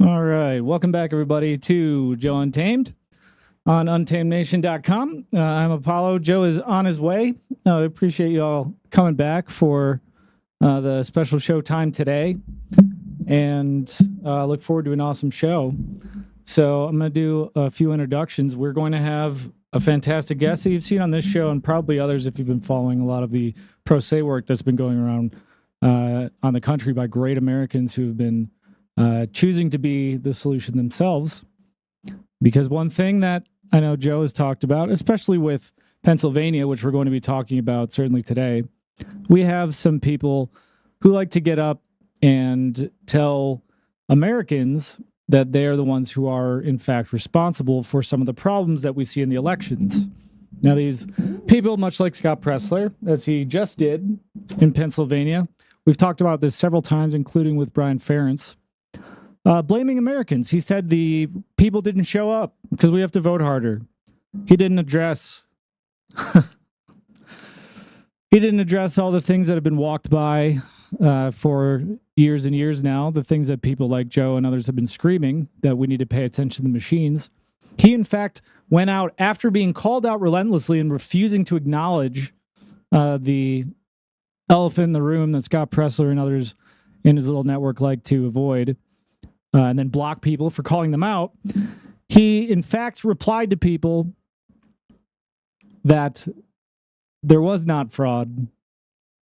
All right. Welcome back, everybody, to Joe Untamed on untamednation.com. I'm Apollo. Joe is on his way. I appreciate you all coming back for the special show time today, and look forward to an awesome show. So I'm going to do a few introductions. We're going to have a fantastic guest that you've seen on this show and probably others if you've been following a lot of the pro se work that's been going around on the country by great Americans who have been choosing to be the solution themselves. Because one thing that I know Joe has talked about, especially with Pennsylvania, which we're going to be talking about certainly today, we have some people who like to get up and tell Americans that they're the ones who are, in fact, responsible for some of the problems that we see in the elections. Now, these people, much like Scott Pressler, as he just did in Pennsylvania, we've talked about this several times, including with Brian Ferentz, blaming Americans. He said the people didn't show up because we have to vote harder. He didn't address all the things that have been walked by for years and years now, the things that people like Joe and others have been screaming, that we need to pay attention to the machines. He, in fact, went out after being called out relentlessly and refusing to acknowledge the elephant in the room that Scott Pressler and others in his little network like to avoid, and then block people for calling them out. He, in fact, replied to people that there was not fraud.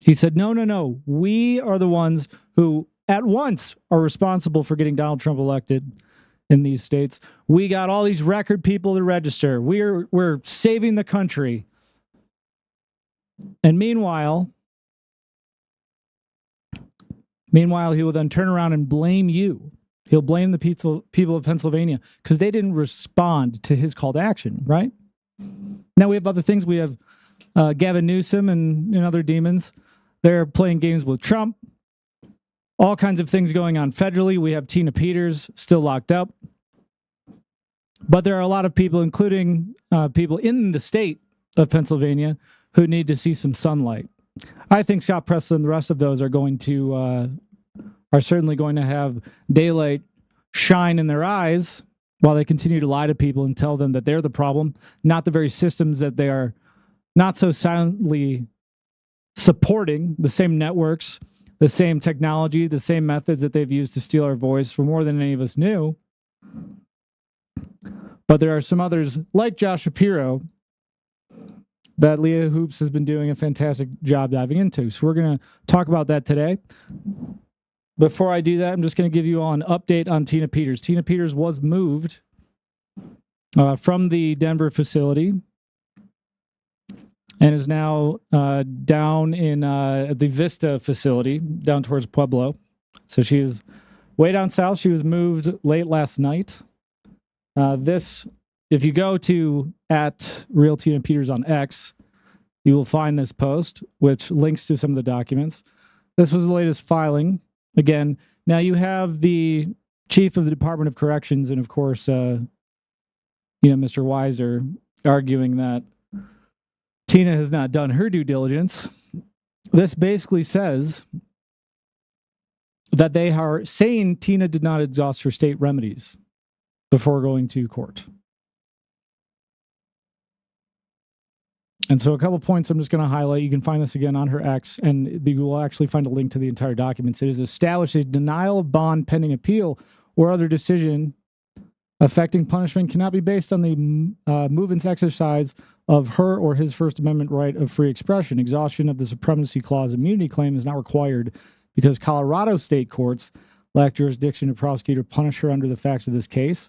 He said, no, we are the ones who at once are responsible for getting Donald Trump elected in these states. We got all these record people to register. We're saving the country. And meanwhile, he will then turn around and blame you. He'll blame the people of Pennsylvania because they didn't respond to his call to action, right? Now we have other things. We have Gavin Newscum and other demons. They're playing games with Trump. All kinds of things going on federally. We have Tina Peters still locked up. But there are a lot of people, including people in the state of Pennsylvania, who need to see some sunlight. I think Scott Pressler and the rest of those are certainly going to have daylight shine in their eyes while they continue to lie to people and tell them that they're the problem, not the very systems that they are not so silently supporting, the same networks, the same technology, the same methods that they've used to steal our voice for more than any of us knew. But there are some others, like Josh Shapiro, that Leah Hoopes has been doing a fantastic job diving into. So we're going to talk about that today. Before I do that, I'm just going to give you all an update on Tina Peters. Tina Peters was moved from the Denver facility and is now down in the Vista facility, down towards Pueblo. So she is way down south. She was moved late last night. If you go to @Real Tina Peters on X, you will find this post, which links to some of the documents. This was the latest filing. Again, now you have the chief of the Department of Corrections and, of course, Mr. Weiser arguing that Tina has not done her due diligence. This basically says that they are saying Tina did not exhaust her state remedies before going to court. And so a couple points I'm just going to highlight. You can find this again on her X, and you will actually find a link to the entire documents. It is established a denial of bond pending appeal or other decision affecting punishment cannot be based on the movement's exercise of her or his First Amendment right of free expression. Exhaustion of the Supremacy Clause immunity claim is not required because Colorado state courts lack jurisdiction to prosecute or punish her under the facts of this case.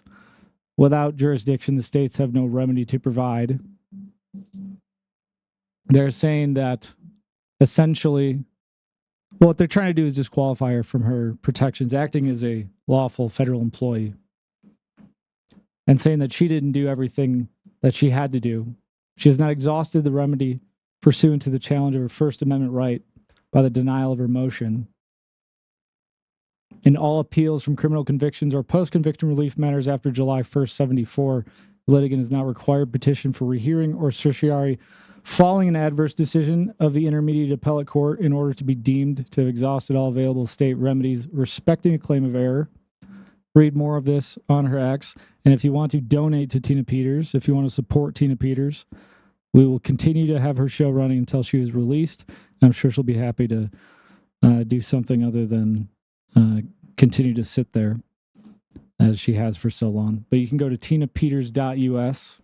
Without jurisdiction, the states have no remedy to provide. They're saying that essentially what they're trying to do is disqualify her from her protections, acting as a lawful federal employee, and saying that she didn't do everything that she had to do. She has not exhausted the remedy pursuant to the challenge of her First Amendment right by the denial of her motion. In all appeals from criminal convictions or post-conviction relief matters after July 1st, 74, the litigant is not required petition for rehearing or certiorari following an adverse decision of the Intermediate Appellate Court in order to be deemed to have exhausted all available state remedies respecting a claim of error. read more of this on her X. And if you want to donate to Tina Peters, if you want to support Tina Peters, we will continue to have her show running until she is released. I'm sure she'll be happy to do something other than continue to sit there as she has for so long. But you can go to tinapeters.us.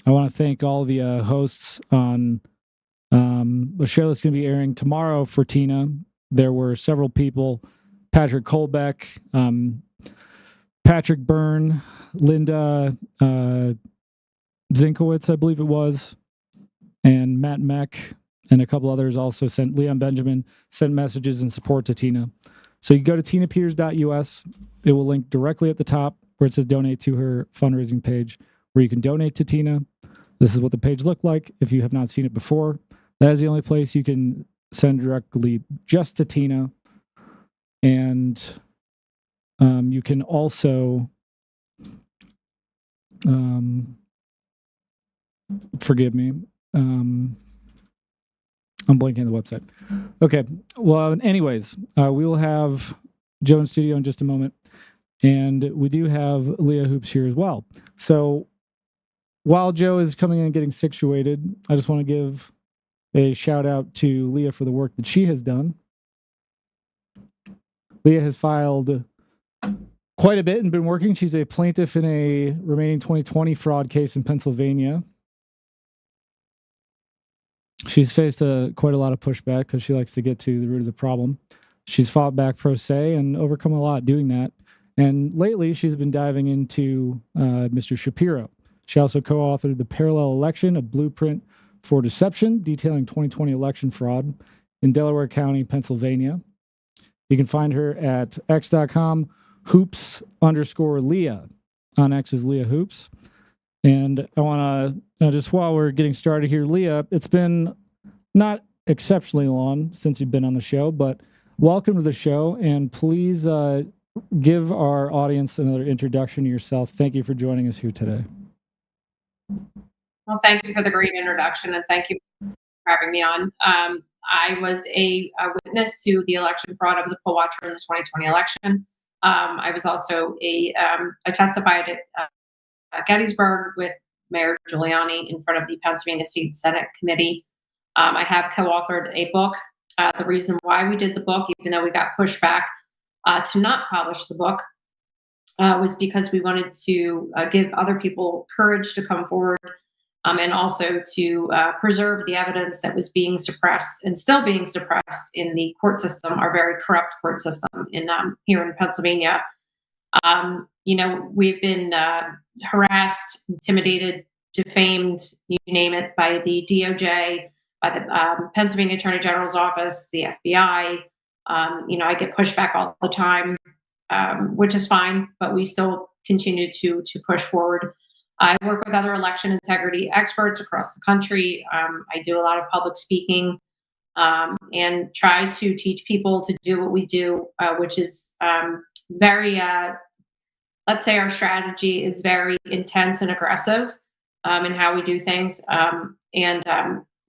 I want to thank all the hosts on a show that's going to be airing tomorrow for Tina. There were several people: Patrick Kolbeck, Patrick Byrne, Linda Zinkowitz, I believe it was, and Matt Meck, and a couple others also sent. Leon Benjamin sent messages in support to Tina. So you go to tinapeters.us. It will link directly at the top where it says donate to her fundraising page, where you can donate to Tina. This is what the page looked like if you have not seen it before. That is the only place you can send directly just to Tina. And you can also, forgive me, I'm blanking the website. Okay. Well, anyways, we will have Joe in studio in just a moment. And we do have Leah Hoopes here as well. So while Joe is coming in and getting situated, I just want to give a shout out to Leah for the work that she has done. Leah has filed quite a bit and been working. She's a plaintiff in a remaining 2020 fraud case in Pennsylvania. She's faced quite a lot of pushback because she likes to get to the root of the problem. She's fought back pro se and overcome a lot doing that. And lately, she's been diving into Mr. Shapiro. She also co-authored The Parallel Election, a blueprint for deception, detailing 2020 election fraud in Delaware County, Pennsylvania. You can find her at x.com, hoops_Leah. On X is Leah Hoopes. And I want to, just while we're getting started here, Leah, it's been not exceptionally long since you've been on the show, but welcome to the show. And please give our audience another introduction to yourself. Thank you for joining us here today. Well, thank you for the great introduction, and thank you for having me on. I was a witness to the election fraud. I was a poll watcher in the 2020 election. I was also I testified at Gettysburg with Mayor Giuliani in front of the Pennsylvania State Senate Committee. I have co-authored a book. The reason why we did the book, even though we got pushback to not publish the book, was because we wanted to give other people courage to come forward, and also to preserve the evidence that was being suppressed and still being suppressed in the court system, our very corrupt court system in here in Pennsylvania. We've been harassed, intimidated, defamed, you name it, by the DOJ, by the Pennsylvania Attorney General's office, the FBI. I get pushback all the time, which is fine, but we still continue to push forward. I work with other election integrity experts across the country. I do a lot of public speaking, and try to teach people to do what we do, which is very, let's say our strategy is very intense and aggressive in how we do things.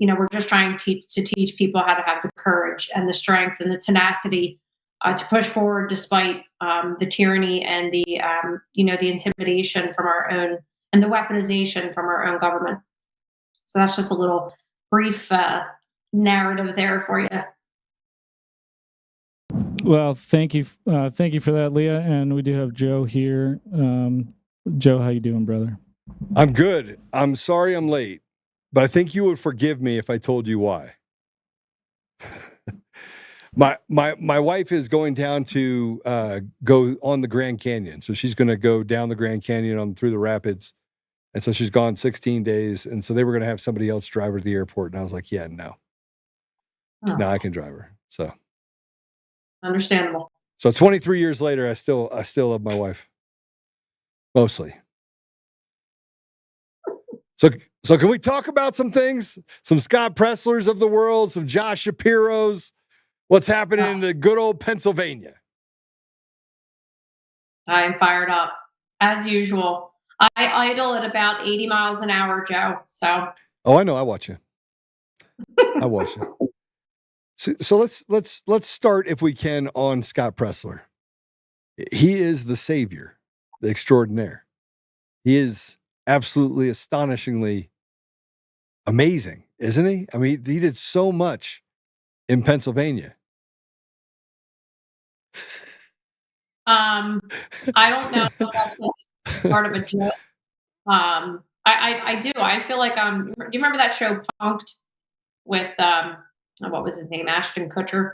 We're just trying to teach people how to have the courage and the strength and the tenacity to push forward despite the tyranny and the intimidation from our own, and the weaponization from our own government. So that's just a little brief narrative there for you. Well, thank you for that, Leah. And we do have Joe here. Joe, how you doing, brother? I'm good. I'm sorry I'm late, but I think you would forgive me if I told you why. My wife is going down to go on the Grand Canyon. So she's going to go down the Grand Canyon through the rapids. And so she's gone 16 days. And so they were going to have somebody else drive her to the airport. And I was like, yeah, no, I can drive her. So understandable. So 23 years later, I still love my wife. Mostly. So can we talk about some things? Some Scott Presslers of the world, some Josh Shapiros, what's happening in the good old Pennsylvania? I am fired up, as usual. I idle at about 80 miles an hour, Joe. So. Oh, I know. I watch you. I watch you. So let's start, if we can, on Scott Pressler. He is the savior, the extraordinaire. He is absolutely astonishingly amazing, isn't he? I mean, he did so much in Pennsylvania. I don't know if that's part of a joke. I do. I feel like do you remember that show Punked with what was his name? Ashton Kutcher.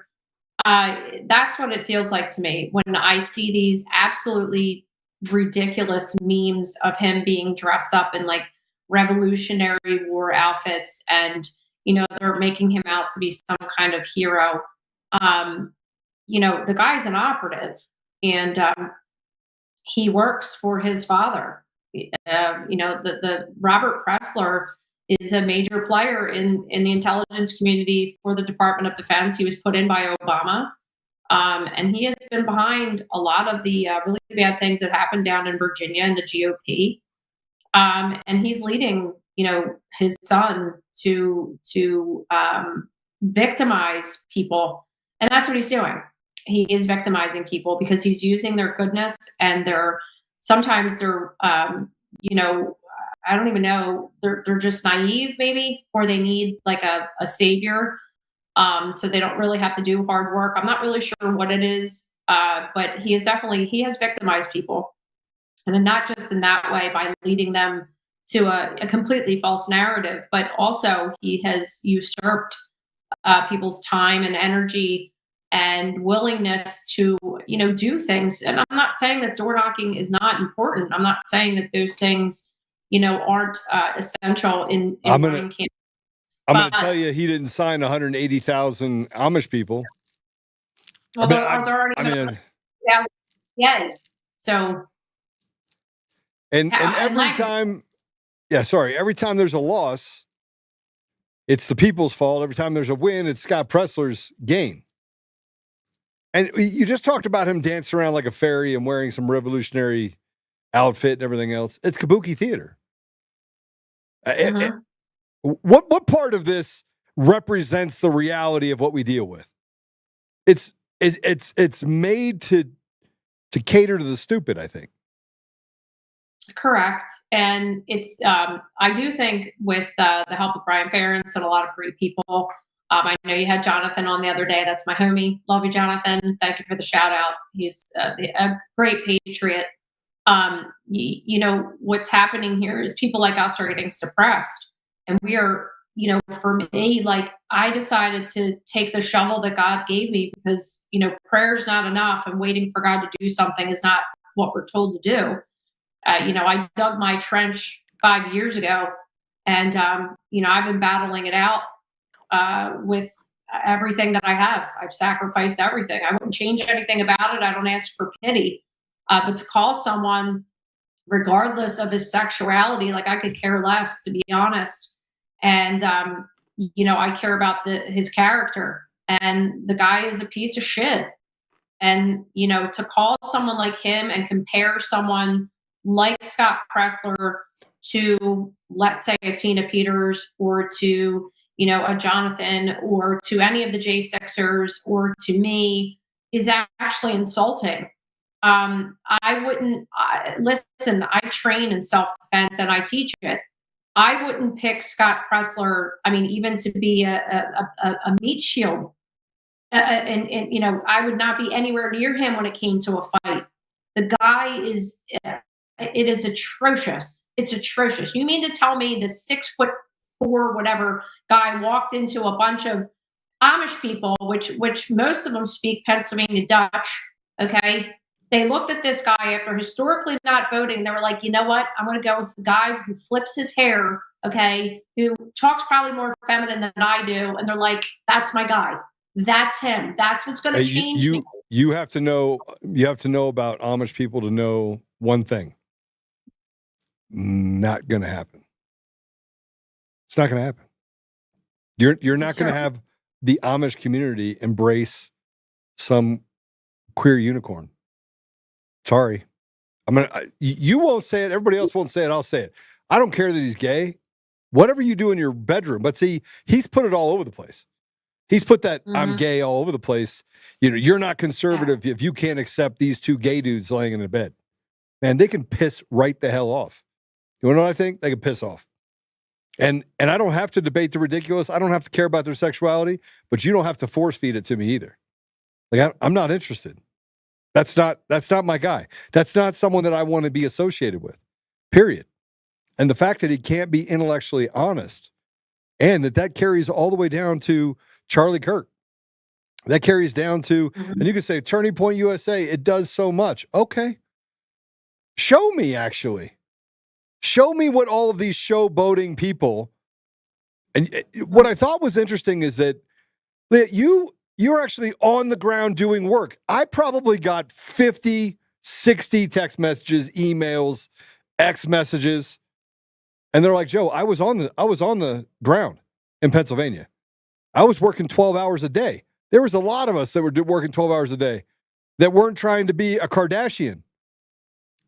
That's what it feels like to me when I see these absolutely ridiculous memes of him being dressed up in like Revolutionary War outfits, and they're making him out to be some kind of hero. Um, the guy's an operative, and he works for his father. The Robert Pressler is a major player in the intelligence community for the Department of Defense. He was put in by Obama, and he has been behind a lot of the really bad things that happened down in Virginia in the GOP. And he's leading, his son to victimize people, and that's what he's doing. He is victimizing people because he's using their goodness, and sometimes they're I don't even know, they're just naive maybe, or they need like a savior. So they don't really have to do hard work. I'm not really sure what it is, but he has victimized people, and then not just in that way by leading them to a completely false narrative, but also he has usurped people's time and energy and willingness to do things. And I'm not saying that door knocking is not important. I'm not saying that those things aren't essential in running campaigns. I'm going to tell you, he didn't sign 180,000 Amish people. Well, there already yeah. So and every time there's a loss, it's the people's fault. Every time there's a win, it's Scott Pressler's gain. And you just talked about him dancing around like a fairy and wearing some revolutionary outfit and everything else. It's kabuki theater. What part of this represents the reality of what we deal with? It's made to cater to the stupid, I think. Correct. And it's I do think with the help of Brian Ferentz and a lot of great people. I know you had Jonathan on the other day. That's my homie. Love you, Jonathan. Thank you for the shout out. He's a great patriot. What's happening here is people like us are getting suppressed, and we are, for me, like I decided to take the shovel that God gave me because, prayer's not enough, and waiting for God to do something is not what we're told to do. I dug my trench 5 years ago, and I've been battling it out with everything that I have. I've sacrificed everything. I wouldn't change anything about it. I don't ask for pity. But to call someone, regardless of his sexuality, like I could care less, to be honest. And I care about his character. And the guy is a piece of shit. And to call someone like him and compare someone like Scott Pressler to, let's say, a Tina Peters, or to a Jonathan, or to any of the J6ers, or to me, is actually insulting. I wouldn't listen. I train in self-defense and I teach it. I wouldn't pick Scott Pressler. I mean, even to be a meat shield, and I would not be anywhere near him when it came to a fight. The guy is. It is atrocious. It's atrocious. You mean to tell me the 6'4" whatever guy walked into a bunch of Amish people, which most of them speak Pennsylvania Dutch, okay? They looked at this guy after historically not voting. They were like, you know what? I'm going to go with the guy who flips his hair, okay, who talks probably more feminine than I do. And they're like, that's my guy. That's him. That's what's going to change me. You have to know about Amish people to know one thing. Not going to happen. It's not going to happen. You're not going to have the Amish community embrace some queer unicorn. Sorry. You won't say it. Everybody else won't say it. I'll say it. I don't care that he's gay. Whatever you do in your bedroom. But see, he's put it all over the place. He's put that I'm Mhm. gay all over the place. You know, you're not conservative Yes. if you can't accept these two gay dudes laying in a bed. Man, they can piss right the hell off. You wanna know what I think? They can piss off. And I don't have to debate the ridiculous. I don't have to care about their sexuality, but you don't have to force feed it to me either. Like I'm not interested. That's not my guy. That's not someone that I want to be associated with. Period. And the fact that he can't be intellectually honest, and that carries all the way down to Charlie Kirk. That carries down to, Mhm. and you can say Turning Point USA, it does so much. Okay. Show me, actually. Show me what all of these showboating people. And what I thought was interesting is that Leah, you're actually on the ground doing work. I probably got 50, 60 text messages, emails, X messages, and they're like, "Joe, I was on the ground in Pennsylvania. I was working 12 hours a day. There was a lot of us that were working 12 hours a day that weren't trying to be a Kardashian.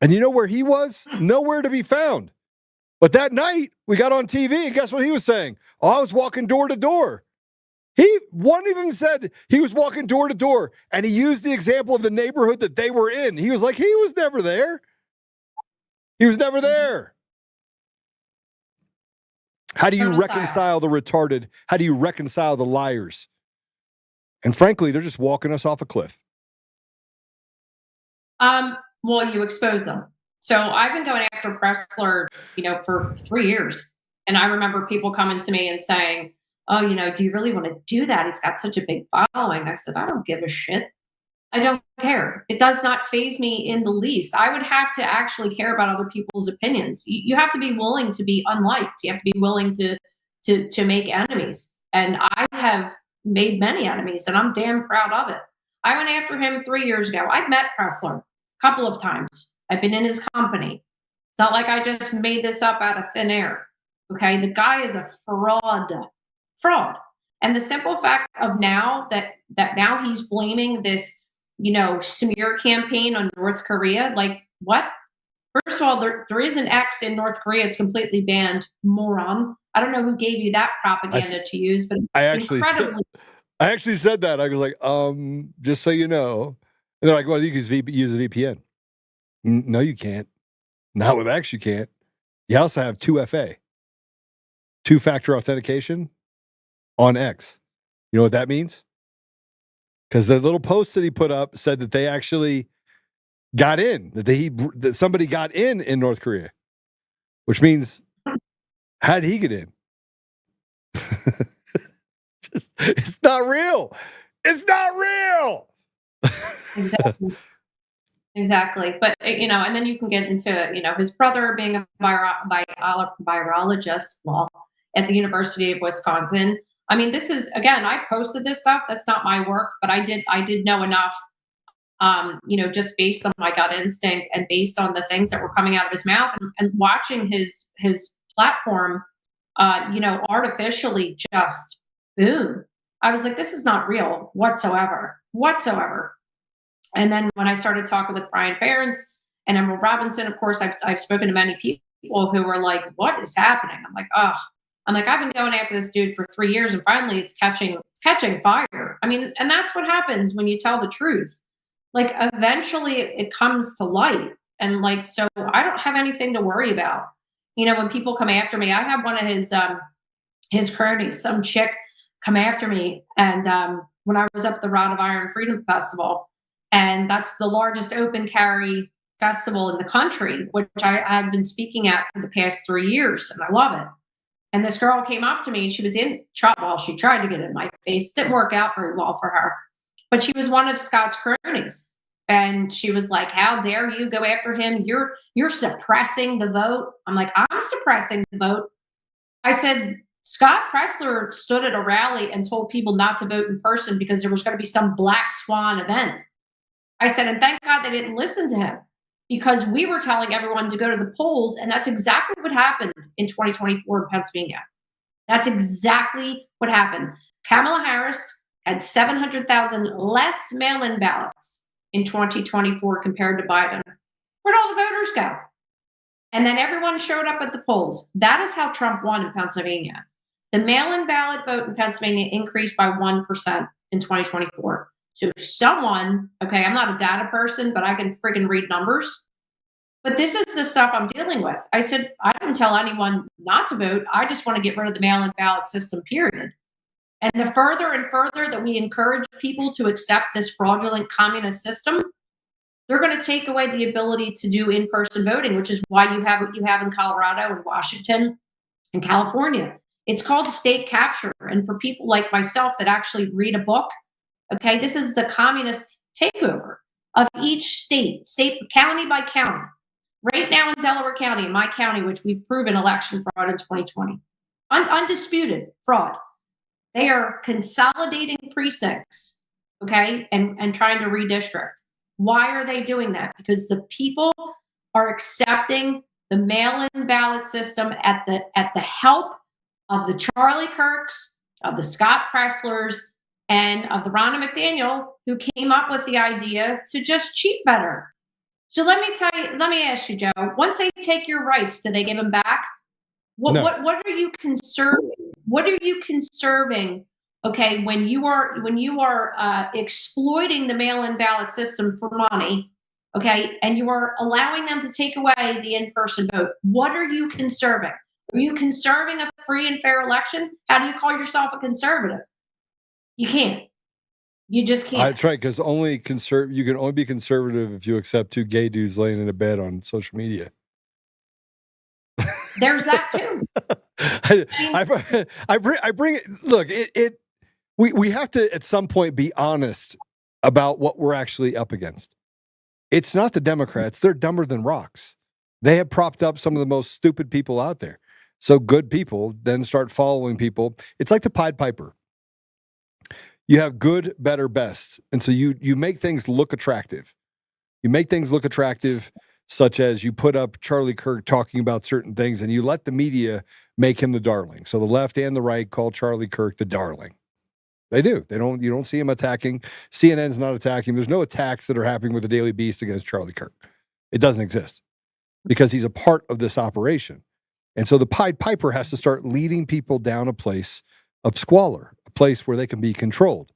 And you know where he was? Nowhere to be found. But that night, we got on TV, and guess what he was saying? Oh, I was walking door to door. One of them said he was walking door to door, and he used the example of the neighborhood that they were in. He was like, he was never there. He was never there. How do you Total reconcile the retarded? How do you reconcile the liars? And frankly, they're just walking us off a cliff. Well, you expose them. So I've been going after Pressler, for 3 years. And I remember people coming to me and saying, "Oh, do you really want to do that? He's got such a big following." I said, "I don't give a shit. I don't care. It does not faze me in the least. I would have to actually care about other people's opinions. You have to be willing to be unliked. You have to be willing to make enemies. And I have made many enemies, and I'm damn proud of it. I went after him 3 years ago. I've met Pressler a couple of times. I've been in his company. It's not like I just made this up out of thin air. Okay, the guy is a fraud. And the simple fact of now that now he's blaming this smear campaign on North Korea. Like, what? First of all, there is an X in North Korea. It's completely banned, moron. I don't know who gave you that propaganda to use, but I actually said that. I was like, just so you know. And they're like, well, you can use a VPN. No, you can't. Not with X, you can't. You also have 2FA, two-factor authentication on X. You know what that means? Because the little post that he put up said that they actually got in, that somebody got in North Korea, which means how did he get in? It's not real. It's not real. Exactly. But, and then you can get into, his brother being a virologist at the University of Wisconsin. I mean, this is, again, I posted this stuff. That's not my work, but I did know enough, just based on my gut instinct and based on the things that were coming out of his mouth and watching his platform, artificially just boom. I was like, this is not real whatsoever. And then when I started talking with Brian Ferentz and Emerald Robinson, of course, I've spoken to many people who were like, what is happening? I'm like, I've been going after this dude for 3 years, and finally it's catching fire. I mean, and that's what happens when you tell the truth. Like, eventually it comes to light. And like, so I don't have anything to worry about. When people come after me, I have one of his cronies, some chick, come after me. And when I was up at the Rod of Iron Freedom Festival, and that's the largest open carry festival in the country, which I've been speaking at for the past 3 years, and I love it. And this girl came up to me, and she was in trouble. Well, she tried to get in my face. Didn't work out very well for her. But she was one of Scott's cronies. And she was like, how dare you go after him? You're suppressing the vote. I'm like, I'm suppressing the vote. I said, Scott Pressler stood at a rally and told people not to vote in person because there was going to be some black swan event. I said, and thank God they didn't listen to him, because we were telling everyone to go to the polls. And that's exactly what happened in 2024 in Pennsylvania. That's exactly what happened. Kamala Harris had 700,000 less mail-in ballots in 2024 compared to Biden. Where'd all the voters go? And then everyone showed up at the polls. That is how Trump won in Pennsylvania. The mail-in ballot vote in Pennsylvania increased by 1% in 2024. So someone, okay, I'm not a data person, but I can friggin' read numbers. But this is the stuff I'm dealing with. I said, I didn't tell anyone not to vote. I just want to get rid of the mail-in ballot system, period. And the further and further that we encourage people to accept this fraudulent communist system, they're going to take away the ability to do in-person voting, which is why you have what you have in Colorado and Washington and California. It's called state capture. And for people like myself that actually read a book, okay, this is the communist takeover of each state, county by county. Right now in Delaware County, in my county, which we've proven election fraud in 2020, undisputed fraud. They are consolidating precincts, okay, and trying to redistrict. Why are they doing that? Because the people are accepting the mail-in ballot system at the help of the Charlie Kirks, of the Scott Presslers, and of the Ronna McDaniel, who came up with the idea to just cheat better. So let me ask you, Joe, once they take your rights, do they give them back? What are you conserving? What are you conserving? Okay, when you are exploiting the mail-in ballot system for money, okay, and you are allowing them to take away the in-person vote, what are you conserving? Are you conserving a free and fair election? How do you call yourself a conservative? You can't. You just can't. That's right, because you can only be conservative if you accept two gay dudes laying in a bed on social media. There's that too. I bring it. Look, we have to at some point be honest about what we're actually up against. It's not the Democrats; they're dumber than rocks. They have propped up some of the most stupid people out there. So good people then start following people. It's like the Pied Piper. You have good, better, best. And so you make things look attractive. You make things look attractive, such as you put up Charlie Kirk talking about certain things, and you let the media make him the darling. So the left and the right call Charlie Kirk the darling. They do. You don't see him attacking. CNN's not attacking. There's no attacks that are happening with the Daily Beast against Charlie Kirk. It doesn't exist because he's a part of this operation. And so the Pied Piper has to start leading people down a place of squalor, a place where they can be controlled.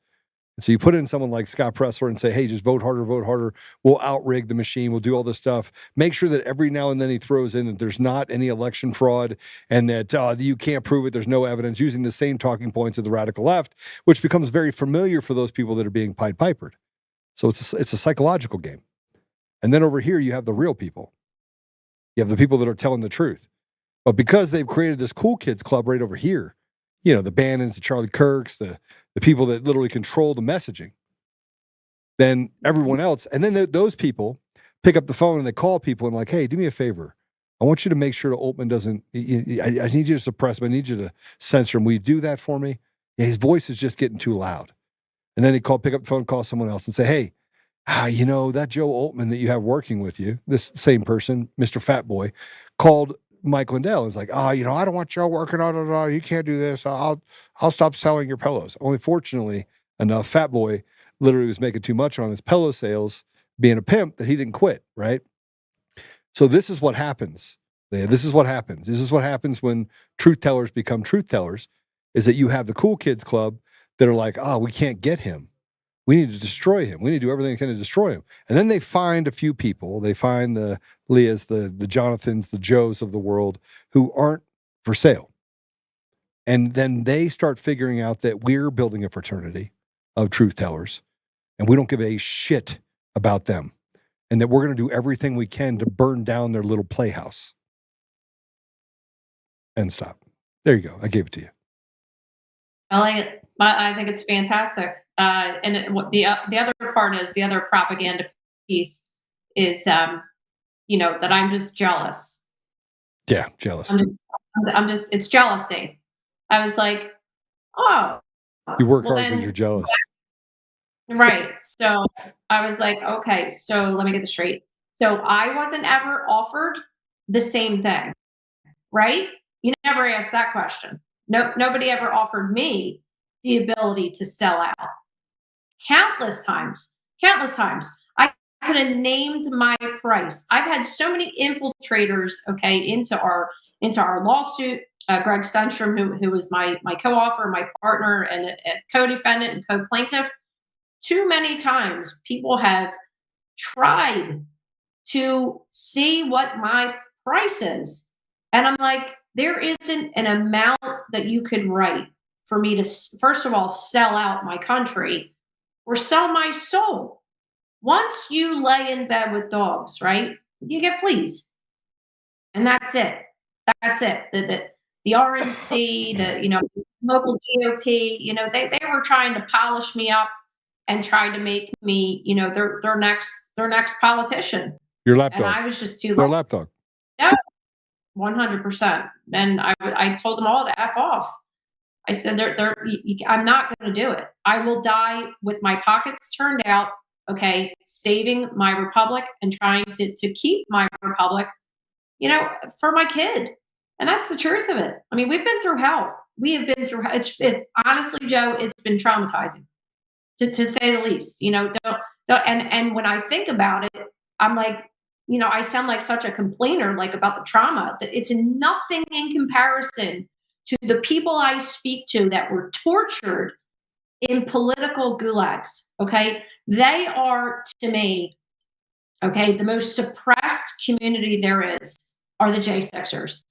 And so you put in someone like Scott Presler and say, hey, just vote harder. We'll outrig the machine. We'll do all this stuff. Make sure that every now and then he throws in that there's not any election fraud and that you can't prove it. There's no evidence, using the same talking points of the radical left, which becomes very familiar for those people that are being Pied Pipered. So it's a psychological game. And then over here, you have the real people. You have the people that are telling the truth. But because they've created this cool kids club right over here, you know, the Bannons, the Charlie Kirks, the people that literally control the messaging, then everyone else, and then those people pick up the phone and they call people and like, hey, do me a favor. I want you to make sure that Altman doesn't, I need you to suppress him. I need you to censor him. Will you do that for me? Yeah, his voice is just getting too loud. And then he pick up the phone, call someone else and say, hey, that Joe Altman that you have working with you, this same person, Mr. Fat Boy, called Mike Lindell. Is like, I don't want Joe working on. You can't do this. I'll stop selling your pillows. Only fortunately enough, Fat Boy literally was making too much on his pillow sales, being a pimp, that he didn't quit. Right. So this is what happens. This is what happens. This is what happens when truth tellers become truth tellers. Is that you have the cool kids club that are like, we can't get him. We need to destroy him. We need to do everything we can to destroy him. And then they find a few people. They find the Leahs, the Jonathans, the Joes of the world who aren't for sale. And then they start figuring out that we're building a fraternity of truth tellers and we don't give a shit about them. And that we're going to do everything we can to burn down their little playhouse. And stop. There you go. I gave it to you. I like it. I think it's fantastic. The other part is, the other propaganda piece is, that I'm just jealous. Yeah, jealous. I'm just, it's jealousy. I was like, you work hard because you're jealous. Right. So I was like, okay, so let me get this straight. So I wasn't ever offered the same thing, right? You never asked that question. No, nobody ever offered me the ability to sell out. Countless times. I could have named my price. I've had so many infiltrators, into our lawsuit, Greg Stenstrom, who was my co-author, my partner, and a co-defendant and co-plaintiff. Too many times people have tried to see what my price is. And I'm like, there isn't an amount that you could write for me to, first of all, sell out my country or sell my soul. Once you lay in bed with dogs, right, you get fleas. And that's it. That's it. The RNC, the local GOP, they were trying to polish me up and try to make me, their next politician. Your And lapdog. I was just too Their lapdog. No, 100%. And I told them all to F off. I said, I'm not going to do it. I will die with my pockets turned out, okay, saving my republic and trying to keep my republic, for my kid. And that's the truth of it. I mean, we've been through hell. We have been through hell. Honestly, Joe, it's been traumatizing, to say the least. And when I think about it, I'm like, I sound like such a complainer, like about the trauma, that it's nothing in comparison to the people I speak to that were tortured in political gulags. Okay. They are, to me, okay, the most suppressed community there is are the J6ers.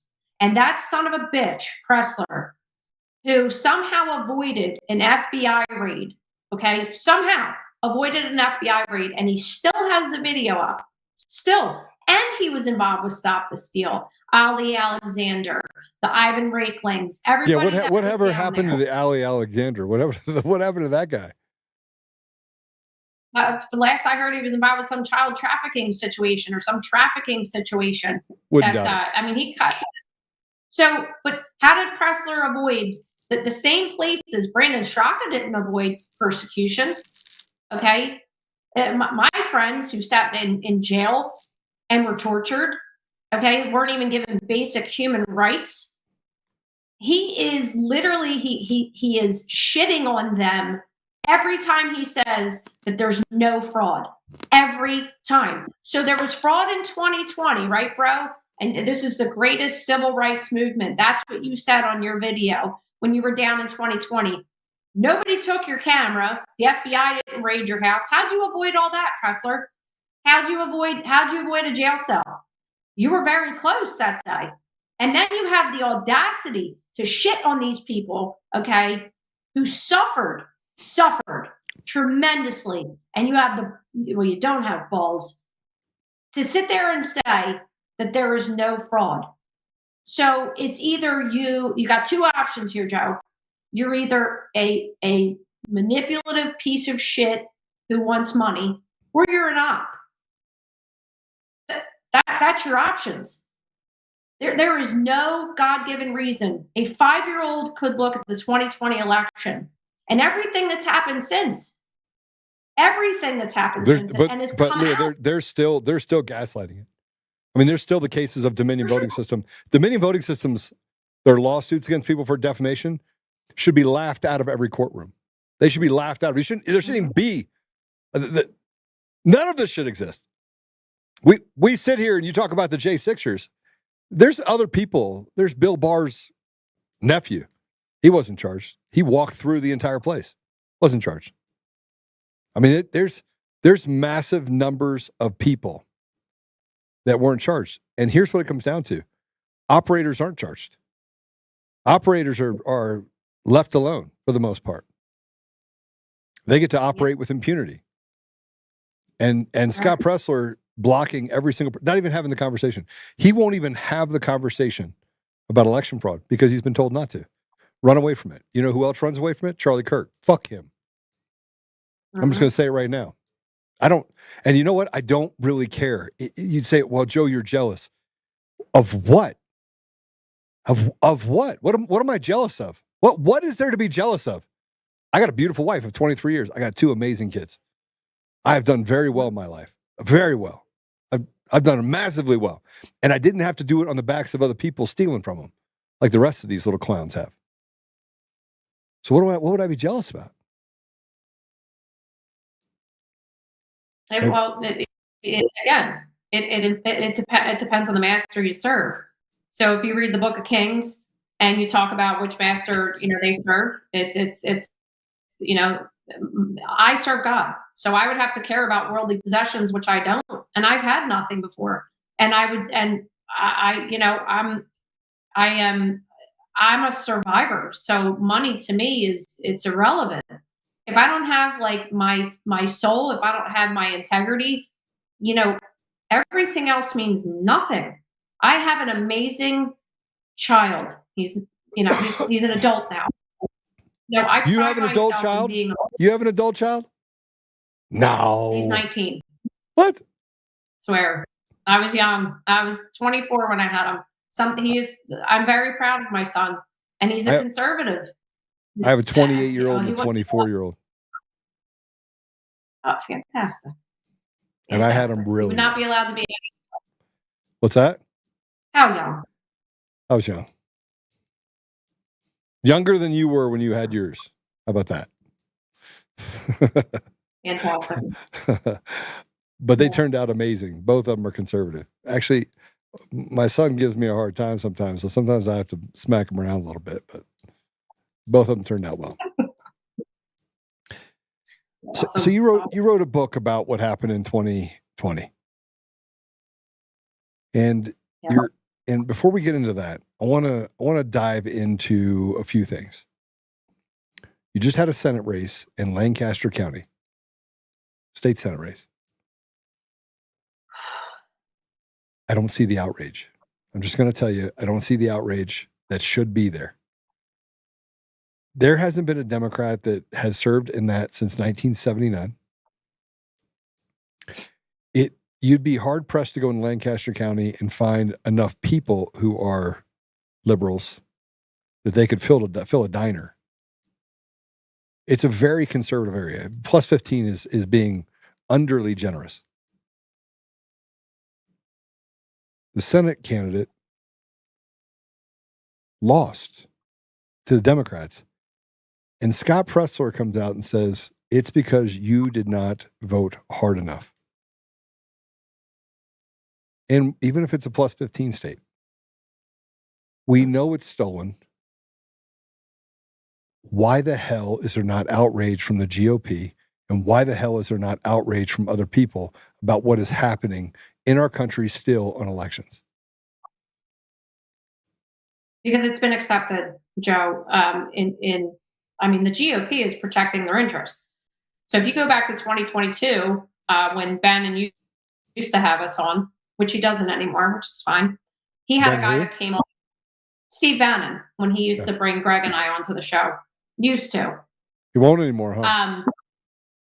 And that son of a bitch, Pressler, who somehow avoided an FBI raid, okay, somehow avoided an FBI raid, and he still has the video up. Still. And he was involved with Stop the Steal, Ali Alexander, the Ivan Rakelings, everybody. Yeah, whatever happened to the Ali Alexander? What happened to that guy? Last I heard, he was involved with some child trafficking situation or some trafficking situation. He cut. So, but how did Pressler avoid the same places? Brandon Straka didn't avoid persecution. Okay. My friends who sat in jail and were tortured, okay, weren't even given basic human rights. He is literally, he is shitting on them every time he says that there's no fraud. Every time. So there was fraud in 2020, right, bro? And this is the greatest civil rights movement. That's what you said on your video when you were down in 2020. Nobody took your camera. The FBI didn't raid your house. How'd you avoid all that, Pressler? How'd you avoid a jail cell? You were very close that day. And then you have the audacity to shit on these people, okay, who suffered tremendously. And you don't have balls to sit there and say that there is no fraud. So it's either you got two options here, Joe. You're either a manipulative piece of shit who wants money, or you're an op. That's your options. There is no God-given reason a 5-year-old could look at the 2020 election and everything that's happened since. Everything that's happened since. But Leah, they're still gaslighting it. I mean, there's still the cases of Dominion voting system. Dominion voting systems, their lawsuits against people for defamation should be laughed out of every courtroom. They should be laughed out of. There shouldn't even be. None of this should exist. We sit here and you talk about the J6ers. There's other people. There's Bill Barr's nephew. He wasn't charged. He walked through the entire place. Wasn't charged. I mean, there's massive numbers of people that weren't charged. And here's what it comes down to. Operators aren't charged. Operators are left alone for the most part. They get to operate with impunity. And Scott Pressler blocking every single, not even having the conversation. He won't even have the conversation about election fraud because he's been told not to. Run away from it. You know who else runs away from it? Charlie Kirk. Fuck him. I'm just going to say it right now. And you know what? I don't really care. You'd say, well, Joe, you're jealous. Of what? Of what? What am I jealous of? What is there to be jealous of? I got a beautiful wife of 23 years. I got 2 amazing kids. I have done very well in my life. Very well. I've done massively well. And I didn't have to do it on the backs of other people stealing from them like the rest of these little clowns have. So what would I be jealous about? Well, it depends on the master you serve. So if you read the Book of Kings, and you talk about which master, they serve. It's, I serve God. So I would have to care about worldly possessions, which I don't. And I've had nothing before. And I am, I'm a survivor. So money to me it's irrelevant. If I don't have like my soul, if I don't have my integrity, everything else means nothing. I have an amazing child. He's an adult now. No, I You pride have an adult myself in child? being. You have an adult child? No. He's 19. What? Swear. I was young. I was 24 when I had him. I'm very proud of my son, and he's a conservative. I have a 28-year-old and a 24-year-old. Oh, fantastic. And I had him really. He would not be allowed to be. What's that? How young? I was young. Younger than you were when you had yours. How about that? Fantastic. But they turned out amazing. Both of them are conservative. Actually, my son gives me a hard time sometimes, so sometimes I have to smack him around a little bit, but both of them turned out well. So you wrote a book about what happened in 2020. And and before we get into that, I want to dive into a few things. You just had a Senate race in Lancaster County, state Senate race. I don't see the outrage. I'm just going to tell you, I don't see the outrage that should be there. There hasn't been a Democrat that has served in that since 1979. You'd be hard pressed to go in Lancaster County and find enough people who are liberals that they could fill a diner. It's a very conservative area. Plus 15 is being underly generous. The Senate candidate lost to the Democrats. And Scott Pressler comes out and says, it's because you did not vote hard enough. And even if it's a plus 15 state, we know it's stolen. Why the hell is there not outrage from the GOP? And why the hell is there not outrage from other people about what is happening in our country still on elections? Because it's been accepted, Joe. The GOP is protecting their interests. So if you go back to 2022, when Bannon used to have us on, which he doesn't anymore, which is fine. He had a guy that came on, Steve Bannon, when he used to bring Greg and I onto the show. Used to. He won't anymore, huh?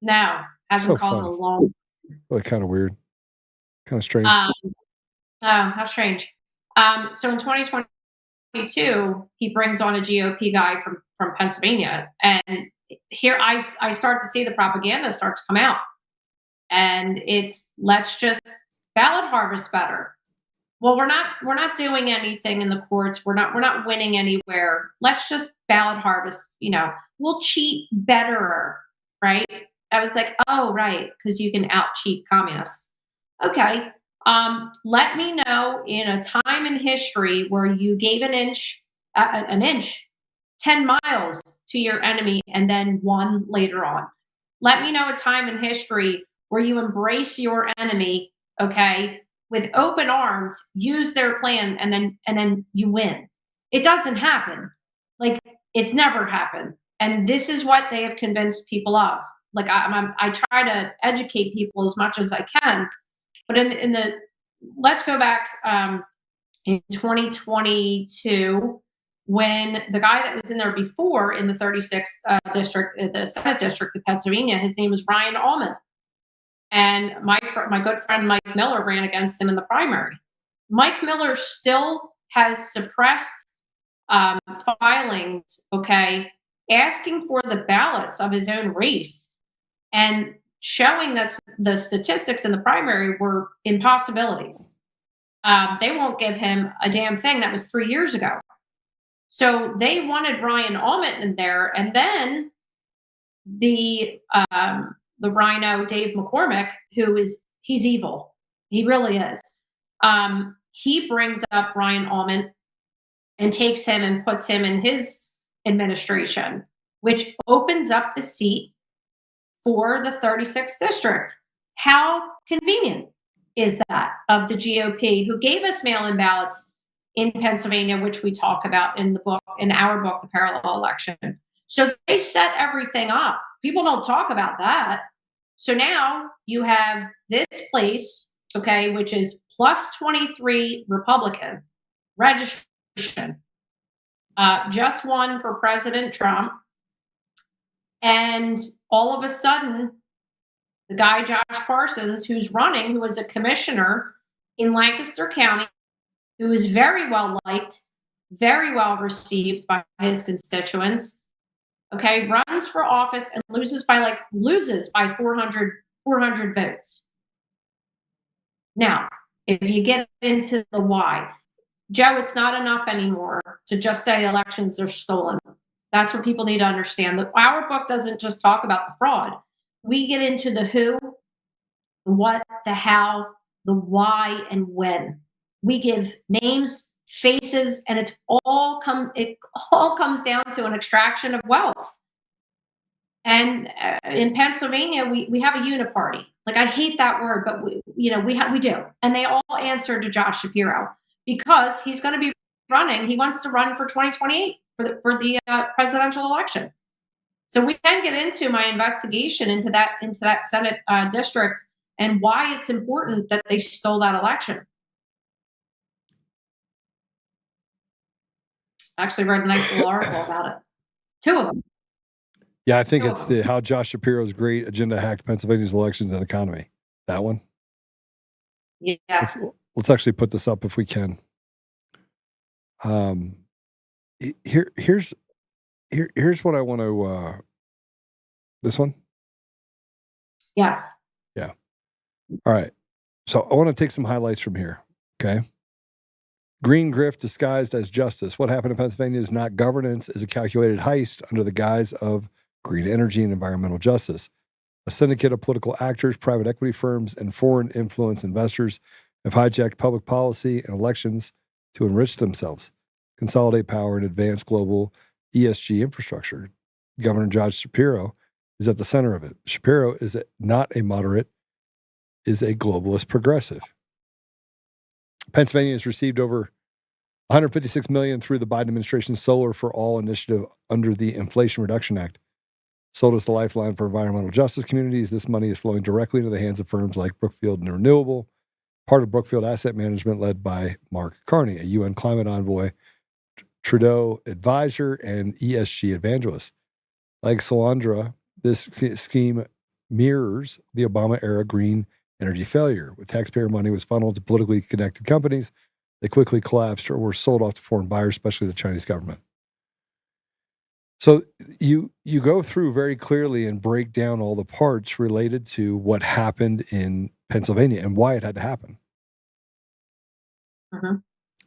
No, hasn't called in a long. Really kind of weird. Kind of strange. How strange. So in 2022, he brings on a GOP guy from Pennsylvania, and here I start to see the propaganda start to come out, and it's let's just ballot harvest better. Well, we're not doing anything in the courts. We're not winning anywhere. Let's just ballot harvest. We'll cheat better, right? I was like, oh, right, because you can out cheat communists. Okay. Let me know in a time in history where you gave an inch, 10 miles to your enemy and then one later on. Let me know a time in history where you embrace your enemy, okay, with open arms, use their plan, and then you win. It doesn't happen. Like, it's never happened. And this is what they have convinced people of. Like, I try to educate people as much as I can. But let's go back in 2022, when the guy that was in there before in the 36th district, the Senate district of Pennsylvania, his name was Ryan Allman. And my good friend Mike Miller ran against him in the primary. Mike Miller still has suppressed filings, okay, asking for the ballots of his own race and showing that the statistics in the primary were impossibilities. They won't give him a damn thing. That was 3 years ago. So they wanted Ryan Allman in there, and then the rhino Dave McCormick, he's evil. He really is. He brings up Ryan Allman and takes him and puts him in his administration, which opens up the seat for the 36th district. How convenient is that of the GOP, who gave us mail-in ballots in Pennsylvania, which we talk about in the book, in our book, The Parallel Election. So they set everything up. People don't talk about that. So now you have this place, okay, which is plus 23 Republican registration, just won for President Trump. And all of a sudden, the guy, Josh Parsons, who's running, who was a commissioner in Lancaster County, who is very well liked, very well received by his constituents, okay, runs for office and loses by 400 votes. Now, if you get into the why, Joe, it's not enough anymore to just say elections are stolen. That's what people need to understand. Our book doesn't just talk about the fraud. We get into the who, the what, the how, the why, and when. We give names, faces, and it all comes down to an extraction of wealth. And in Pennsylvania, we have a uniparty. Like, I hate that word, but we do. And they all answer to Josh Shapiro because he's going to be running. He wants to run for 2028 for the presidential election. So we can get into my investigation into that Senate district and why it's important that they stole that election. I actually read a nice little article about it. 2 of them. Yeah, I think it's how Josh Shapiro's great agenda hacked Pennsylvania's elections and economy. That one. Yes. Let's actually put this up if we can. Here's what I want to. This one. Yes. Yeah. All right. So I want to take some highlights from here. Okay. Green grift disguised as justice. What happened in Pennsylvania is not governance, is a calculated heist under the guise of green energy and environmental justice. A syndicate of political actors, private equity firms, and foreign influence investors have hijacked public policy and elections to enrich themselves, consolidate power, and advance global ESG infrastructure. Governor Josh Shapiro is at the center of it. Shapiro is not a moderate, is a globalist progressive. Pennsylvania has received over $156 million through the Biden administration's Solar for All initiative under the Inflation Reduction Act. Sold as the lifeline for environmental justice communities. This money is flowing directly into the hands of firms like Brookfield and Renewable, part of Brookfield Asset Management led by Mark Carney, a UN climate envoy, Trudeau advisor, and ESG evangelist. Like Solandra, this scheme mirrors the Obama-era green energy failure. With taxpayer money was funneled to politically connected companies, they quickly collapsed or were sold off to foreign buyers, especially the Chinese government. So you go through very clearly and break down all the parts related to what happened in Pennsylvania and why it had to happen. Mm-hmm.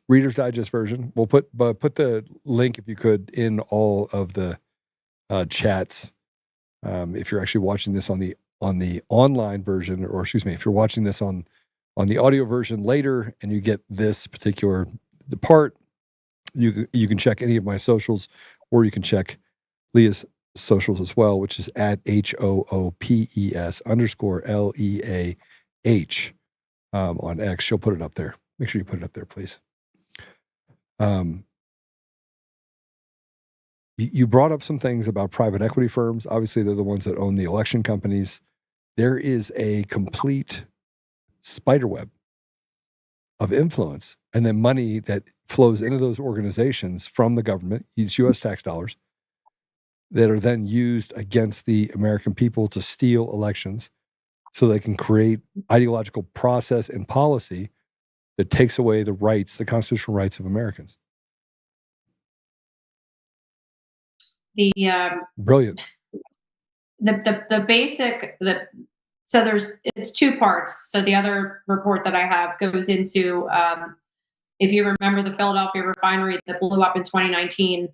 Reader's Digest version. We'll put the link, if you could, in all of the chats. If you're actually watching this on the online version, or excuse me, if you're watching this on the audio version later and you get this particular part, you can check any of my socials, or you can check Leah's socials as well, which is at HOOPES_LEAH on X. She'll put it up there. Make sure you put it up there, please. You brought up some things about private equity firms. Obviously, they're the ones that own the election companies. There is a complete spiderweb of influence and then money that flows into those organizations from the government, use U.S. tax dollars, that are then used against the American people to steal elections so they can create ideological process and policy that takes away the rights, the constitutional rights of Americans. Brilliant. So it's 2 parts. So the other report that I have goes into, if you remember the Philadelphia refinery that blew up in 2019,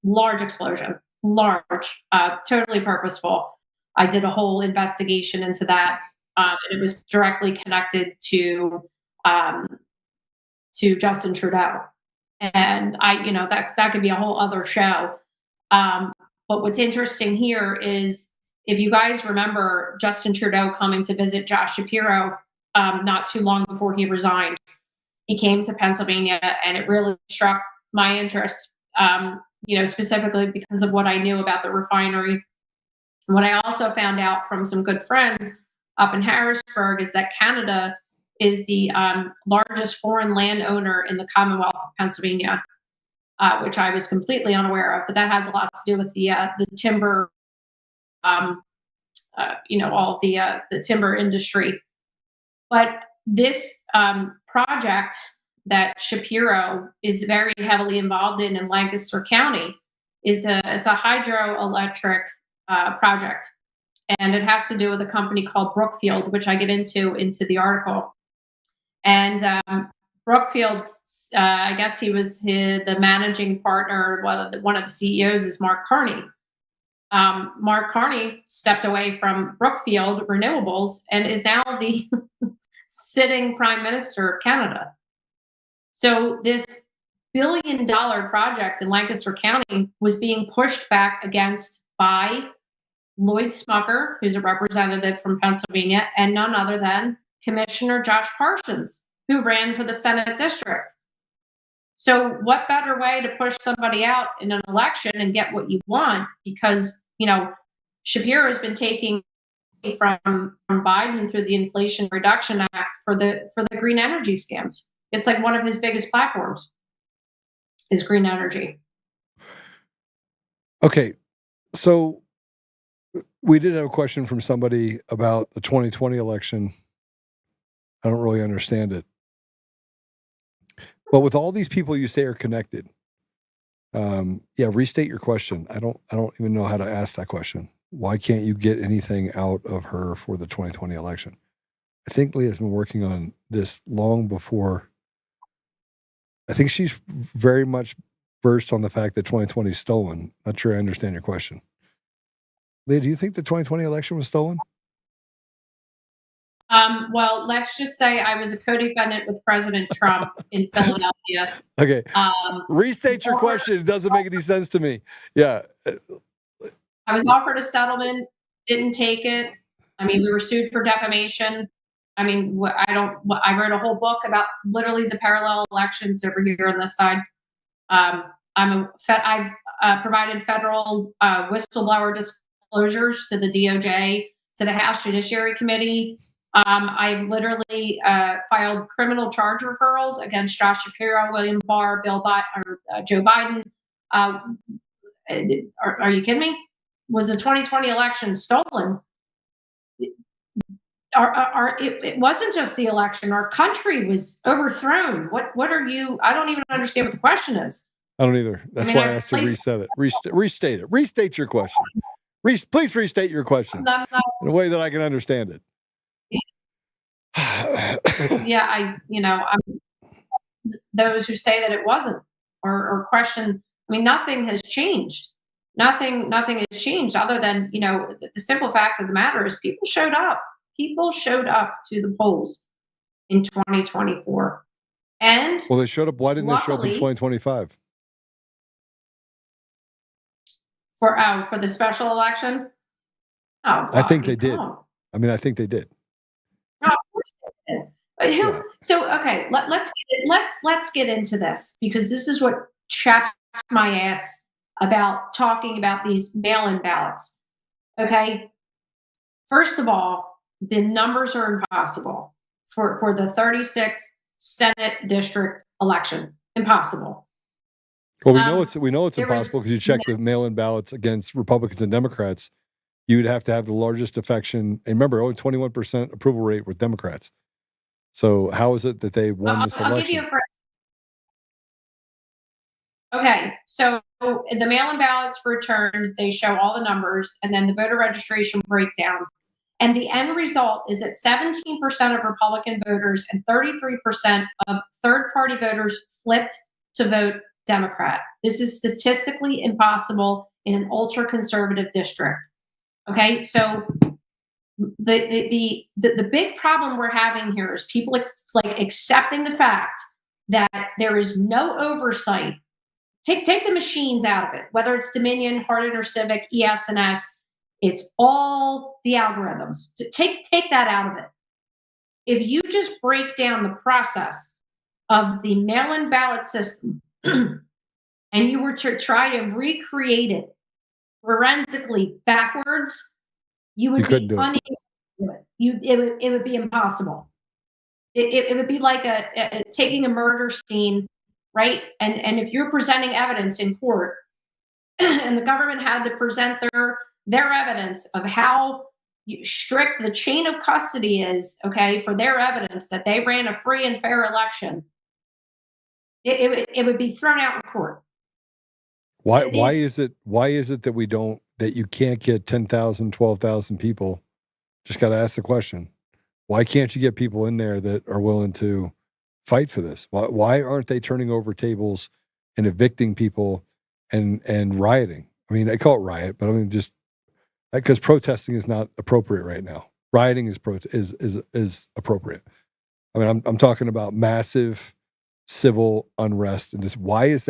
large explosion, totally purposeful. I did a whole investigation into that. And it was directly connected to Justin Trudeau. And that could be a whole other show. But what's interesting here is, if you guys remember Justin Trudeau coming to visit Josh Shapiro not too long before he resigned, he came to Pennsylvania, and it really struck my interest, specifically because of what I knew about the refinery. What I also found out from some good friends up in Harrisburg is that Canada is the largest foreign landowner in the Commonwealth of Pennsylvania, which I was completely unaware of. But that has a lot to do with the timber, all the timber industry. But this project that Shapiro is very heavily involved in Lancaster County it's a hydroelectric project, and it has to do with a company called Brookfield, which I get into the article. And Brookfield's, I guess he was the managing partner. One of the CEOs is Mark Carney. Mark Carney stepped away from Brookfield Renewables and is now the sitting Prime Minister of Canada. So this $1 billion project in Lancaster County was being pushed back against by Lloyd Smucker, who's a representative from Pennsylvania, and none other than Commissioner Josh Parsons, who ran for the Senate district. So what better way to push somebody out in an election and get what you want? Because, Shapiro has been taking from Biden through the Inflation Reduction Act for the green energy scams. It's like one of his biggest platforms is green energy. Okay. So we did have a question from somebody about the 2020 election. I don't really understand it. But with all these people you say are connected, restate your question. I don't even know how to ask that question. Why can't you get anything out of her for the 2020 election? I think Leah's been working on this long before. I think she's very much versed on the fact that 2020 is stolen. Not sure I understand your question. Leah, do you think the 2020 election was stolen? Well, let's just say I was a co-defendant with President Trump in Philadelphia. Okay. Restate your question. It doesn't make any sense to me. Yeah. I was offered a settlement, didn't take it. I mean, we were sued for defamation. I mean, I wrote a whole book about literally the parallel elections over here on this side. I've provided federal whistleblower disclosures to the DOJ, to the House Judiciary Committee. I've literally filed criminal charge referrals against Josh Shapiro, William Barr, Joe Biden. Are you kidding me? Was the 2020 election stolen? It wasn't just the election. Our country was overthrown. What are you? I don't even understand what the question is. I don't either. That's why I asked you to reset it. Restate it. Restate your question. Please restate your question in a way that I can understand it. Yeah, those who say that it wasn't or question. I mean, nothing has changed. Nothing has changed other than the simple fact of the matter is people showed up. People showed up to the polls in 2024, and they showed up. Why didn't they show up in 2025? For the special election? Oh, I think they did. I mean, I think they did. No, of course they did. But Yeah. So okay, let's get into this, because this is what chaps my ass about talking about these mail-in ballots. Okay, first of all, the numbers are impossible for the 36th Senate district election. Impossible. Well, we know it's impossible because you check the mail-in ballots against Republicans and Democrats. You would have to have the largest defection. And remember, only 21% approval rate with Democrats. So how is it that they won this election? I'll give you a phrase. Okay, so the mail-in ballots returned, they show all the numbers, and then the voter registration breakdown. And the end result is that 17% of Republican voters and 33% of third-party voters flipped to vote Democrat. This is statistically impossible in an ultra-conservative district. Okay, so the big problem we're having here is people accepting the fact that there is no oversight. Take the machines out of it, whether it's Dominion, Hardin or Civic, ES&S. It's all the algorithms. Take that out of it. If you just break down the process of the mail-in ballot system and you were to try to recreate it forensically backwards, you would be unable to do it. It would be impossible. It would be like taking a murder scene, right? And if you're presenting evidence in court, and the government had to present their evidence of how strict the chain of custody is, okay, for their evidence that they ran a free and fair election, it would be thrown out in court. Why is it that you can't get 10,000, 12,000 people? Just got to ask the question. Why can't you get people in there that are willing to fight for this? Why aren't they turning over tables and evicting people and rioting? I mean, I call it riot, but I mean just because protesting is not appropriate right now. Rioting is appropriate. I mean, I'm talking about massive civil unrest, and just why is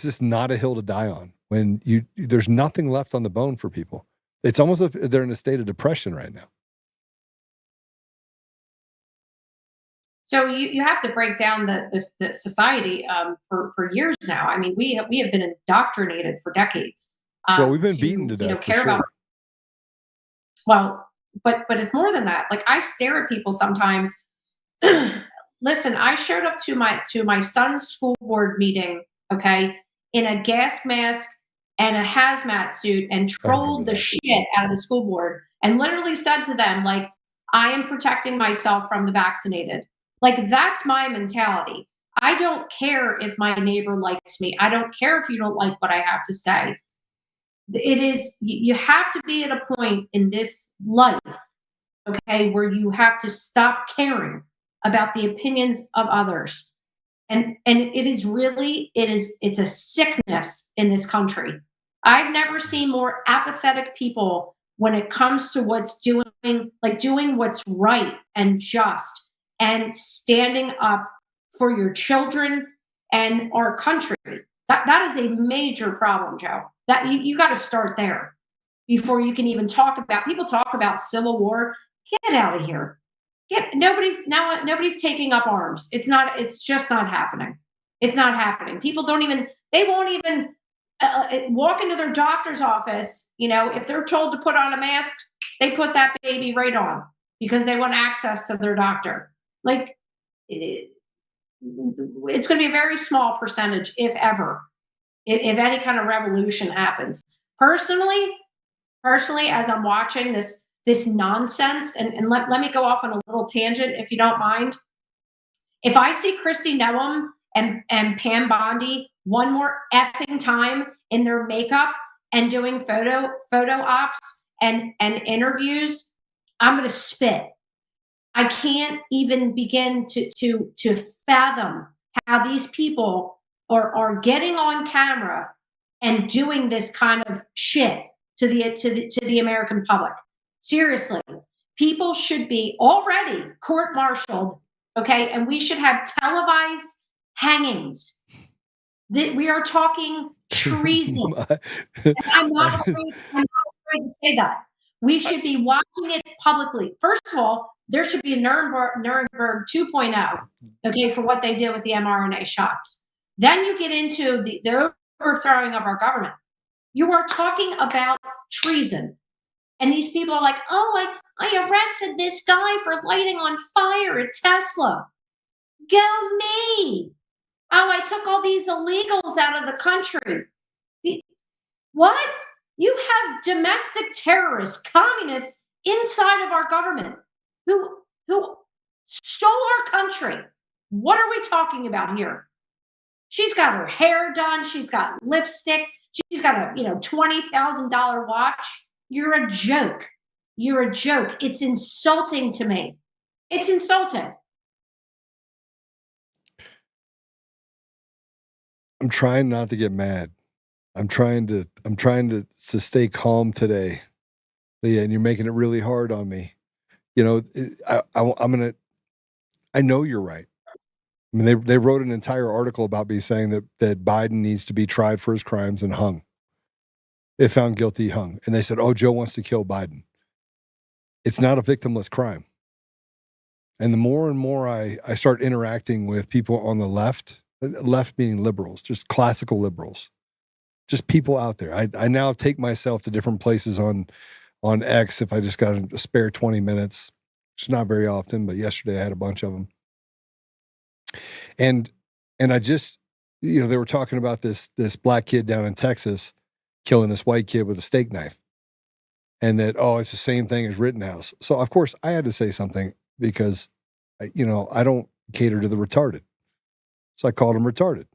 this not a hill to die on when there's nothing left on the bone for people? It's almost like they're in a state of depression right now. So you have to break down the society for years now. I mean, we have been indoctrinated for decades. Well, we've been beaten to death. For sure. Well, but it's more than that. Like, I stare at people sometimes. Listen, I showed up to my son's school board meeting, okay, in a gas mask and a hazmat suit, and trolled the shit out of the school board, and literally said to them, like, I am protecting myself from the vaccinated. Like, that's my mentality. I don't care if my neighbor likes me. I don't care if you don't like what I have to say. You have to be at a point in this life, okay, where you have to stop caring about the opinions of others. And it's a sickness in this country. I've never seen more apathetic people when it comes to doing what's right and just, and standing up for your children and our country. That is a major problem, Joe. That you got to start there before you can even talk about. People talk about civil war. Get out of here. Nobody's taking up arms. It's just not happening. It's not happening. People they won't even walk into their doctor's office. If they're told to put on a mask, they put that baby right on because they want access to their doctor. Like, it's going to be a very small percentage, if ever, if any kind of revolution happens. Personally, as I'm watching this nonsense, and let me go off on a little tangent, if you don't mind. If I see Kristi Noem and Pam Bondi one more effing time in their makeup and doing photo ops and interviews, I'm going to spit. I can't even begin to fathom how these people are getting on camera and doing this kind of shit to the American public. Seriously, people should be already court-martialed, okay? And we should have televised hangings. We are talking treason. I'm not afraid to say that. We should be watching it publicly. First of all, there should be a Nuremberg 2.0, okay, for what they did with the mRNA shots. Then you get into the overthrowing of our government. You are talking about treason. And these people are like, oh, I arrested this guy for lighting on fire at Tesla. Go me. Oh, I took all these illegals out of the country. What? You have domestic terrorists, communists inside of our government who stole our country. What are we talking about here? She's got her hair done. She's got lipstick. She's got a $20,000 watch. You're a joke. You're a joke. It's insulting to me. It's insulting. I'm trying not to get mad. I'm trying to stay calm today, Leah, and you're making it really hard on me. I know you're right. I mean, they wrote an entire article about me saying that Biden needs to be tried for his crimes and hung. If found guilty, hung. And they said, oh, Joe wants to kill Biden. It's not a victimless crime. And the more and more I start interacting with people on the left meaning liberals, just classical liberals, just people out there. I now take myself to different places on X if I just got a spare 20 minutes. It's not very often, but yesterday I had a bunch of them. And I just, they were talking about this black kid down in Texas killing this white kid with a steak knife. And that, oh, it's the same thing as Rittenhouse. So, of course, I had to say something because, I don't cater to the retarded. So I called them retarded.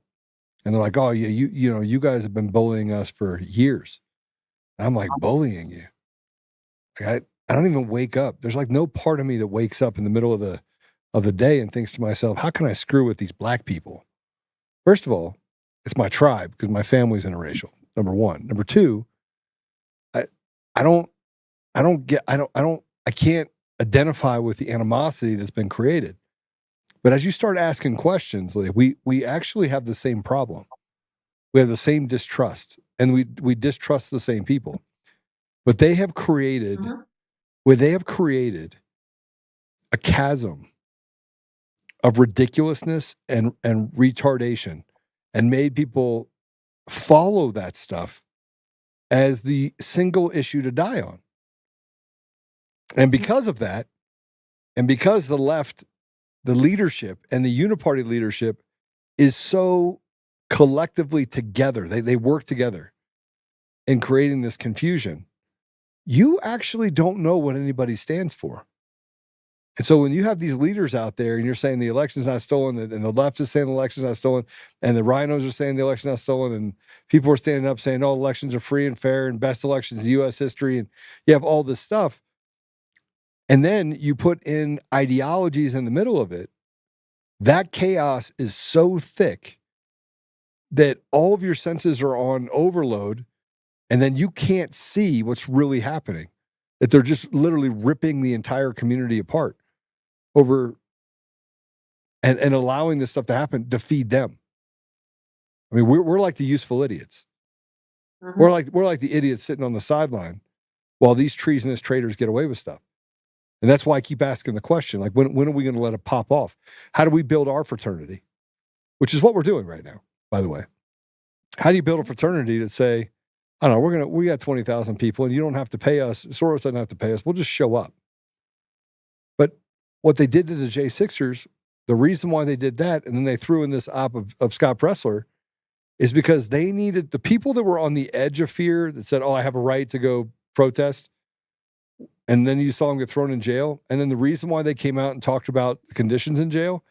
And they're like, oh, yeah, you guys have been bullying us for years. And I'm like, bullying you? Like, I don't even wake up. There's like no part of me that wakes up in the middle of the day and thinks to myself, how can I screw with these black people? First of all, it's my tribe because my family's interracial. Number one. Number two, I can't identify with the animosity that's been created. But as you start asking questions, we actually have the same problem. We have the same distrust, and we distrust the same people. But they have created, a chasm of ridiculousness and retardation, and made people follow that stuff as the single issue to die on. And because of that, and because the left, the leadership and the uniparty leadership is so collectively together, they work together in creating this confusion, you actually don't know what anybody stands for. And so when you have these leaders out there and you're saying the election's not stolen, and the left is saying the election's not stolen, and the rhinos are saying the election's not stolen, and people are standing up saying, oh, elections are free and fair and best elections in U.S. history, and you have all this stuff, and then you put in ideologies in the middle of it, that chaos is so thick that all of your senses are on overload, and then you can't see what's really happening, that they're just literally ripping the entire community apart over and allowing this stuff to happen to feed them. I mean, we're like the useful idiots. Mm-hmm. We're like the idiots sitting on the sideline while these treasonous traitors get away with stuff. And that's why I keep asking the question, like, when are we going to let it pop off? How do we build our fraternity? Which is what we're doing right now, by the way. How do you build a fraternity that say, I don't know, we got 20,000 people and you don't have to pay us. Soros doesn't have to pay us. We'll just show up. But what they did to the J6ers, the reason why they did that, and then they threw in this op of Scott Pressler, is because they needed the people that were on the edge of fear that said, oh, I have a right to go protest. And then you saw them get thrown in jail. And then the reason why they came out and talked about the conditions in jail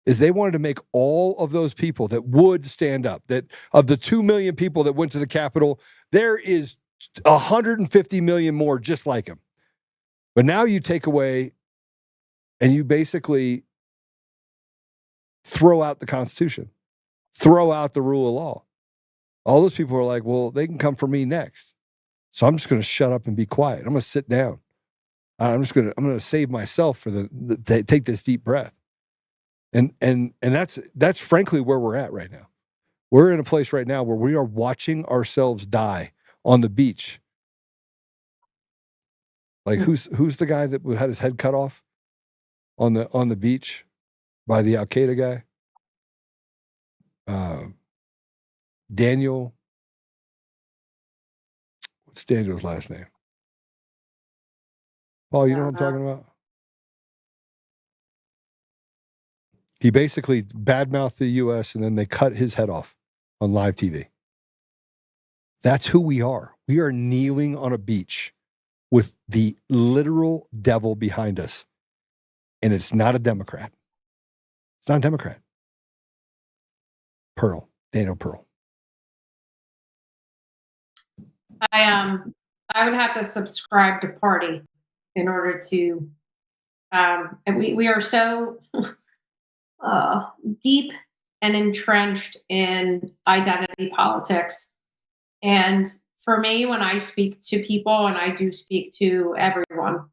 is they wanted to make all of those people that would stand up, that of the 2 million people that went to the Capitol, there is 150 million more just like him. But now you take away and you basically throw out the Constitution, throw out the rule of law. All those people are like, well, they can come for me next. So I'm just going to shut up and be quiet. I'm going to sit down. I'm going to save myself for take this deep breath. And that's frankly where we're at right now. We're in a place right now where we are watching ourselves die on the beach. Like who's the guy that had his head cut off on the beach by the Al Qaeda guy? Daniel. What's Daniel's last name? Paul, you know what I'm talking about? He basically badmouthed the U.S. and then they cut his head off on live TV. That's who we are. We are kneeling on a beach with the literal devil behind us. And it's not a Democrat. It's not a Democrat. Daniel Pearl. I would have to subscribe to party in order to, and we are so deep and entrenched in identity politics. And for me, when I speak to people, and I do speak to everyone,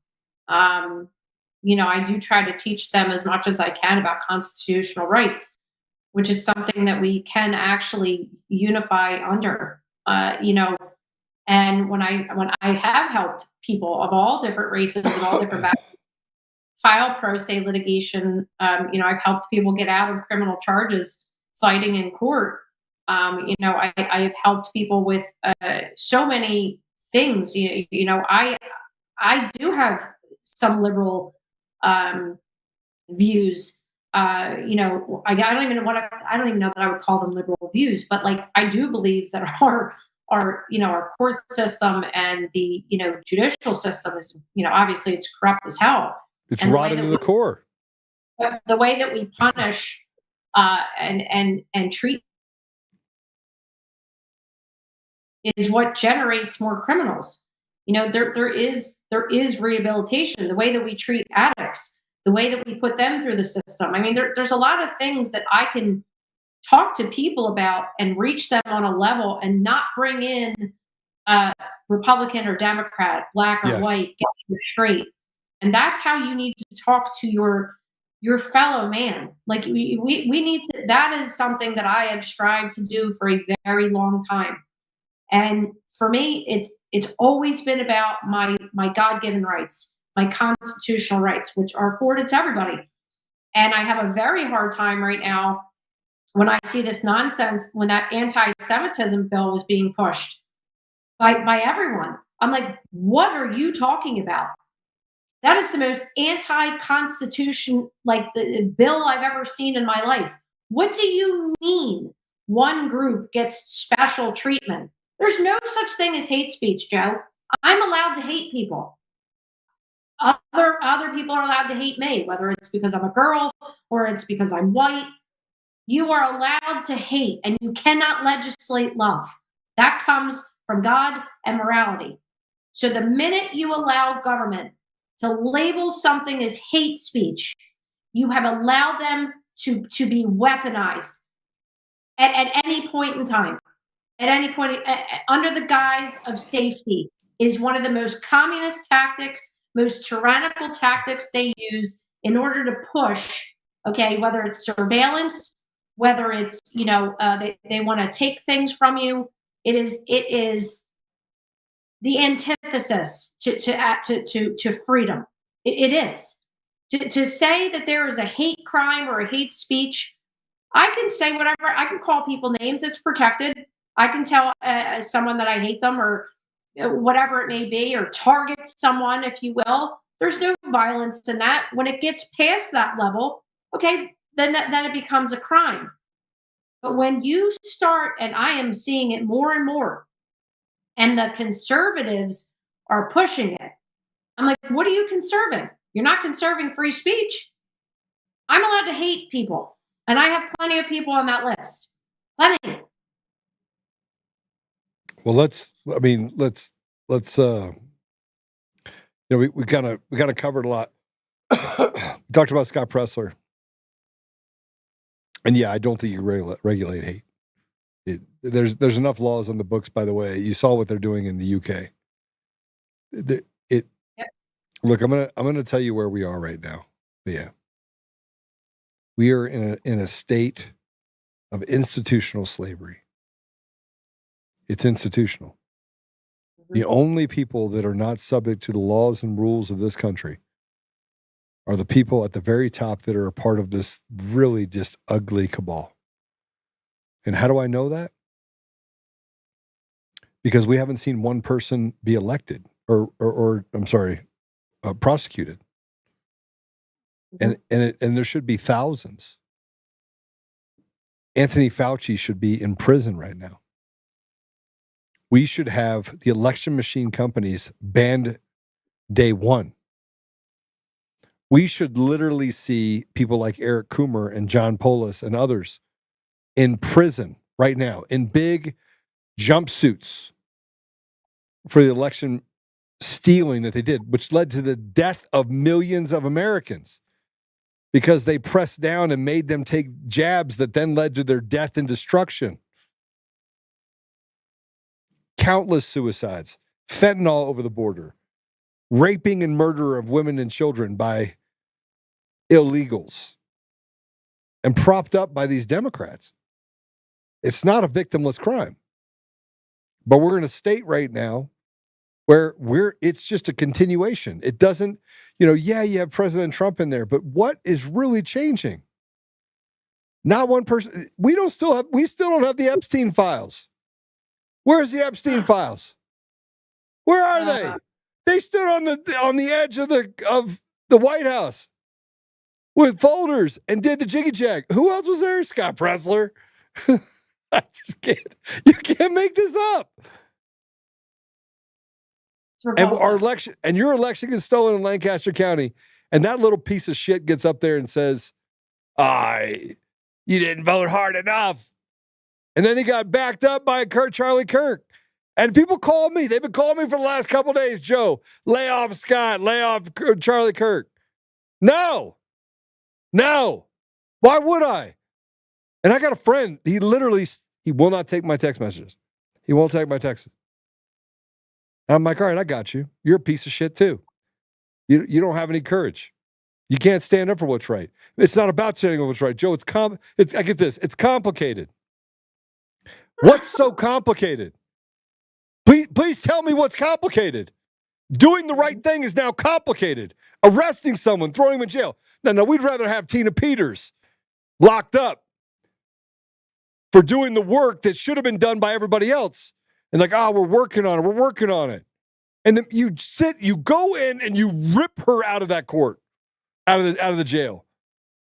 I do try to teach them as much as I can about constitutional rights, which is something that we can actually unify under. And when I have helped people of all different races and all different backgrounds file pro se litigation, I've helped people get out of criminal charges fighting in court. I have helped people with so many things. I do have some liberal views. I don't even I don't even know that I would call them liberal views, but like I do believe that our court system and the judicial system is obviously it's corrupt as hell. It's And rotten to the core. The way that we punish and treat is what generates more criminals. There is rehabilitation. The way that we treat addicts, the way that we put them through the system. I mean, there's a lot of things that I can talk to people about and reach them on a level and not bring in Republican or Democrat, black or Yes. white, gay or straight. And that's how you need to talk to your fellow man. Like we need to. That is something that I have strived to do for a very long time. And for me, it's always been about my God-given rights, my constitutional rights, which are afforded to everybody. And I have a very hard time right now when I see this nonsense, when that anti-Semitism bill was being pushed by everyone. I'm like, what are you talking about? That is the most anti-constitution, like the bill I've ever seen in my life. What do you mean one group gets special treatment? There's no such thing as hate speech, Joe. I'm allowed to hate people. Other people are allowed to hate me, whether it's because I'm a girl or it's because I'm white. You are allowed to hate, and you cannot legislate love. That comes from God and morality. So the minute you allow government to label something as hate speech, you have allowed them to be weaponized at any point in time. At any point, under the guise of safety, is one of the most communist tactics, most tyrannical tactics they use in order to push, okay, whether it's surveillance, whether it's, they want to take things from you. It is the antithesis to freedom. It is. To say that there is a hate crime or a hate speech, I can say whatever. I can call people names. It's protected. I can tell someone that I hate them or whatever it may be, or target someone, if you will. There's no violence in that. When it gets past that level, okay, then it becomes a crime. But when you start, and I am seeing it more and more, and the conservatives are pushing it, I'm like, what are you conserving? You're not conserving free speech. I'm allowed to hate people, and I have plenty of people on that list. Plenty. Well, let's we kind of covered a lot. We talked about Scott Pressler. And yeah, I don't think you regulate hate. There's enough laws on the books, by the way. You saw what they're doing in the UK. Yep. Look, I'm gonna tell you where we are right now. Yeah. We are in a state of institutional slavery. It's institutional. Mm-hmm. The only people that are not subject to the laws and rules of this country are the people at the very top that are a part of this really just ugly cabal. And how do I know that? Because we haven't seen one person be elected or prosecuted. Mm-hmm. And there should be thousands. Anthony Fauci should be in prison right now. We should have the election machine companies banned day one. We should literally see people like Eric Coomer and John Polis and others in prison right now in big jumpsuits for the election stealing that they did, which led to the death of millions of Americans because they pressed down and made them take jabs that then led to their death and destruction. Countless suicides, fentanyl over the border, raping and murder of women and children by illegals and propped up by these Democrats. It's not a victimless crime. But we're in a state right now where it's just a continuation. It doesn't, you have President Trump in there, but what is really changing? Not one person. We still don't have the Epstein files. Where's the Epstein files? Where are they? They stood on the edge of the White House with folders and did the jiggy jag. Who else was there? Scott Pressler. I just can't. You can't make this up. And our election, and your election gets stolen in Lancaster County, and that little piece of shit gets up there and says, you didn't vote hard enough. And then he got backed up by Charlie Kirk. And people call me. They've been calling me for the last couple of days, Joe. Lay off Scott. Lay off Charlie Kirk. No. Why would I? And I got a friend. He will not take my text messages. He won't take my texts. I'm like, all right, I got you. You're a piece of shit too. You don't have any courage. You can't stand up for what's right. It's not about standing up for what's right, Joe. I get this. It's complicated. What's so complicated? Please tell me what's complicated. Doing the right thing is now complicated. Arresting someone, throwing him in jail. No, we'd rather have Tina Peters locked up for doing the work that should have been done by everybody else. And like, we're working on it. And then you go in and you rip her out of that court, out of the jail.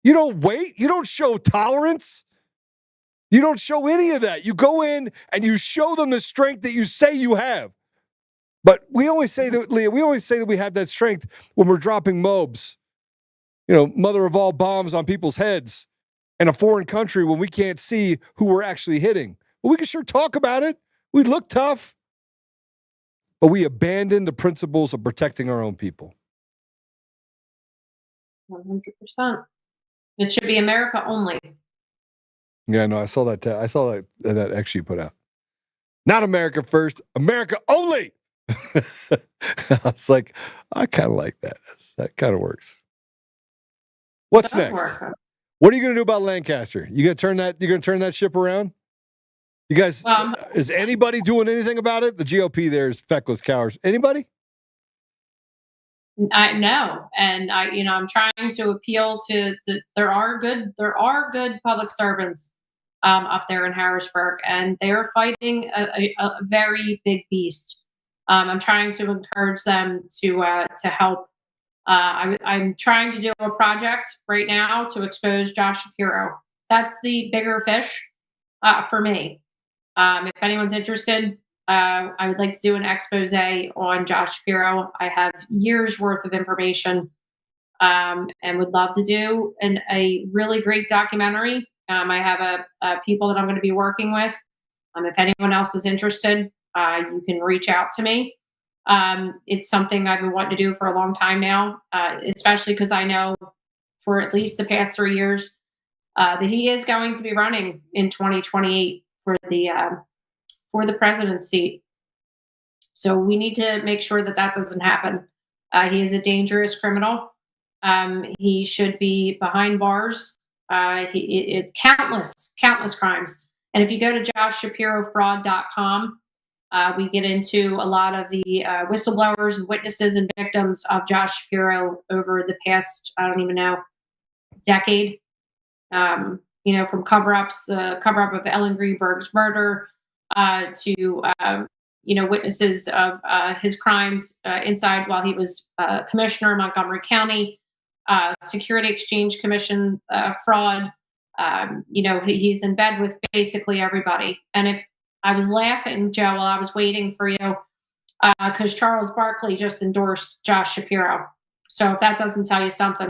You don't wait. You don't show tolerance. You don't show any of that. You go in and you show them the strength that you say you have. But we always say that, Leah, we have that strength when we're dropping MOBs, mother of all bombs on people's heads in a foreign country when we can't see who we're actually hitting. Well, we can sure talk about it. We look tough. But we abandon the principles of protecting our own people. 100%. It should be America only. Yeah, no, I saw that. I saw that X you put out. Not America first, America only. I was like, I kind of like that. That kind of works. What's next? What are you going to do about Lancaster? You're going to turn that ship around? You guys, is anybody doing anything about it? The GOP there is feckless cowards. Anybody? I know, and I'm trying to appeal to there are good public servants up there in Harrisburg, and they're fighting a very big beast. I'm trying to encourage them to help. I'm trying to do a project right now to expose Josh Shapiro. That's the bigger fish for me. If anyone's interested, I would like to do an expose on Josh Shapiro. I have years worth of information and would love to do a really great documentary. I have people that I'm going to be working with. If anyone else is interested, you can reach out to me. It's something I've been wanting to do for a long time now, especially because I know for at least the past 3 years that he is going to be running in 2028 for the president's seat. So we need to make sure that doesn't happen. He is a dangerous criminal. He should be behind bars. Countless crimes. And if you go to joshshapirofraud.com, we get into a lot of the whistleblowers and witnesses and victims of Josh Shapiro over the past, I don't even know, decade. From cover-up of Ellen Greenberg's murder to witnesses of his crimes inside while he was commissioner in Montgomery County, Security Exchange Commission fraud. He's in bed with basically everybody. And if I was laughing, Joe, while I was waiting for you, because Charles Barkley just endorsed Josh Shapiro. So if that doesn't tell you something.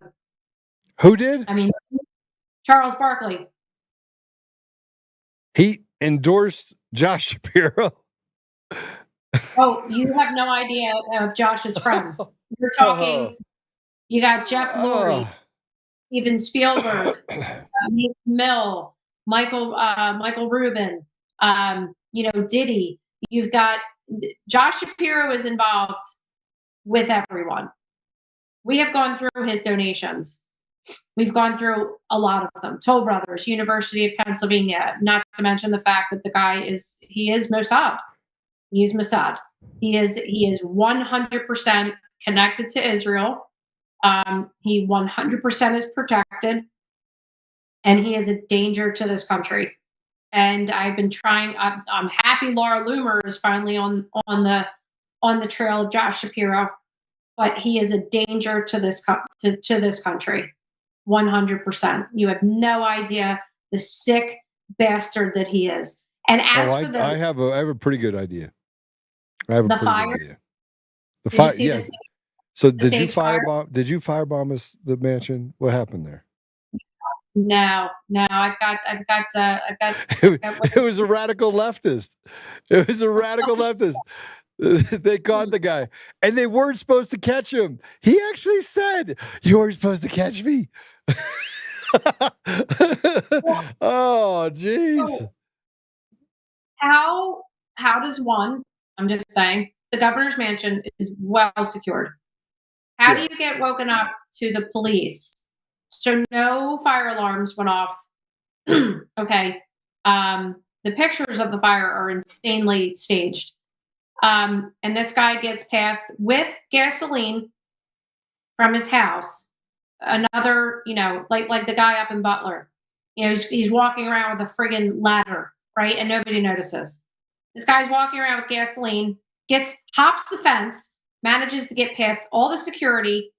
Who did? I mean, Charles Barkley. He endorsed Josh Shapiro. Oh, you have no idea of Josh's friends. You're talking, you got Jeff Lurie, Steven Spielberg, Meek Mill, Michael Rubin, Diddy. You've got Josh Shapiro is involved with everyone. We have gone through his donations. We've gone through a lot of them. Toll Brothers, University of Pennsylvania, not to mention the fact that the guy is Mossad. He's Mossad. He is 100% connected to Israel. He 100% is protected, and he is a danger to this country. And I've been trying. I'm happy Laura Loomer is finally on the trail of Josh Shapiro, but he is a danger to this country. 100%. You have no idea the sick bastard that he is. And as for I have a pretty good idea. I have a pretty fire. good idea. The fire, yeah. So the did you fire? firebomb us the mansion? What happened there? No. I've got. It was a radical leftist. It was a radical leftist. They caught the guy, and they weren't supposed to catch him. He actually said, "You weren't supposed to catch me." Oh, jeez. How does one? I'm just saying, the governor's mansion is well secured. How do you get woken up to the police? So no fire alarms went off. Okay. The pictures of the fire are insanely staged. And this guy gets passed with gasoline from his house. Another, like the guy up in Butler, he's walking around with a friggin' ladder, right? And nobody notices. This guy's walking around with gasoline, hops the fence, manages to get past all the security,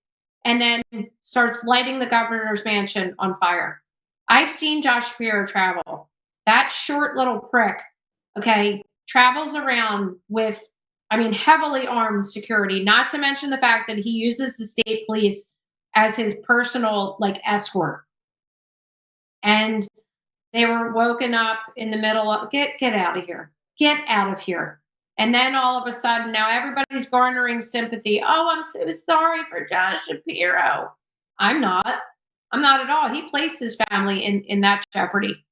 and then starts lighting the governor's mansion on fire. I've seen Josh Shapiro travel. That short little prick, okay, travels around with, heavily armed security, not to mention the fact that he uses the state police as his personal, escort. And they were woken up in the middle of, get out of here. Get out of here. And then all of a sudden, now everybody's garnering sympathy. Oh, I'm so sorry for Josh Shapiro. I'm not at all. He placed his family in that jeopardy.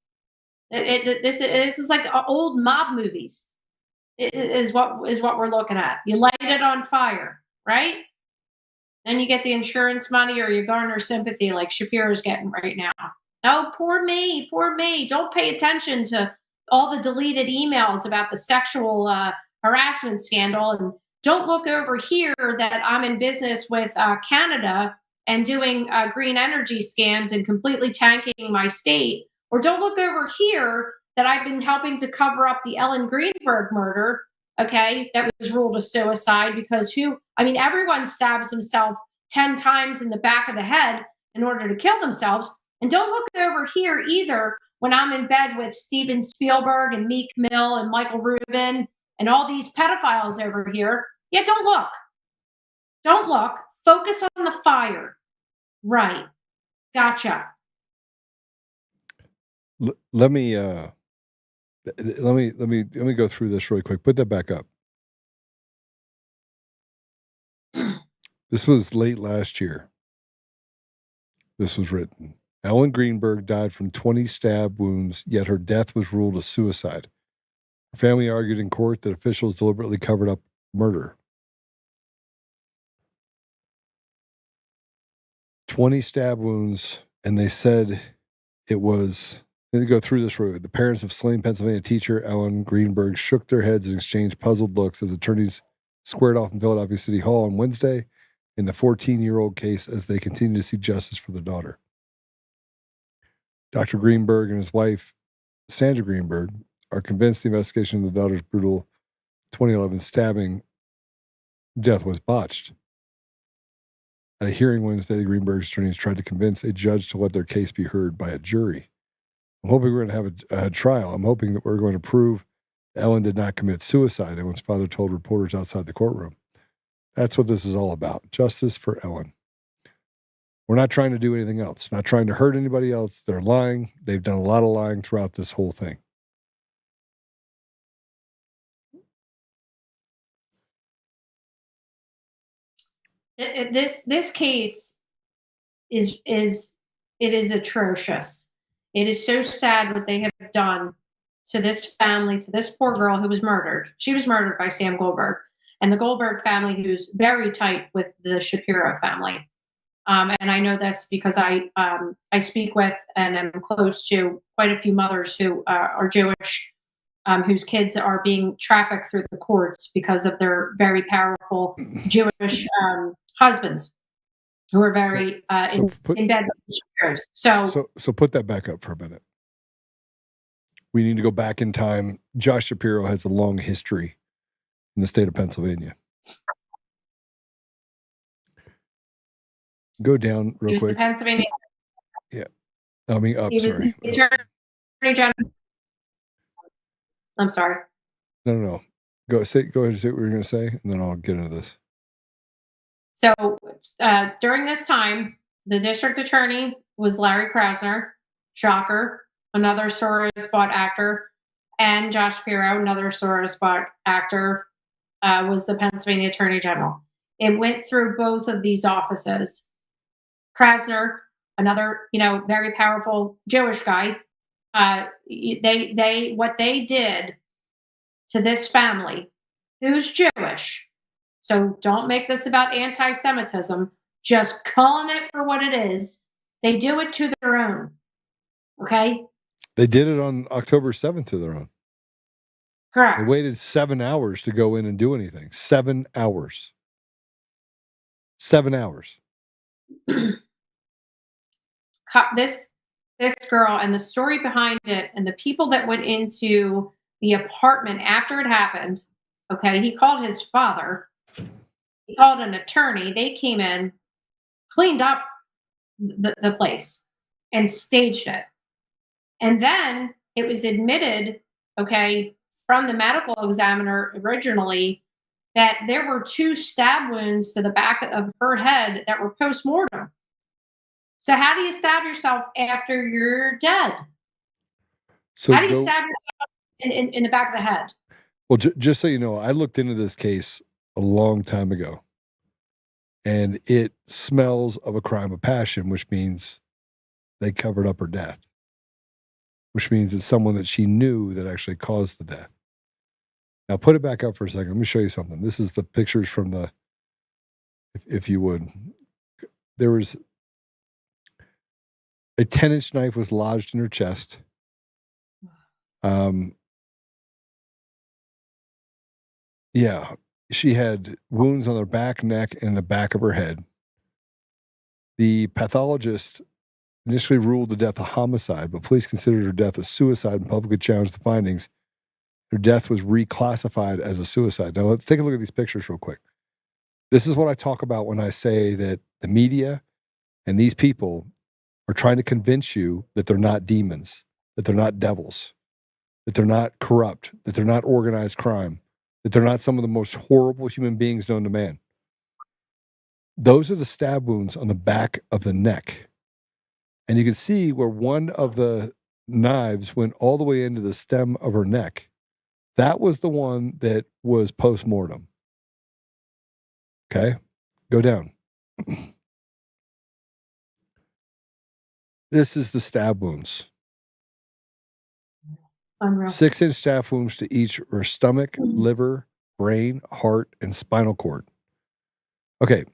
This is like old mob movies. Is what we're looking at. You light it on fire, right? Then you get the insurance money, or you garner sympathy like Shapiro's getting right now. Oh, poor me. Don't pay attention to all the deleted emails about the sexual harassment scandal, and don't look over here that I'm in business with Canada and doing green energy scams and completely tanking my state. Or don't look over here that I've been helping to cover up the Ellen Greenberg murder, okay, that was ruled a suicide because everyone stabs himself 10 times in the back of the head in order to kill themselves. And don't look over here either when I'm in bed with Steven Spielberg and Meek Mill and Michael Rubin and all these pedophiles over here. Yeah, don't look. Don't look. Focus on the fire. Right. Gotcha. Let me go through this really quick. Put that back up. This was late last year. This was written. Ellen Greenberg died from 20 stab wounds, yet her death was ruled a suicide. Her family argued in court that officials deliberately covered up murder. 20 stab wounds, and they said it was... Let me go through this road. The parents of slain Pennsylvania teacher Ellen Greenberg shook their heads and exchanged puzzled looks as attorneys squared off in Philadelphia City Hall on Wednesday in the 14-year-old case as they continue to seek justice for their daughter. Dr. Greenberg and his wife, Sandra Greenberg, are convinced the investigation of the daughter's brutal 2011 stabbing death was botched. At a hearing Wednesday, the Greenberg's attorneys tried to convince a judge to let their case be heard by a jury. I'm hoping we're going to have a trial. I'm hoping that we're going to prove Ellen did not commit suicide, Ellen's father told reporters outside the courtroom. That's what this is all about. Justice for Ellen. We're not trying to do anything else. Not trying to hurt anybody else. They're lying. They've done a lot of lying throughout this whole thing. This case is atrocious. It is so sad what they have done to this family, to this poor girl who was murdered. She was murdered by Sam Goldberg, and the Goldberg family, who's very tight with the Shapiro family. And I know this because I speak with and am close to quite a few mothers who are Jewish, whose kids are being trafficked through the courts because of their very powerful Jewish husbands who are very in bed with Shapiros. So put that back up for a minute. We need to go back in time. Josh Shapiro has a long history in the state of Pennsylvania. Go down real quick. Pennsylvania. Yeah. I mean, up, He was sorry. the Attorney General. I'm sorry. No. Go ahead and say what you're going to say, and then I'll get into this. So during this time, the district attorney was Larry Krasner, shocker, another Sorrow Spot actor, and Josh Shapiro, another Sorrow Spot actor, was the Pennsylvania Attorney General. It went through both of these offices. Krasner, another, very powerful Jewish guy, they what they did to this family, who's Jewish. So don't make this about anti-Semitism. Just calling it for what it is. They do it to their own. Okay? They did it on October 7th to their own. Correct. They waited 7 hours to go in and do anything. 7 hours. 7 hours. This girl and the story behind it and the people that went into the apartment after it happened, okay, he called his father. He called an attorney. They came in, cleaned up the place, and staged it. And then it was admitted, okay, from the medical examiner originally that there were 2 stab wounds to the back of her head that were post-mortem. So how do you stab yourself after you're dead? So how do you stab yourself in the back of the head? Well, just so you know, I looked into this case a long time ago, and it smells of a crime of passion, which means they covered up her death, which means it's someone that she knew that actually caused the death. Now, put it back up for a second. Let me show you something. This is the pictures from the, if you would. There was a 10-inch knife was lodged in her chest. Yeah, she had wounds on her back, neck, and the back of her head. The pathologist initially ruled the death a homicide, but police considered her death a suicide and publicly challenged the findings. Her death was reclassified as a suicide. Now, let's take a look at these pictures real quick. This is what I talk about when I say that the media and these people are trying to convince you that they're not demons, that they're not devils, that they're not corrupt, that they're not organized crime, that they're not some of the most horrible human beings known to man. Those are the stab wounds on the back of the neck. And you can see where one of the knives went all the way into the stem of her neck. That was the one that was post-mortem. Okay? Go down. This is the stab wounds. Unreal. 6-inch stab wounds to each her stomach, liver, brain, heart, and spinal cord. Okay,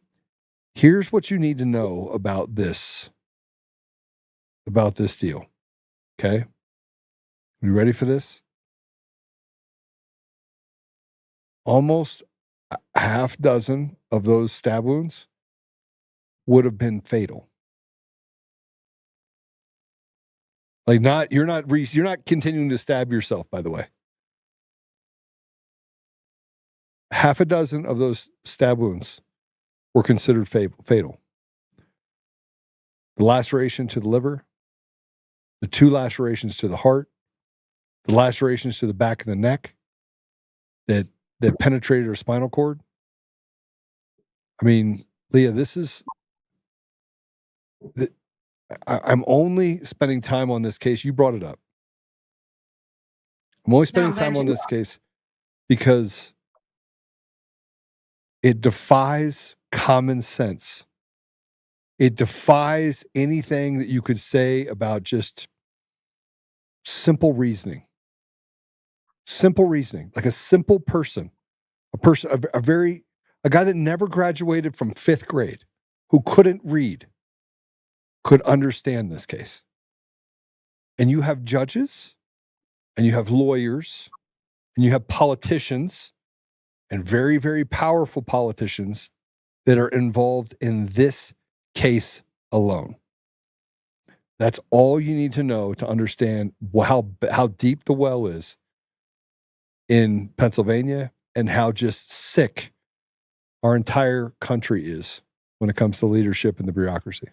here's what you need to know about this deal. Okay? You ready for this? Almost a half dozen of those stab wounds would have been fatal. Like you're not continuing to stab yourself, by the way. Half a dozen of those stab wounds were considered fatal. The laceration to the liver, the 2 lacerations to the heart, the lacerations to the back of the neck that penetrated her spinal cord. I mean, Leah, this is... I'm only spending time on this case. You brought it up. I'm only spending time on this case because it defies common sense. It defies anything that you could say about just simple reasoning. Simple reasoning, like a simple person, a guy that never graduated from 5th grade, who couldn't read could understand this case. And you have judges, and you have lawyers, and you have politicians, and very, very powerful politicians that are involved in this case alone. That's all you need to know to understand how deep the well is in Pennsylvania and how just sick our entire country is when it comes to leadership and the bureaucracy.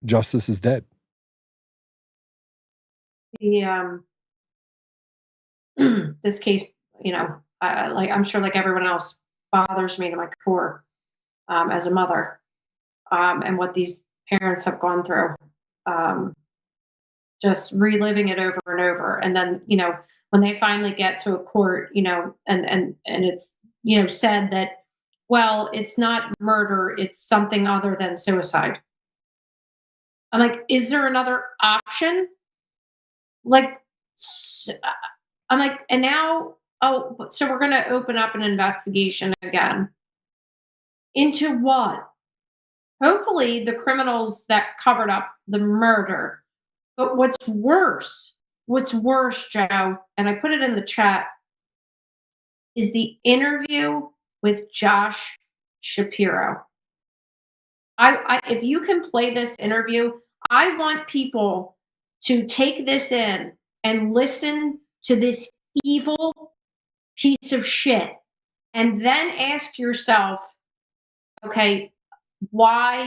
Justice is dead. The this case, I'm sure like everyone else, bothers me to my core as a mother, and what these parents have gone through, just reliving it over and over. And then, when they finally get to a court, and it's, said that, well, it's not murder, it's something other than suicide. I'm like, is there another option? I'm like, and now, so we're going to open up an investigation again. Into what? Hopefully the criminals that covered up the murder. But what's worse, Joe, and I put it in the chat, is the interview with Josh Shapiro. If you can play this interview, I want people to take this in and listen to this evil piece of shit, and then ask yourself, okay, why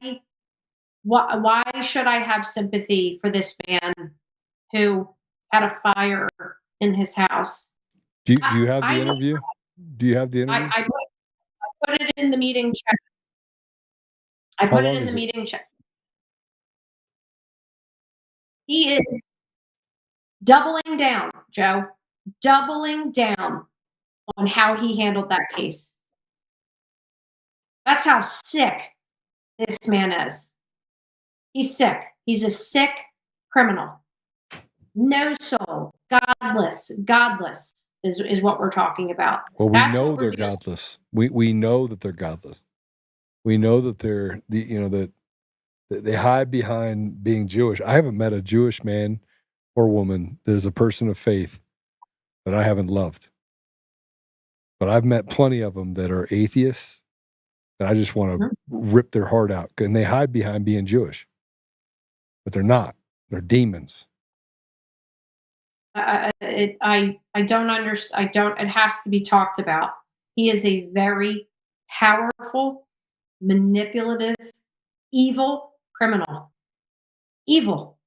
should I have sympathy for this man who had a fire in his house? Do you have the interview? Do you have the interview? I put it in the meeting chat. I put it in the meeting chat. He is doubling down, Joe, doubling down on how he handled that case. That's how sick this man is. He's sick. He's a sick criminal. No soul. Godless is what we're talking about. Well, we know they're godless. We know that they're godless. We know that they're that they hide behind being Jewish. I haven't met a Jewish man or woman that is a person of faith that I haven't loved. But I've met plenty of them that are atheists that I just want to rip their heart out, and they hide behind being Jewish. But they're not. They're demons. I don't understand. It has to be talked about. He is a very powerful, manipulative, evil criminal. Evil.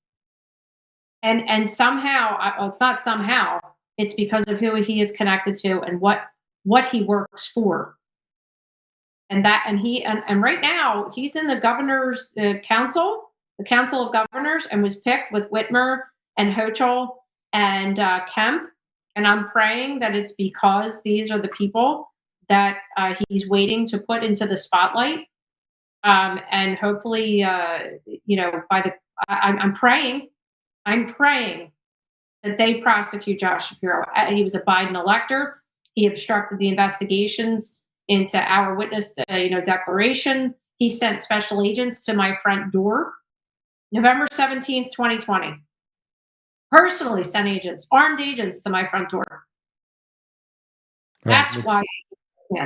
And somehow, it's not somehow, it's because of who he is connected to and what he works for. And right now he's in the governor's council, the Council of Governors, and was picked with Whitmer and Hochul and Kemp. And I'm praying that it's because these are the people that he's waiting to put into the spotlight. And hopefully, I'm praying that they prosecute Josh Shapiro. He was a Biden elector. He obstructed the investigations into our witness, declaration. He sent special agents to my front door, November 17th, 2020. Personally sent armed agents to my front door. That's why.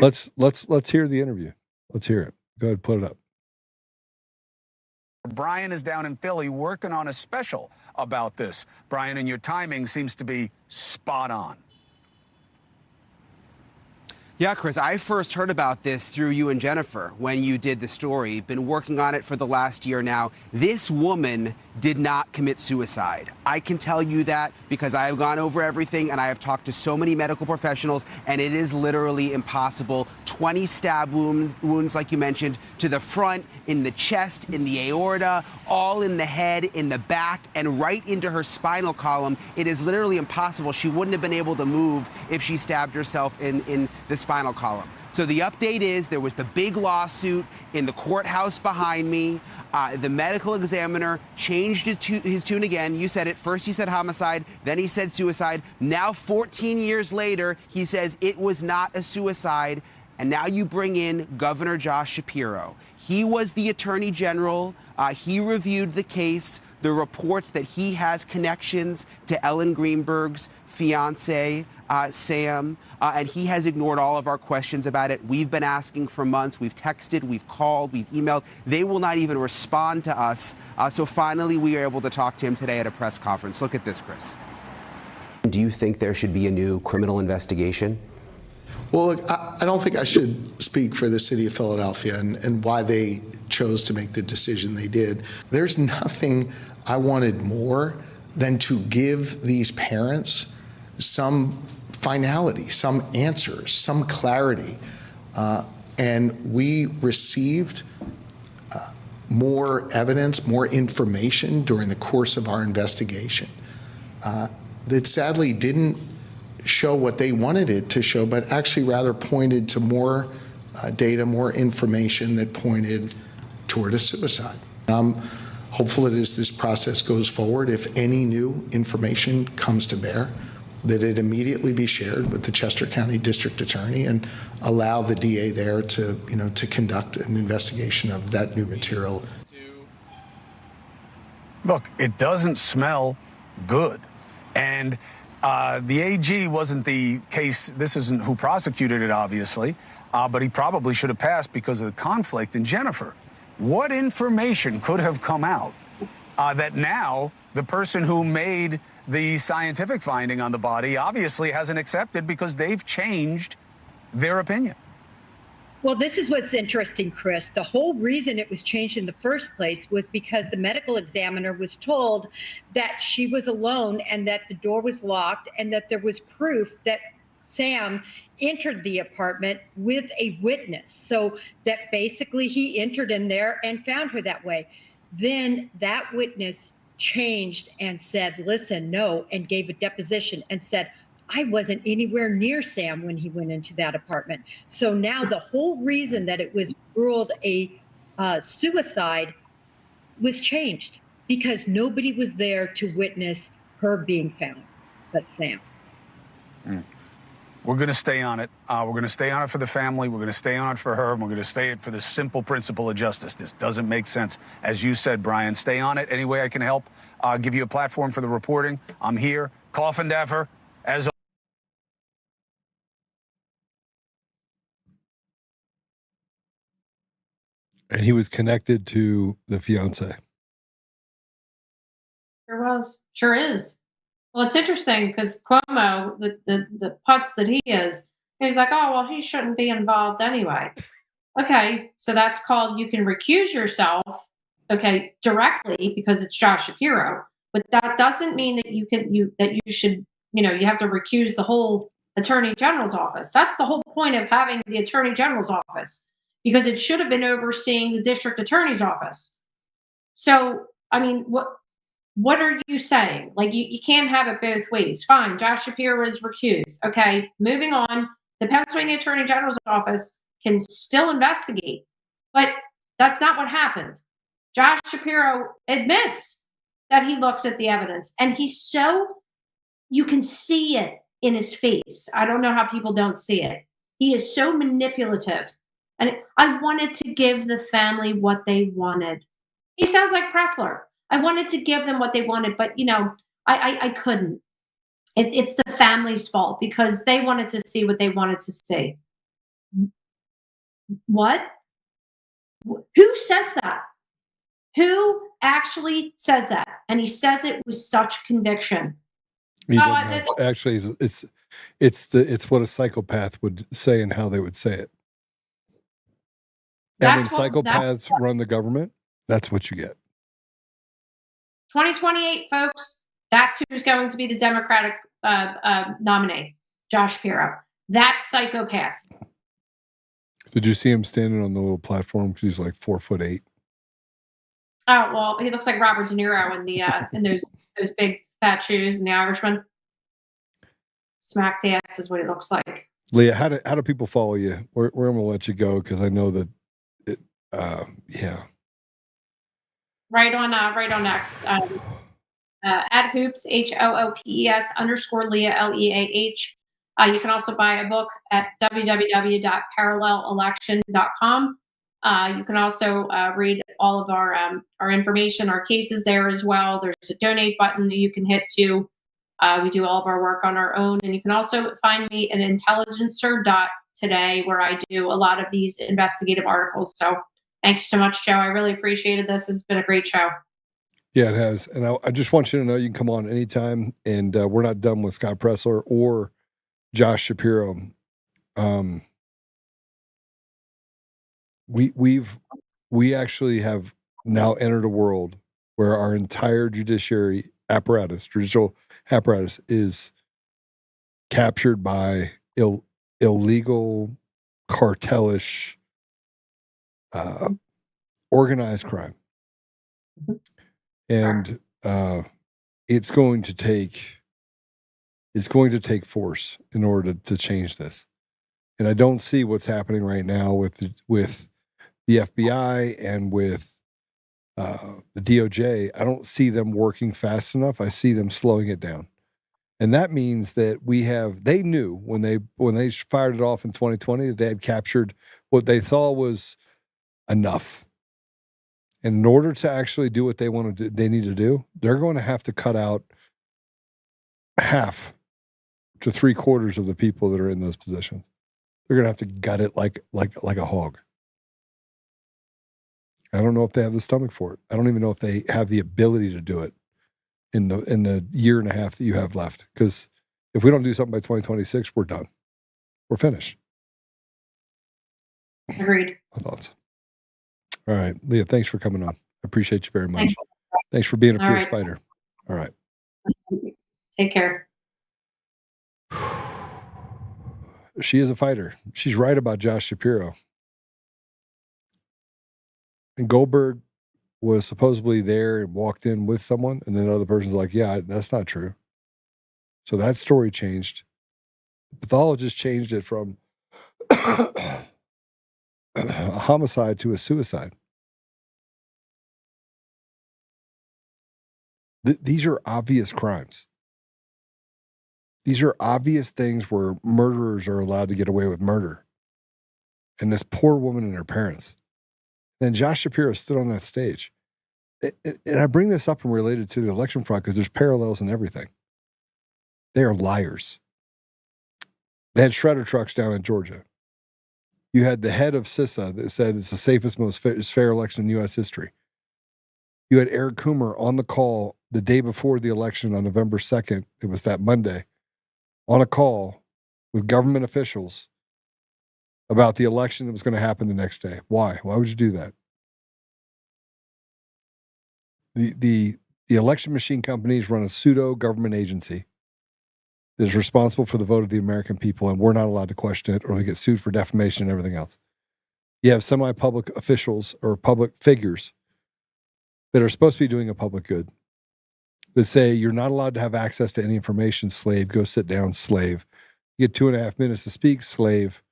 Let's hear the interview. Let's hear it. Go ahead, put it up. Brian is down in Philly working on a special about this. Brian, and your timing seems to be spot on. Yeah, Chris, I first heard about this through you and Jennifer when you did the story. Been working on it for the last year now. This woman did not commit suicide. I can tell you that because I have gone over everything and I have talked to so many medical professionals, and it is literally impossible. 20 stab wounds, like you mentioned, to the front, in the chest, in the aorta, all in the head, in the back, and right into her spinal column. It is literally impossible. She wouldn't have been able to move if she stabbed herself in the spinal column. So the update is there was the big lawsuit in the courthouse behind me. The medical examiner changed his tune again. You said it. First he said homicide, then he said suicide. Now 14 years later, he says it was not a suicide. And now you bring in Governor Josh Shapiro. He was the attorney general. He reviewed the case, the reports that he has connections to Ellen Greenberg's fiance, Sam, and he has ignored all of our questions about it. We've been asking for months. We've texted, we've called, we've emailed. They will not even respond to us. So finally, we are able to talk to him today at a press conference. Look at this, Chris. Do you think there should be a new criminal investigation? Well, look, I don't think I should speak for the city of Philadelphia and why they chose to make the decision they did. There's nothing I wanted more than to give these parents some finality, some answers, some clarity. And we received more evidence, more information during the course of our investigation that sadly didn't show what they wanted it to show, but actually rather pointed to more data, more information that pointed toward a suicide. I'm hopeful that as this process goes forward, if any new information comes to bear, that it immediately be shared with the Chester County District Attorney and allow the DA there to, to conduct an investigation of that new material. Look, it doesn't smell good. And the AG wasn't the case. This isn't who prosecuted it, obviously, but he probably should have passed because of the conflict. And Jennifer, what information could have come out that now the person who made the scientific finding on the body obviously hasn't accepted because they've changed their opinion? Well, this is what's interesting, Chris. The whole reason it was changed in the first place was because the medical examiner was told that she was alone and that the door was locked and that there was proof that Sam entered the apartment with a witness. So that basically he entered in there and found her that way. Then that witness changed and said, listen, no, and gave a deposition and said, I wasn't anywhere near Sam when he went into that apartment. So now the whole reason that it was ruled a suicide was changed because nobody was there to witness her being found but Sam. We're going to stay on it. We're going to stay on it for the family. We're going to stay on it for her. And we're going to stay it for the simple principle of justice. This doesn't make sense. As you said, Brian, stay on it any way I can help. Give you a platform for the reporting. I'm here. Cough and Dapper, as And he was connected to the fiance. Sure was. Sure is. Well, it's interesting because Cuomo, the putz that he is, he's like, oh, well, he shouldn't be involved anyway. Okay, so that's called you can recuse yourself, okay, directly because it's Josh Shapiro. But that doesn't mean that you should, you have to recuse the whole Attorney General's office. That's the whole point of having the Attorney General's office, because it should have been overseeing the District Attorney's office. So, I mean, what are you saying? Like, you can't have it both ways. Fine, Josh Shapiro is recused. Okay, moving on. The Pennsylvania Attorney General's office can still investigate, but that's not what happened. Josh Shapiro admits that he looks at the evidence, and you can see it in his face. I don't know how people don't see it. He is so manipulative. And I wanted to give the family what they wanted. He sounds like Pressler. I wanted to give them what they wanted, but I couldn't. It's the family's fault because they wanted to see what they wanted to see. What? Who says that? Who actually says that? And he says it with such conviction. Actually, it's what a psychopath would say and how they would say it. And when psychopaths run the government, that's what you get. 2028, folks. That's who's going to be the Democratic nominee, Josh Shapiro. That psychopath. Did you see him standing on the little platform? Because he's like 4'8". Oh well, he looks like Robert De Niro in the in those big fat shoes in The Irishman. Smacked ass is what he looks like. Leah, how do people follow you? We're going to let you go because I know that it. Yeah. Right on X. At Hoopes, HOOPES _ Leah, LEAH. You can also buy a book at www.parallelelection.com. You can also read all of our information, our cases there as well. There's a donate button that you can hit to. We do all of our work on our own. And you can also find me at intelligencer.today, where I do a lot of these investigative articles. So thank you so much, Joe. I really appreciated this. It's been a great show. Yeah, it has. And I just want you to know you can come on anytime, and we're not done with Scott Pressler or Josh Shapiro. We actually have now entered a world where our entire judicial apparatus is captured by illegal, cartelish, organized crime. And it's going to take force in order to change this. And I don't see what's happening right now with the FBI and with the DOJ. I don't see them working fast enough. I see them slowing it down. And that means that they knew when they fired it off in 2020 that they had captured what they thought was enough. And in order to actually do what they need to do, they're going to have to cut out half to 3/4 of the people that are in those positions. They're going to have to gut it like a hog. I don't know if they have the stomach for it. I don't even know if they have the ability to do it in the year and a half that you have left. Because if we don't do something by 2026, we're done. We're finished. Agreed. My thoughts. All right, Leah, thanks for coming on. I appreciate you very much. Thanks for being a fierce fighter. All right. Take care. She is a fighter. She's right about Josh Shapiro. And Goldberg was supposedly there and walked in with someone, and then the other person's like, yeah, that's not true. So that story changed. The pathologist changed it from a homicide to a suicide. These are obvious crimes. These are obvious things where murderers are allowed to get away with murder. And this poor woman and her parents. Then Josh Shapiro stood on that stage. And I bring this up and related to the election fraud because there's parallels in everything. They are liars. They had shredder trucks down in Georgia. You had the head of CISA that said it's the safest, most fair election in U.S. history. You had Eric Coomer on the call the day before the election on November 2nd. It was that Monday. On a call with government officials about the election that was going to happen the next day. Why? Why would you do that? The election machine companies run a pseudo government agency that is responsible for the vote of the American people, and we're not allowed to question it, or they get sued for defamation and everything else. You have semi-public officials or public figures that are supposed to be doing a public good that say you're not allowed to have access to any information, slave, go sit down, slave. You get 2.5 minutes to speak, slave.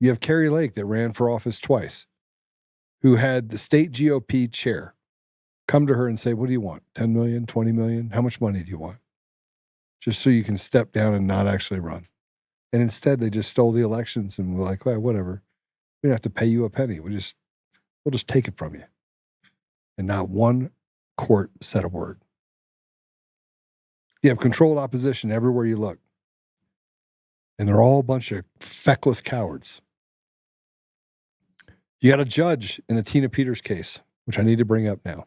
You have Carrie Lake that ran for office twice, who had the state GOP chair come to her and say, what do you want? 10 million, 20 million? How much money do you want? Just so you can step down and not actually run. And instead, they just stole the elections and were like, well, whatever. We don't have to pay you a penny. We'll just take it from you. And not one court said a word. You have controlled opposition everywhere you look. And they're all a bunch of feckless cowards. You got a judge in the Tina Peters case, which I need to bring up now.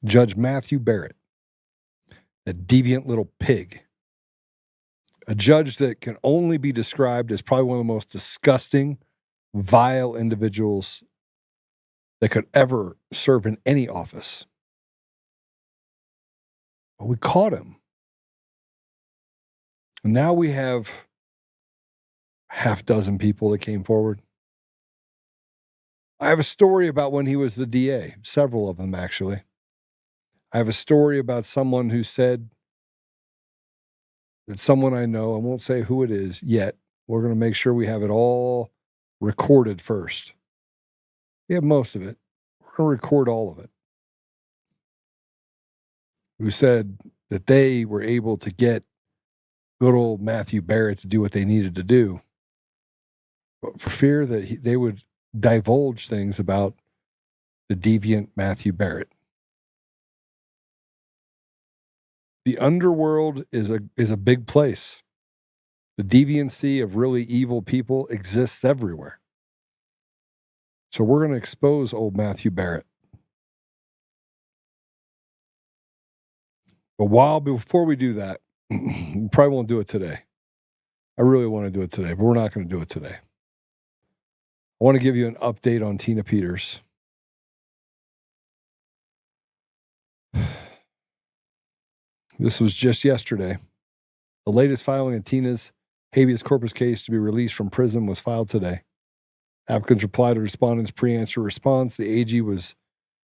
Judge Matthew Barrett, a deviant little pig. A judge that can only be described as probably one of the most disgusting, vile individuals that could ever serve in any office. But we caught him. And now we have half dozen people that came forward. I have a story about when he was the DA, several of them actually. I have a story about someone who said that someone I know, I won't say who it is yet, we're going to make sure we have it all recorded first. We have most of it. We're going to record all of it. Who said that they were able to get good old Matthew Barrett to do what they needed to do, but for fear that they would divulge things about the deviant Matthew Barrett. The underworld is a big place. The deviancy of really evil people exists everywhere. So we're going to expose old Matthew Barrett. But before we do that, we probably won't do it today. I really want to do it today, but we're not going to do it today. I want to give you an update on Tina Peters. This was just yesterday. The latest filing in Tina's habeas corpus case to be released from prison was filed today. Applicants replied to respondents' pre-answer response. The AG was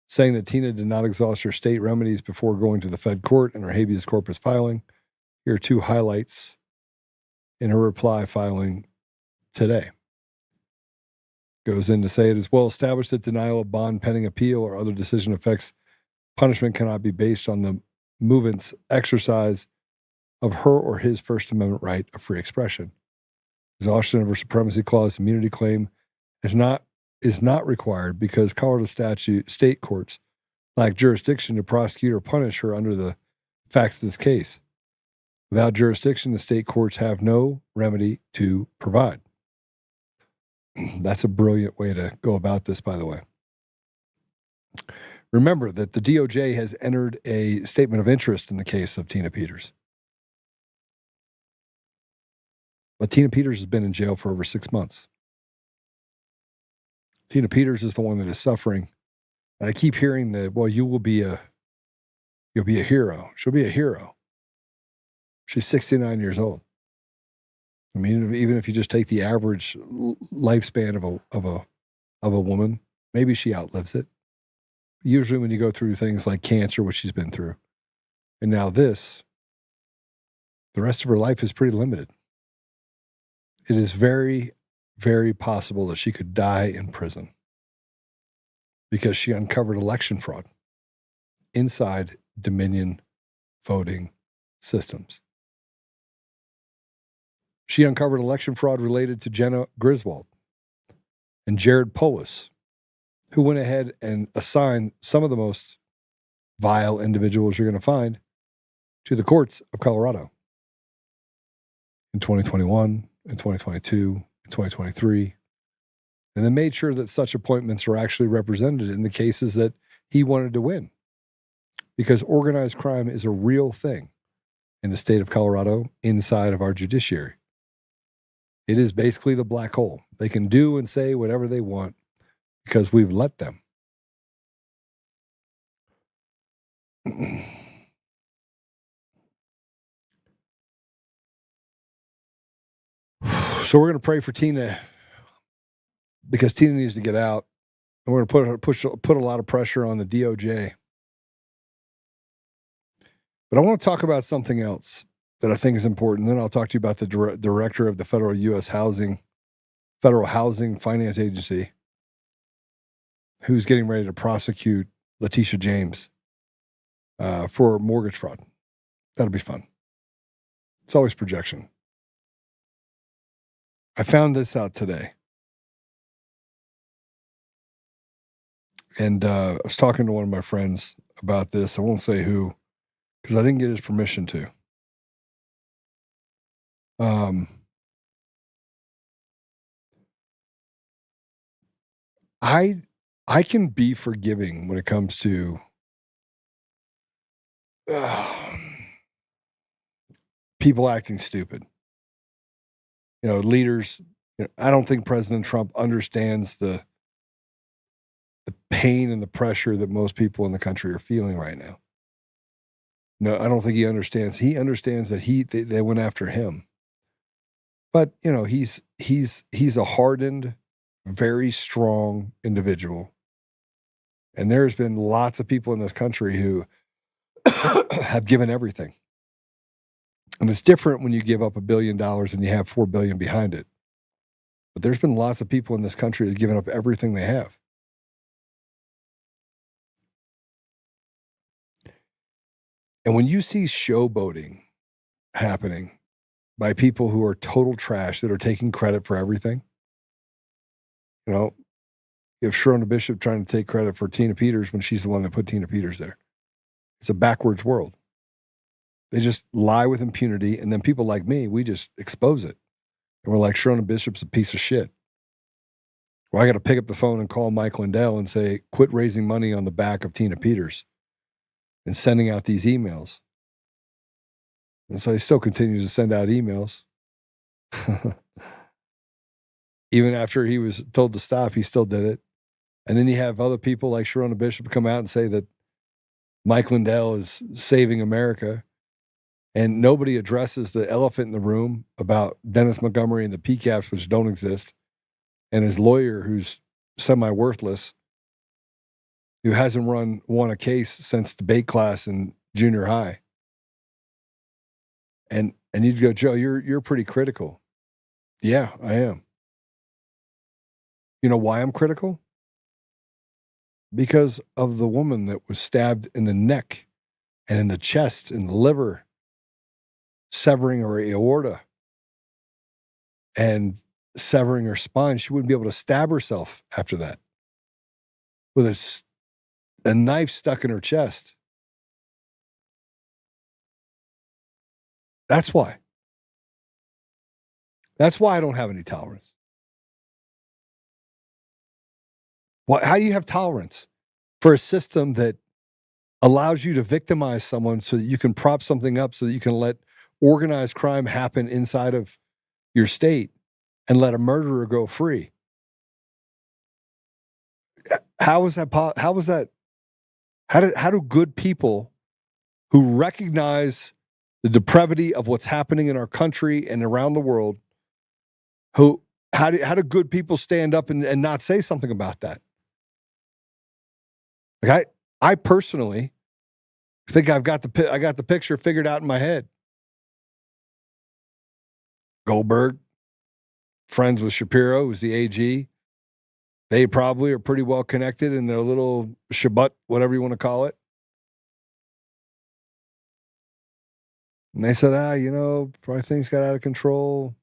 saying that Tina did not exhaust her state remedies before going to the Fed court in her habeas corpus filing. Here are two highlights in her reply filing today. Goes in to say it is well established that denial of bond pending appeal or other decision affects punishment cannot be based on the movement's exercise of her or his First Amendment right of free expression. Exhaustion of her supremacy clause immunity claim is not required because Colorado state courts lack jurisdiction to prosecute or punish her under the facts of this case. Without jurisdiction, the state courts have no remedy to provide. That's a brilliant way to go about this, by the way. Remember that the DOJ has entered a statement of interest in the case of Tina Peters. But Tina Peters has been in jail for over 6 months. Tina Peters is the one that is suffering. And I keep hearing that, well, you'll be a hero. She'll be a hero. She's 69 years old. I mean, even if you just take the average lifespan of a woman, maybe she outlives it. Usually when you go through things like cancer, which she's been through, and now this, the rest of her life is pretty limited. It is very, very possible that she could die in prison because she uncovered election fraud inside Dominion voting systems. She uncovered election fraud related to Jenna Griswold and Jared Polis, who went ahead and assigned some of the most vile individuals you're going to find to the courts of Colorado in 2021, in 2022, in 2023, and then made sure that such appointments are actually represented in the cases that he wanted to win. Because organized crime is a real thing in the state of Colorado inside of our judiciary. It is basically the black hole. They can do and say whatever they want because we've let them. So we're going to pray for Tina because Tina needs to get out. And we're going to put a lot of pressure on the DOJ. But I want to talk about something else that I think is important. Then I'll talk to you about the director of the Federal Housing Finance Agency, who's getting ready to prosecute Letitia James for mortgage fraud. That'll be fun. It's always projection. I found this out today. And I was talking to one of my friends about this. I won't say who, because I didn't get his permission to. I can be forgiving when it comes to people acting stupid. Leaders. I don't think President Trump understands the pain and the pressure that most people in the country are feeling right now. No, I don't think he understands. He understands that they went after him. But, he's a hardened, very strong individual. And there's been lots of people in this country who have given everything. And it's different when you give up $1 billion and you have $4 billion behind it. But there's been lots of people in this country that have given up everything they have. And when you see showboating happening by people who are total trash that are taking credit for everything, you know, you have Sharona Bishop trying to take credit for Tina Peters when she's the one that put Tina Peters there. It's a backwards world. They just lie with impunity, and then people like me, we just expose it. And we're like, Sharona Bishop's a piece of shit. Well, I got to pick up the phone and call Mike Lindell and say, quit raising money on the back of Tina Peters and sending out these emails. And so he still continues to send out emails. Even after he was told to stop, he still did it. And then you have other people like Sharona Bishop come out and say that Mike Lindell is saving America. And nobody addresses the elephant in the room about Dennis Montgomery and the PCAPs, which don't exist, and his lawyer, who's semi-worthless, who hasn't won a case since debate class in junior high. And you'd go, Joe, you're pretty critical. Yeah, I am. You know why I'm critical? Because of the woman that was stabbed in the neck and in the chest and the liver, severing her aorta and severing her spine. She wouldn't be able to stab herself after that with a knife stuck in her chest. That's why. That's why I don't have any tolerance. How do you have tolerance for a system that allows you to victimize someone so that you can prop something up, so that you can let organized crime happen inside of your state and let a murderer go free? How is that? How do good people who recognize the depravity of what's happening in our country and around the world, how do good people stand up and not say something about that? Like I personally think I got the picture figured out in my head. Goldberg, friends with Shapiro, who's the AG. They probably are pretty well connected in their little shabbat, whatever you want to call it. And they said, probably things got out of control.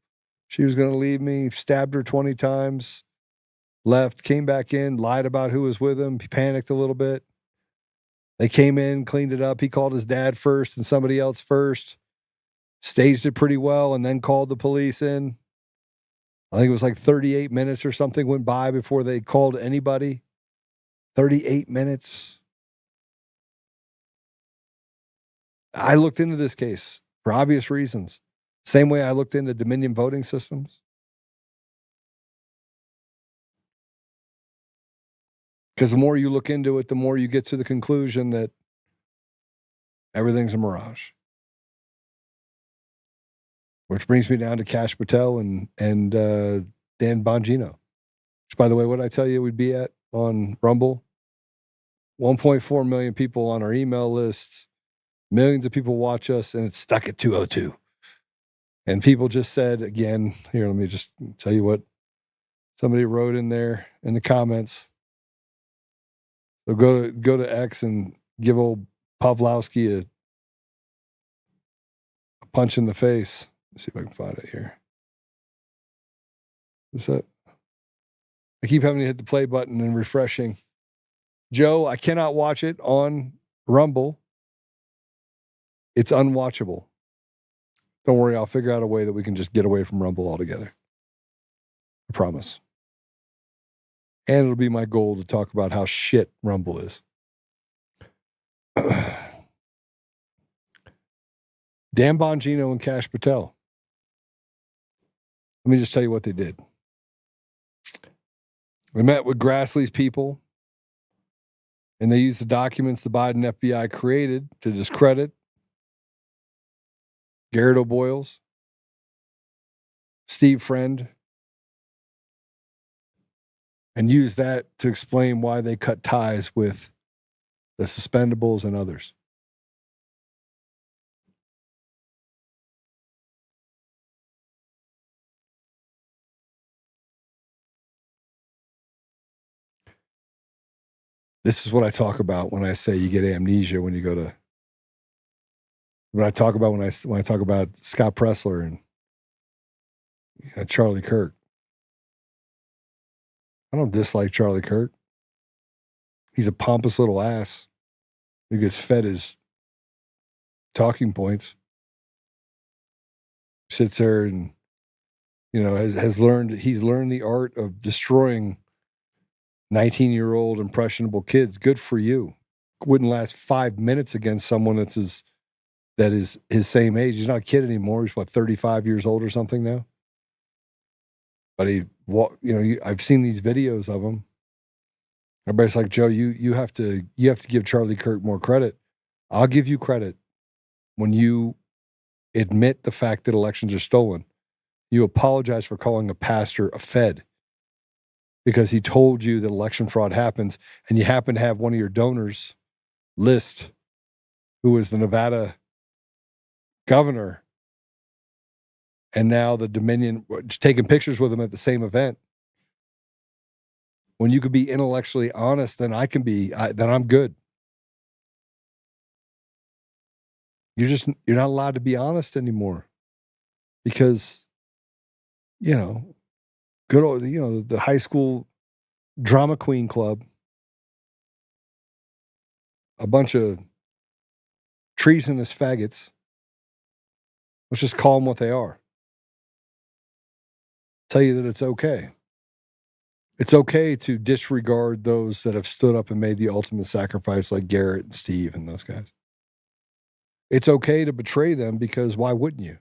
She was going to leave me, stabbed her 20 times, left, came back in, lied about who was with him. He panicked a little bit. They came in, cleaned it up. He called his dad first and somebody else first, staged it pretty well, and then called the police in. I think it was like 38 minutes or something went by before they called anybody. 38 minutes. I looked into this case for obvious reasons. Same way I looked into Dominion voting systems. Because the more you look into it, the more you get to the conclusion that everything's a mirage. Which brings me down to Kash Patel and Dan Bongino. Which, by the way, what did I tell you we'd be at on Rumble? 1.4 million people on our email list. Millions of people watch us, and it's stuck at 202. And people just said, again, here, let me just tell you what somebody wrote in there in the comments. So go to X and give old Pavlowski a punch in the face. Let's see if I can find it here. What's that? I keep having to hit the play button and refreshing. Joe, I cannot watch it on Rumble. It's unwatchable. Don't worry, I'll figure out a way that we can just get away from Rumble altogether. I promise. And it'll be my goal to talk about how shit Rumble is. Dan Bongino and Kash Patel. Let me just tell you what they did. They met with Grassley's people, and they used the documents the Biden FBI created to discredit Garrett O'Boyles, Steve Friend, and use that to explain why they cut ties with the Suspendables and others. This is what I talk about when I say you get amnesia when you go to when I talk about Scott Pressler and Charlie Kirk. I don't dislike Charlie Kirk. He's a pompous little ass who gets fed his talking points. Sits there and, he's learned the art of destroying 19-year-old impressionable kids. Good for you. Wouldn't last 5 minutes against someone that is his same age. He's not a kid anymore. He's 35 years old or something now. But I've seen these videos of him. Everybody's like, Joe, you have to give Charlie Kirk more credit. I'll give you credit when you admit the fact that elections are stolen. You apologize for calling a pastor a Fed because he told you that election fraud happens, and you happen to have one of your donors list, who was the Nevada governor, and now the Dominion, taking pictures with him at the same event. When you could be intellectually honest, then then I'm good. You're not allowed to be honest anymore because, good old, the high school drama queen club, a bunch of treasonous faggots. Let's just call them what they are. Tell you that it's okay. It's okay to disregard those that have stood up and made the ultimate sacrifice, like Garrett and Steve and those guys. It's okay to betray them because why wouldn't you?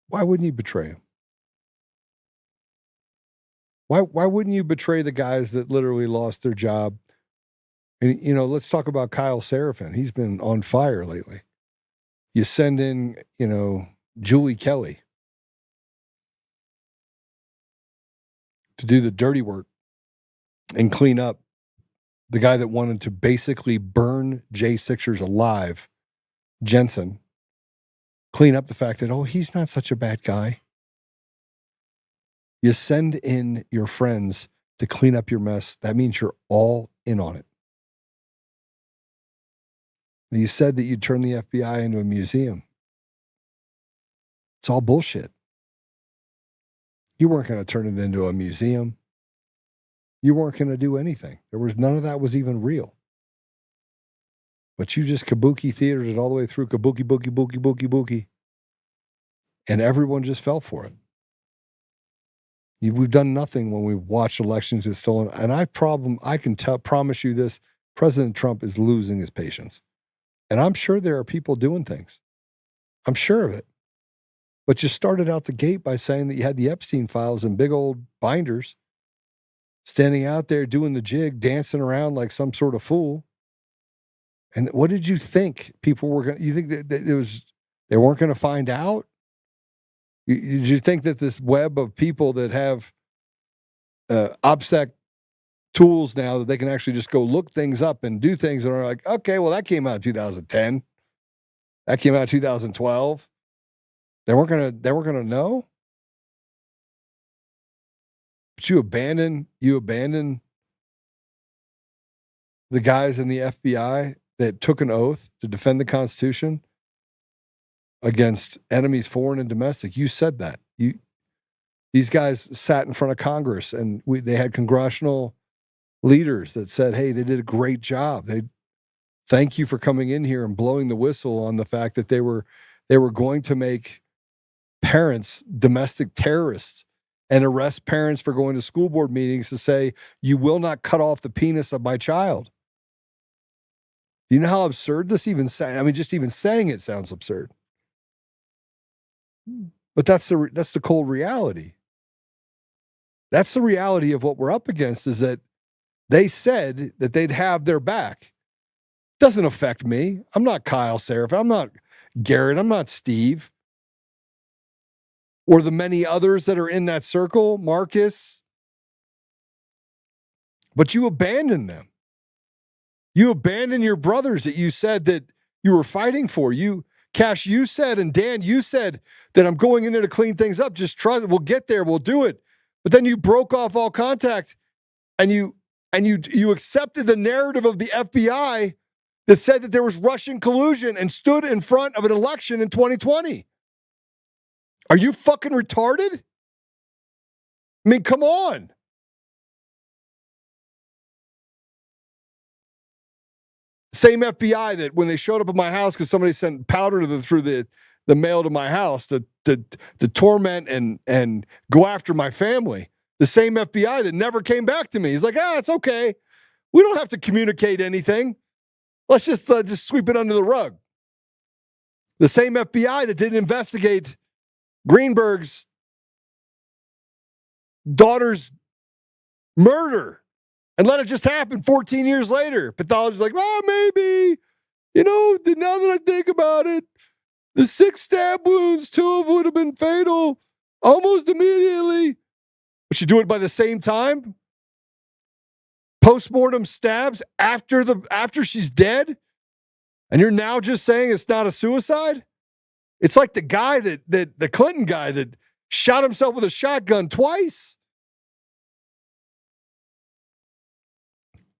Why wouldn't you betray them? Why wouldn't you betray the guys that literally lost their job? And, let's talk about Kyle Seraphin. He's been on fire lately. You send in, Julie Kelly to do the dirty work and clean up the guy that wanted to basically burn J6ers alive, Jensen. Clean up the fact that, he's not such a bad guy. You send in your friends to clean up your mess. That means you're all in on it. You said that you'd turn the FBI into a museum. It's all bullshit. You weren't going to turn it into a museum. You weren't going to do anything. None of that was even real. But you just kabuki theatered it all the way through, kabuki, bookie, bookie, bookie, bookie. And everyone just fell for it. We've done nothing when we watched elections get stolen. And I can promise you this, President Trump is losing his patience. And I'm sure there are people doing things. I'm sure of it. But you started out the gate by saying that you had the Epstein files in big old binders, standing out there doing the jig, dancing around like some sort of fool. And what did you think people were going to, you think that they weren't going to find out? Did you think that this web of people that have OPSEC tools now that they can actually just go look things up and do things that are like, okay, well, that came out in 2010. That came out in 2012. They weren't gonna know. But you abandon the guys in the FBI that took an oath to defend the Constitution against enemies, foreign and domestic. You said that. These guys sat in front of Congress, and they had congressional leaders that said, hey, they did a great job. They thank you for coming in here and blowing the whistle on the fact that they were going to make parents domestic terrorists and arrest parents for going to school board meetings to say, you will not cut off the penis of my child. Do you know how absurd this even sounds? I mean, just even saying it sounds absurd. But that's the cold reality. That's the reality of what we're up against, is that they said that they'd have their back. Doesn't affect me. I'm not Kyle Seraphin. I'm not Garrett. I'm not Steve. Or the many others that are in that circle, Marcus. But you abandoned them. You abandoned your brothers that you said that you were fighting for. Cash, you said, and Dan, you said that I'm going in there to clean things up. Just trust it. We'll get there. We'll do it. But then you broke off all contact, and you accepted the narrative of the FBI that said that there was Russian collusion and stood in front of an election in 2020. Are you fucking retarded? I mean, come on. Same FBI that when they showed up at my house because somebody sent powder through the mail to my house to torment and go after my family. The same FBI that never came back to me. He's like, it's okay. We don't have to communicate anything. Let's just sweep it under the rug. The same FBI that didn't investigate Greenberg's daughter's murder and let it just happen 14 years later. Pathology's like, maybe, now that I think about it, the 6 stab wounds, 2 of would have been fatal almost immediately. But she do it by the same time? Postmortem stabs after she's dead? And you're now just saying it's not a suicide? It's like the guy the Clinton guy that shot himself with a shotgun twice.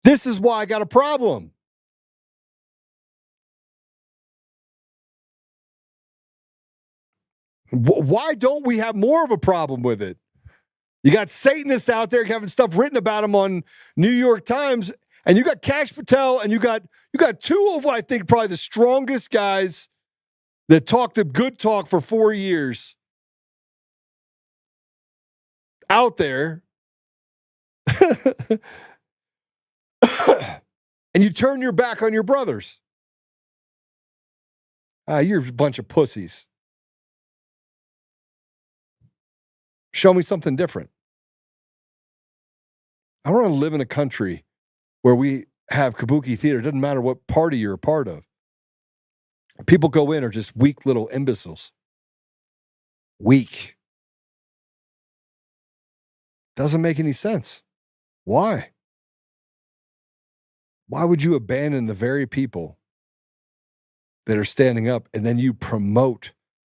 This is why I got a problem. Why don't we have more of a problem with it? You got Satanists out there having stuff written about them on New York Times, and you got Kash Patel, and you got 2 of, I think, probably the strongest guys that talked a good talk for 4 years out there. And you turn your back on your brothers. You're a bunch of pussies. Show me something different. I want to live in a country where we have kabuki theater. It doesn't matter what party you're a part of. People go in are just weak little imbeciles. Weak. Doesn't make any sense. Why? Why would you abandon the very people that are standing up and then you promote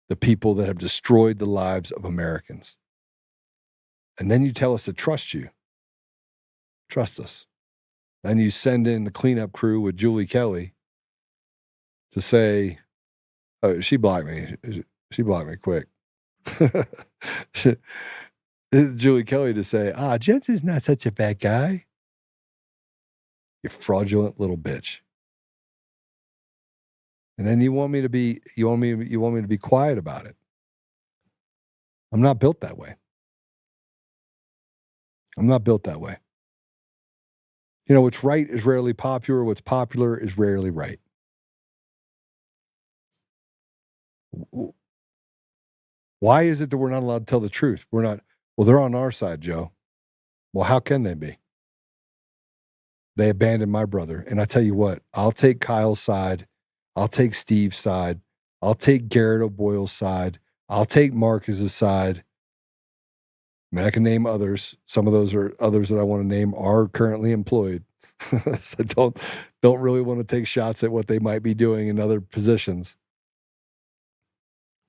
the people that have destroyed the lives of Americans? And then you tell us to trust you. Trust us. Then you send in the cleanup crew with Julie Kelly to say, oh, she blocked me. She blocked me quick. Julie Kelly to say, Jensen's not such a bad guy. You fraudulent little bitch. And then you want me to be quiet about it. I'm not built that way. I'm not built that way. What's right is rarely popular. What's popular is rarely right. Why is it that we're not allowed to tell the truth? We're not. Well, they're on our side, Joe. Well, how can they be? They abandoned my brother. And I tell you what, I'll take Kyle's side. I'll take Steve's side. I'll take Garrett O'Boyle's side. I'll take Marcus's side. I mean, I can name others. Some of those are others that I want to name are currently employed. So don't really want to take shots at what they might be doing in other positions.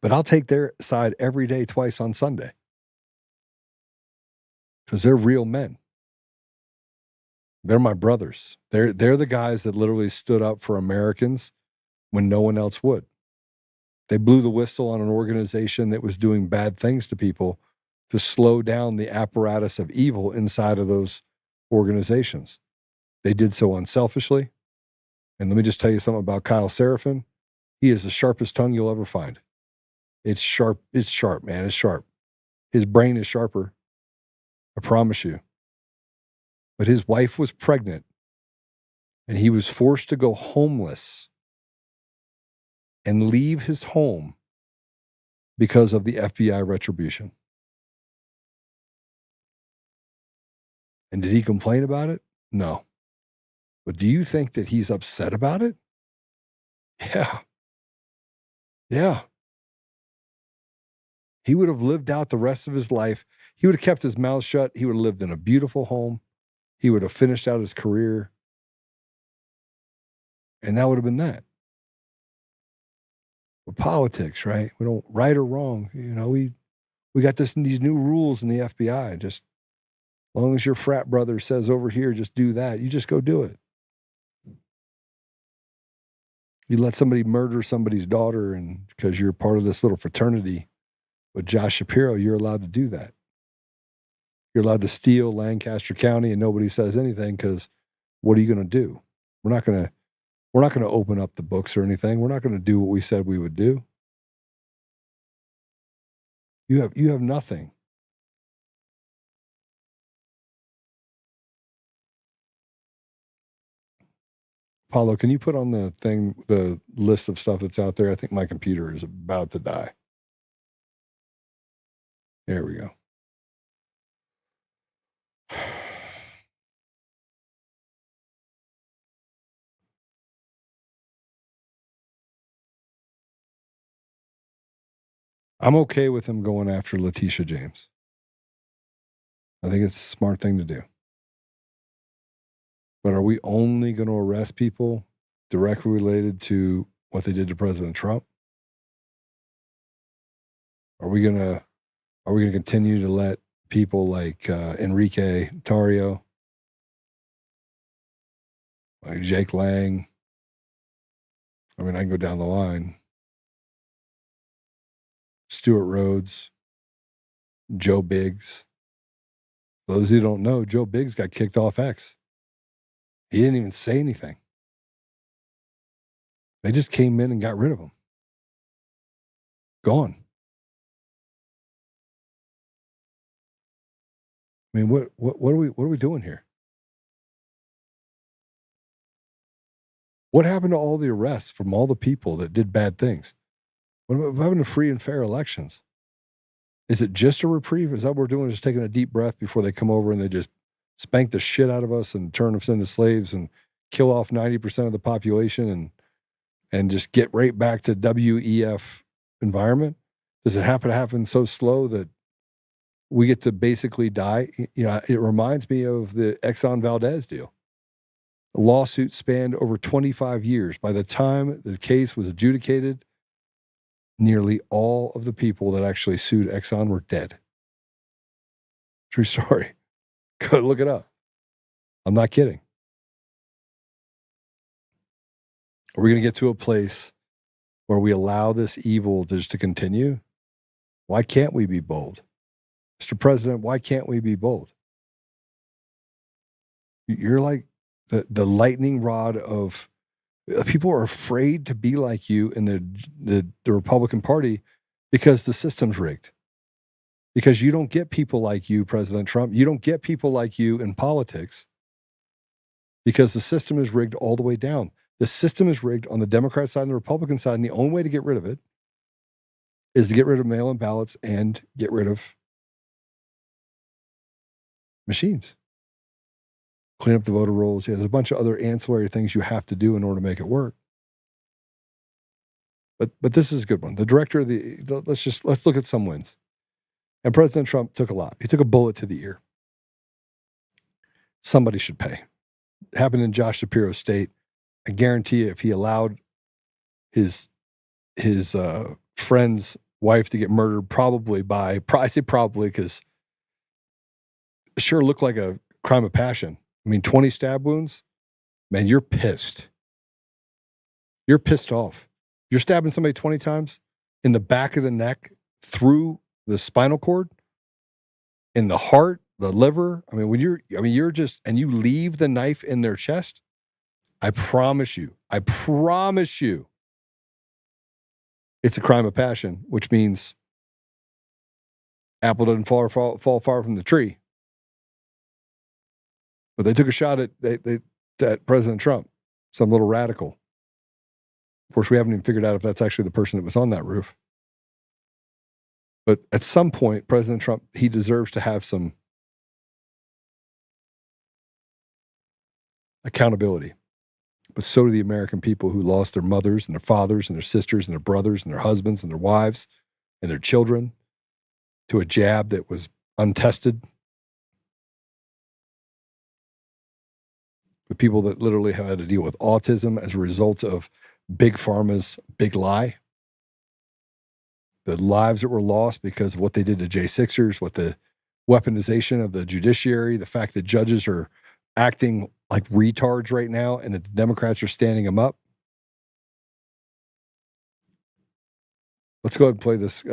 But I'll take their side every day, twice on Sunday. Because they're real men. They're my brothers. They're the guys that literally stood up for Americans when no one else would. They blew the whistle on an organization that was doing bad things to people to slow down the apparatus of evil inside of those organizations. They did so unselfishly. And let me just tell you something about Kyle Seraphin. He is the sharpest tongue you'll ever find. It's sharp. It's sharp, man. It's sharp. His brain is sharper. I promise you. But his wife was pregnant and he was forced to go homeless and leave his home because of the FBI retribution. And did he complain about it? No. But do you think that he's upset about it? Yeah. Yeah. He would have lived out the rest of his life. He would have kept his mouth shut. He would have lived in a beautiful home. He would have finished out his career. And that would have been that. But politics, right? We don't right or wrong. We got these new rules in the FBI. Just as long as your frat brother says over here, just do that. You just go do it. You let somebody murder somebody's daughter, and because you're part of this little fraternity with Josh Shapiro, you're allowed to do that. You're allowed to steal Lancaster County and nobody says anything, because what are you going to do? We're not going to open up the books or anything. We're not going to do what we said we would do. You have nothing. Paulo, can you put on the thing, the list of stuff that's out there? I think my computer is about to die. There we go. I'm okay with him going after Letitia James. I think it's a smart thing to do. But are we only going to arrest people directly related to what they did to President Trump? Are we going to continue to let people like Enrique Tarrio, like Jake Lang? I mean, I can go down the line. Stuart Rhodes, Joe Biggs. For those who don't know, Joe Biggs got kicked off X. He didn't even say anything. They just came in and got rid of him. Gone. I mean, what are we doing here? What happened to all the arrests from all the people that did bad things? What about having free and fair elections? Is it just a reprieve? Is that what we're doing? Just taking a deep breath before they come over and they just spank the shit out of us and turn us into slaves and kill off 90% of the population and just get right back to WEF environment? Does it happen so slow that we get to basically die? You know, it reminds me of the Exxon Valdez deal. The lawsuit spanned over 25 years. By the time the case was adjudicated, nearly all of the people that actually sued Exxon were dead. True story. Go look it up. I'm not kidding. Are we going to get to a place where we allow this evil just to continue? Why can't we be bold? Mr. President, why can't we be bold? You're like the lightning rod of people are afraid to be like you in the Republican Party because the system's rigged. Because you don't get people like you, President Trump. You don't get people like you in politics because the system is rigged all the way down. The system is rigged on the Democrat side and the Republican side, and the only way to get rid of it is to get rid of mail-in ballots and get rid of machines. Clean up the voter rolls. Yeah, there's a bunch of other ancillary things you have to do in order to make it work. But this is a good one. The director of let's look at some wins. And President Trump took a lot. He took a bullet to the ear. Somebody should pay. It happened in Josh Shapiro's state. I guarantee you, if he allowed his friend's wife to get murdered, I say probably because it sure looked like a crime of passion. I mean, 20 stab wounds, man, you're pissed. You're pissed off. You're stabbing somebody 20 times in the back of the neck, through the spinal cord, in the heart, the liver. I mean, you're just, and you leave the knife in their chest. I promise you, it's a crime of passion, which means apple doesn't fall far from the tree. But they took a shot at President Trump, some little radical. Of course, we haven't even figured out if that's actually the person that was on that roof. But at some point, President Trump, he deserves to have some accountability. But so do the American people who lost their mothers and their fathers and their sisters and their brothers and their husbands and their wives and their children to a jab that was untested. The people that literally had to deal with autism as a result of Big Pharma's big lie. The lives that were lost because of what they did to J6ers, what the weaponization of the judiciary, the fact that judges are acting like retards right now and that the Democrats are standing them up. let's go ahead and play this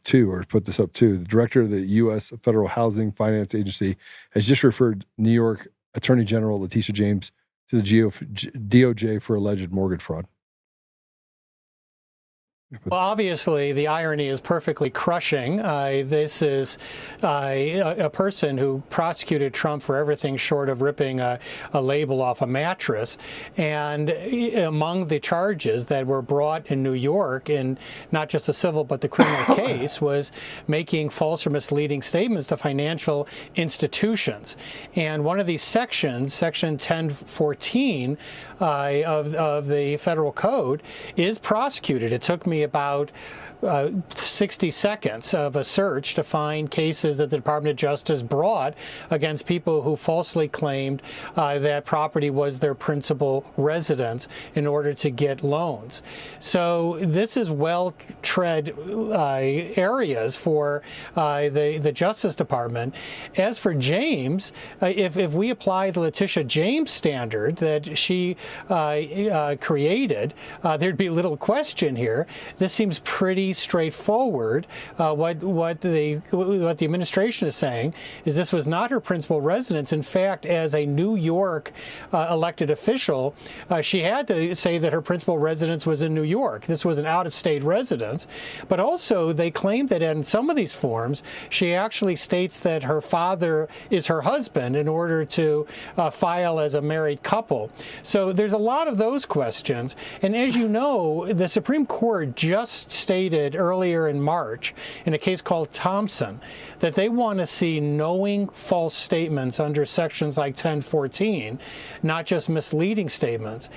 too, or put this up too. The director of the U.S. Federal Housing Finance Agency has just referred New York Attorney General Letitia James to the DOJ for alleged mortgage fraud. Well, obviously, the irony is perfectly crushing. This is a person who prosecuted Trump for everything short of ripping a label off a mattress. And among the charges that were brought in New York, in not just the civil but the criminal case, was making false or misleading statements to financial institutions. And one of these sections, Section 1014 of the federal code, is prosecuted. It took me about 60 seconds of a search to find cases that the Department of Justice brought against people who falsely claimed that property was their principal residence in order to get loans. So this is well-tread areas for the Justice Department. As for James, if we apply the Letitia James standard that she created, there'd be little question here. This seems pretty straightforward. What the administration is saying is this was not her principal residence. In fact, as a New York elected official, she had to say that her principal residence was in New York. This was an out-of-state residence. But also, they claim that in some of these forms, she actually states that her father is her husband in order to file as a married couple. So there's a lot of those questions. And as you know, the Supreme Court just stated earlier in March in a case called Thompson that they want to see knowing false statements under sections like 1014, not just misleading statements.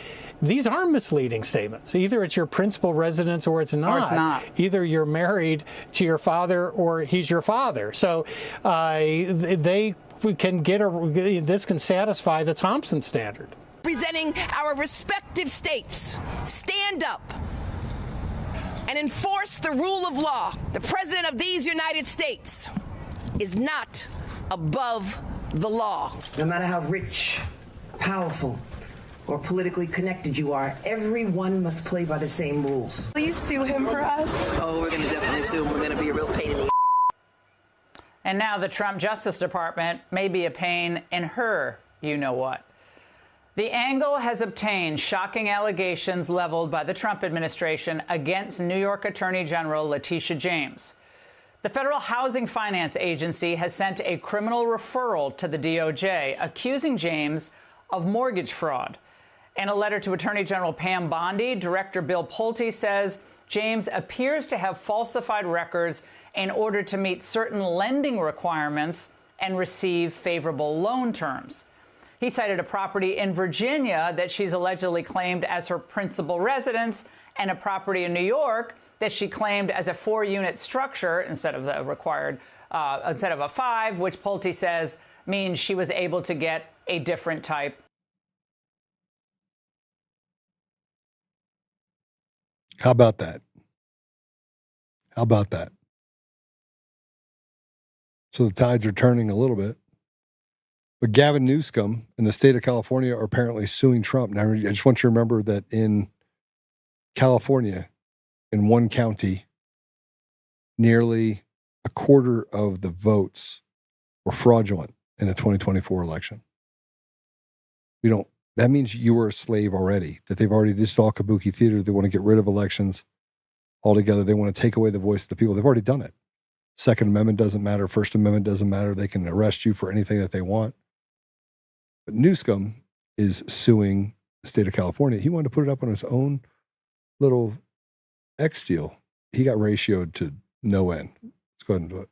These are misleading statements. Either it's your principal residence or it's not. Or it's not. Either you're married to your father or he's your father. So they can this can satisfy the Thompson standard. Representing our respective states, stand up and enforce the rule of law. The President of these United States is not above the law. No matter how rich, powerful, or politically connected you are, everyone must play by the same rules. Please sue him for us. Oh, we're going to definitely sue him. We're going to be a real pain in the And now the Trump Justice Department may be a pain in her you-know-what. The Angle has obtained shocking allegations leveled by the Trump administration against New York Attorney General Letitia James. The Federal Housing Finance Agency has sent a criminal referral to the DOJ accusing James of mortgage fraud. In a letter to Attorney General Pam Bondi, Director Bill Pulte says James appears to have falsified records in order to meet certain lending requirements and receive favorable loan terms. He cited a property in Virginia that she's allegedly claimed as her principal residence and a property in New York that she claimed as a 4-unit structure instead of the required, instead of a 5, which Pulte says means she was able to get a different type. How about that? How about that? So the tides are turning a little bit. But Gavin Newscum and the state of California are apparently suing Trump. Now, I just want you to remember that in California, in one county, nearly a quarter of the votes were fraudulent in the 2024 election. That means you were a slave already, that they've already, this is all kabuki theater. They want to get rid of elections altogether. They want to take away the voice of the people. They've already done it. Second Amendment doesn't matter. First Amendment doesn't matter. They can arrest you for anything that they want. But Newscum is suing the state of California. He wanted to put it up on his own little X deal. He got ratioed to no end. Let's go ahead and do it.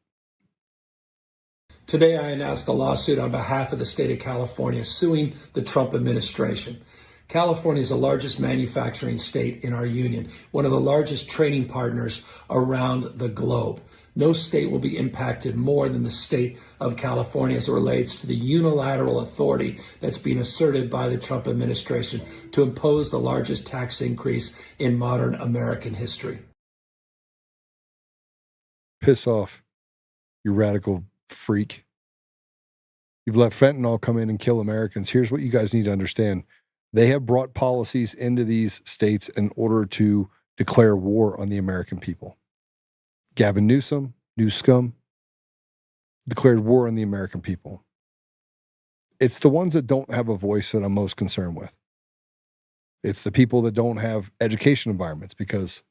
Today, I announced a lawsuit on behalf of the state of California suing the Trump administration. California is the largest manufacturing state in our union, one of the largest trading partners around the globe. No state will be impacted more than the state of California as it relates to the unilateral authority that's being asserted by the Trump administration to impose the largest tax increase in modern American history. Piss off, you radical freak. You've let fentanyl come in and kill Americans. Here's what you guys need to understand. They have brought policies into these states in order to declare war on the American people. Gavin Newscum, declared war on the American people. It's the ones that don't have a voice that I'm most concerned with. It's the people that don't have education environments, because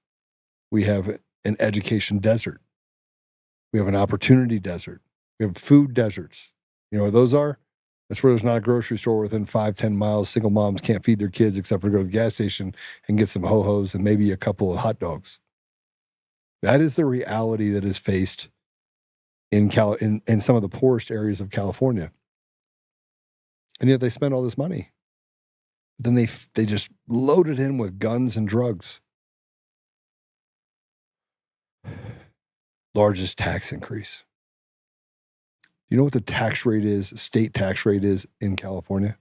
we have an education desert. We have an opportunity desert. We have food deserts. You know where those are? That's where there's not a grocery store within 5-10 miles. Single moms can't feed their kids except for go to the gas station and get some ho-hos and maybe a couple of hot dogs. That is the reality that is faced in some of the poorest areas of California. And yet they spend all this money. Then they just load it in with guns and drugs. Largest tax increase. You know what the tax rate is, state tax rate is in California?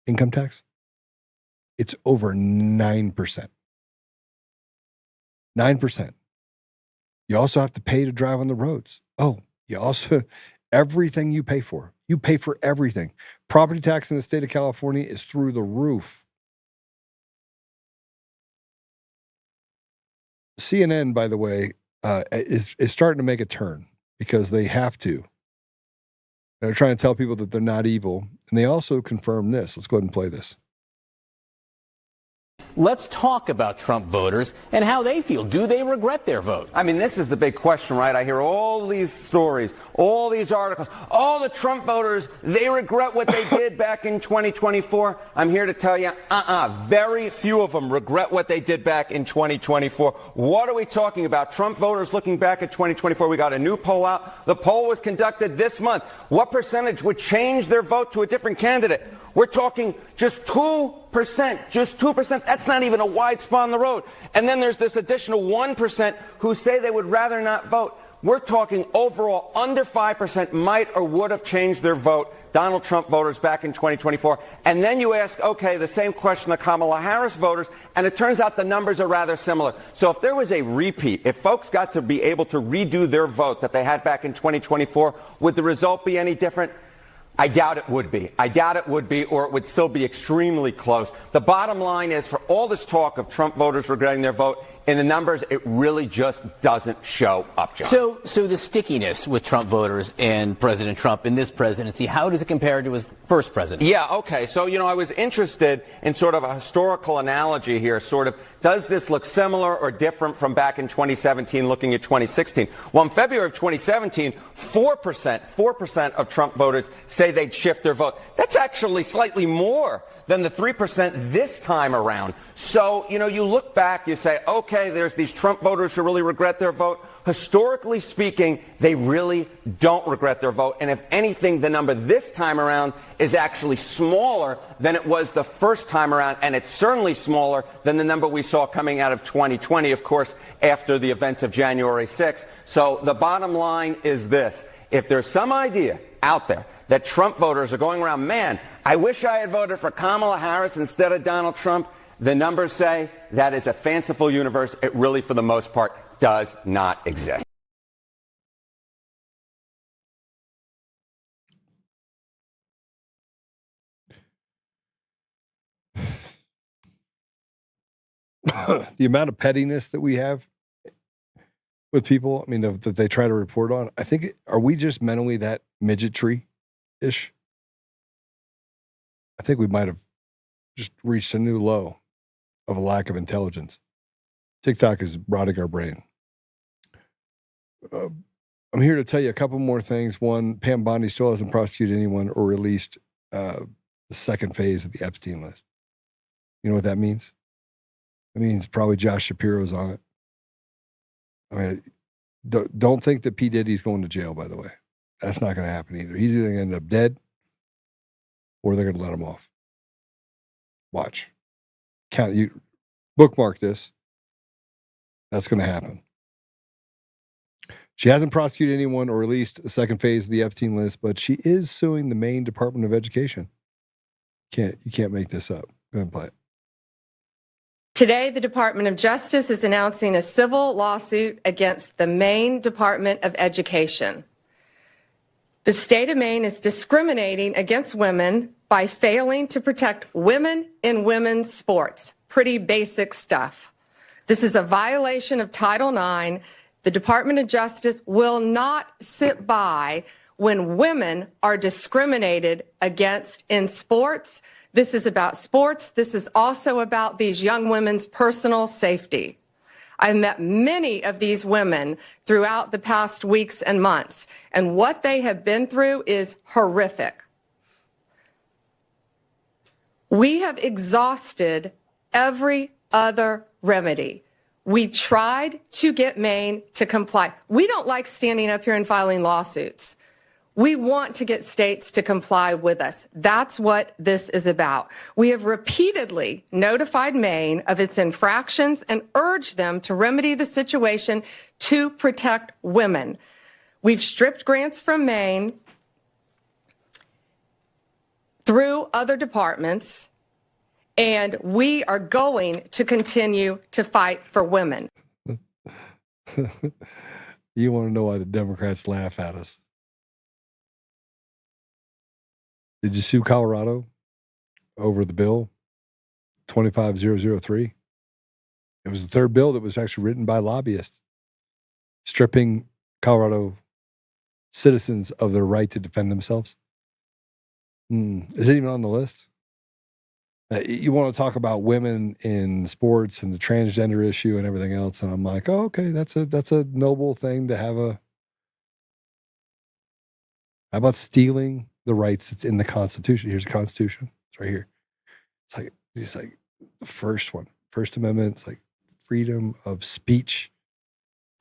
Income tax? It's over 9%. 9%. You also have to pay to drive on the roads. Oh, you also, everything you pay for everything. Property tax in the state of California is through the roof. CNN, by the way, is starting to make a turn, because they have to. They're trying to tell people that they're not evil. And they also confirm this. Let's go ahead and play this. Let's talk about Trump voters and how they feel. Do they regret their vote? I mean, this is the big question, right? I hear all these stories, all these articles. All the Trump voters, they regret what they did back in 2024. I'm here to tell you, very few of them regret what they did back in 2024. What are we talking about? Trump voters looking back at 2024. We got a new poll out. The poll was conducted this month. What percentage would change their vote to a different candidate? We're talking just 2%, just 2%. That's not even a wide spot on the road. And then there's this additional 1% who say they would rather not vote. We're talking overall under 5% might or would have changed their vote, Donald Trump voters back in 2024. And then you ask, okay, the same question to Kamala Harris voters, and it turns out the numbers are rather similar. So if there was a repeat, if folks got to be able to redo their vote that they had back in 2024, would the result be any different? I doubt it would be. I doubt it would be, or it would still be extremely close. The bottom line is, for all this talk of Trump voters regretting their vote, in the numbers, it really just doesn't show up, John. So the stickiness with Trump voters and President Trump in this presidency, how does it compare to his first presidency? Yeah, okay. So, I was interested in sort of a historical analogy here, sort of, does this look similar or different from back in 2017, looking at 2016? Well, in February of 2017, 4% of Trump voters say they'd shift their vote. That's actually slightly more than the 3% this time around. So, you look back, you say, okay, there's these Trump voters who really regret their vote. Historically speaking, they really don't regret their vote. And if anything, the number this time around is actually smaller than it was the first time around. And it's certainly smaller than the number we saw coming out of 2020, of course, after the events of January 6th. So the bottom line is this. If there's some idea out there that Trump voters are going around, man, I wish I had voted for Kamala Harris instead of Donald Trump, the numbers say that is a fanciful universe. It really, for the most part, does not exist. The amount of pettiness that we have with people, I mean, that they try to report on, I think, are we just mentally that midgetry-ish? I think we might have just reached a new low of a lack of intelligence. TikTok is rotting our brain. I'm here to tell you a couple more things. One, Pam Bondi still hasn't prosecuted anyone or released the second phase of the Epstein list. You know what that means? It means probably Josh Shapiro's on it. I mean, don't think that P. Diddy's going to jail, by the way. That's not going to happen either. He's either going to end up dead or they're going to let him off. Watch. You bookmark this. That's going to happen. She hasn't prosecuted anyone or released a second phase of the Epstein list, but she is suing the Maine Department of Education. You can't make this up. Go ahead and play it. Today, the Department of Justice is announcing a civil lawsuit against the Maine Department of Education. The state of Maine is discriminating against women by failing to protect women in women's sports. Pretty basic stuff. This is a violation of Title IX The Department of Justice will not sit by when women are discriminated against in sports. This is about sports. This is also about these young women's personal safety. I've met many of these women throughout the past weeks and months, and what they have been through is horrific. We have exhausted every other remedy. We tried to get Maine to comply. We don't like standing up here and filing lawsuits. We want to get states to comply with us. That's what this is about. We have repeatedly notified Maine of its infractions and urged them to remedy the situation to protect women. We've stripped grants from Maine through other departments, and we are going to continue to fight for women. You want to know why the Democrats laugh at us? Did you sue Colorado over the bill 25003? It was the third bill that was actually written by lobbyists, stripping Colorado citizens of their right to defend themselves. Is it even on the list? You want to talk about women in sports and the transgender issue and everything else, and I'm like, oh, okay, that's a noble thing to have a. How about stealing the rights that's in the Constitution? Here's the Constitution. It's right here. It's like the first one, First Amendment. It's like freedom of speech,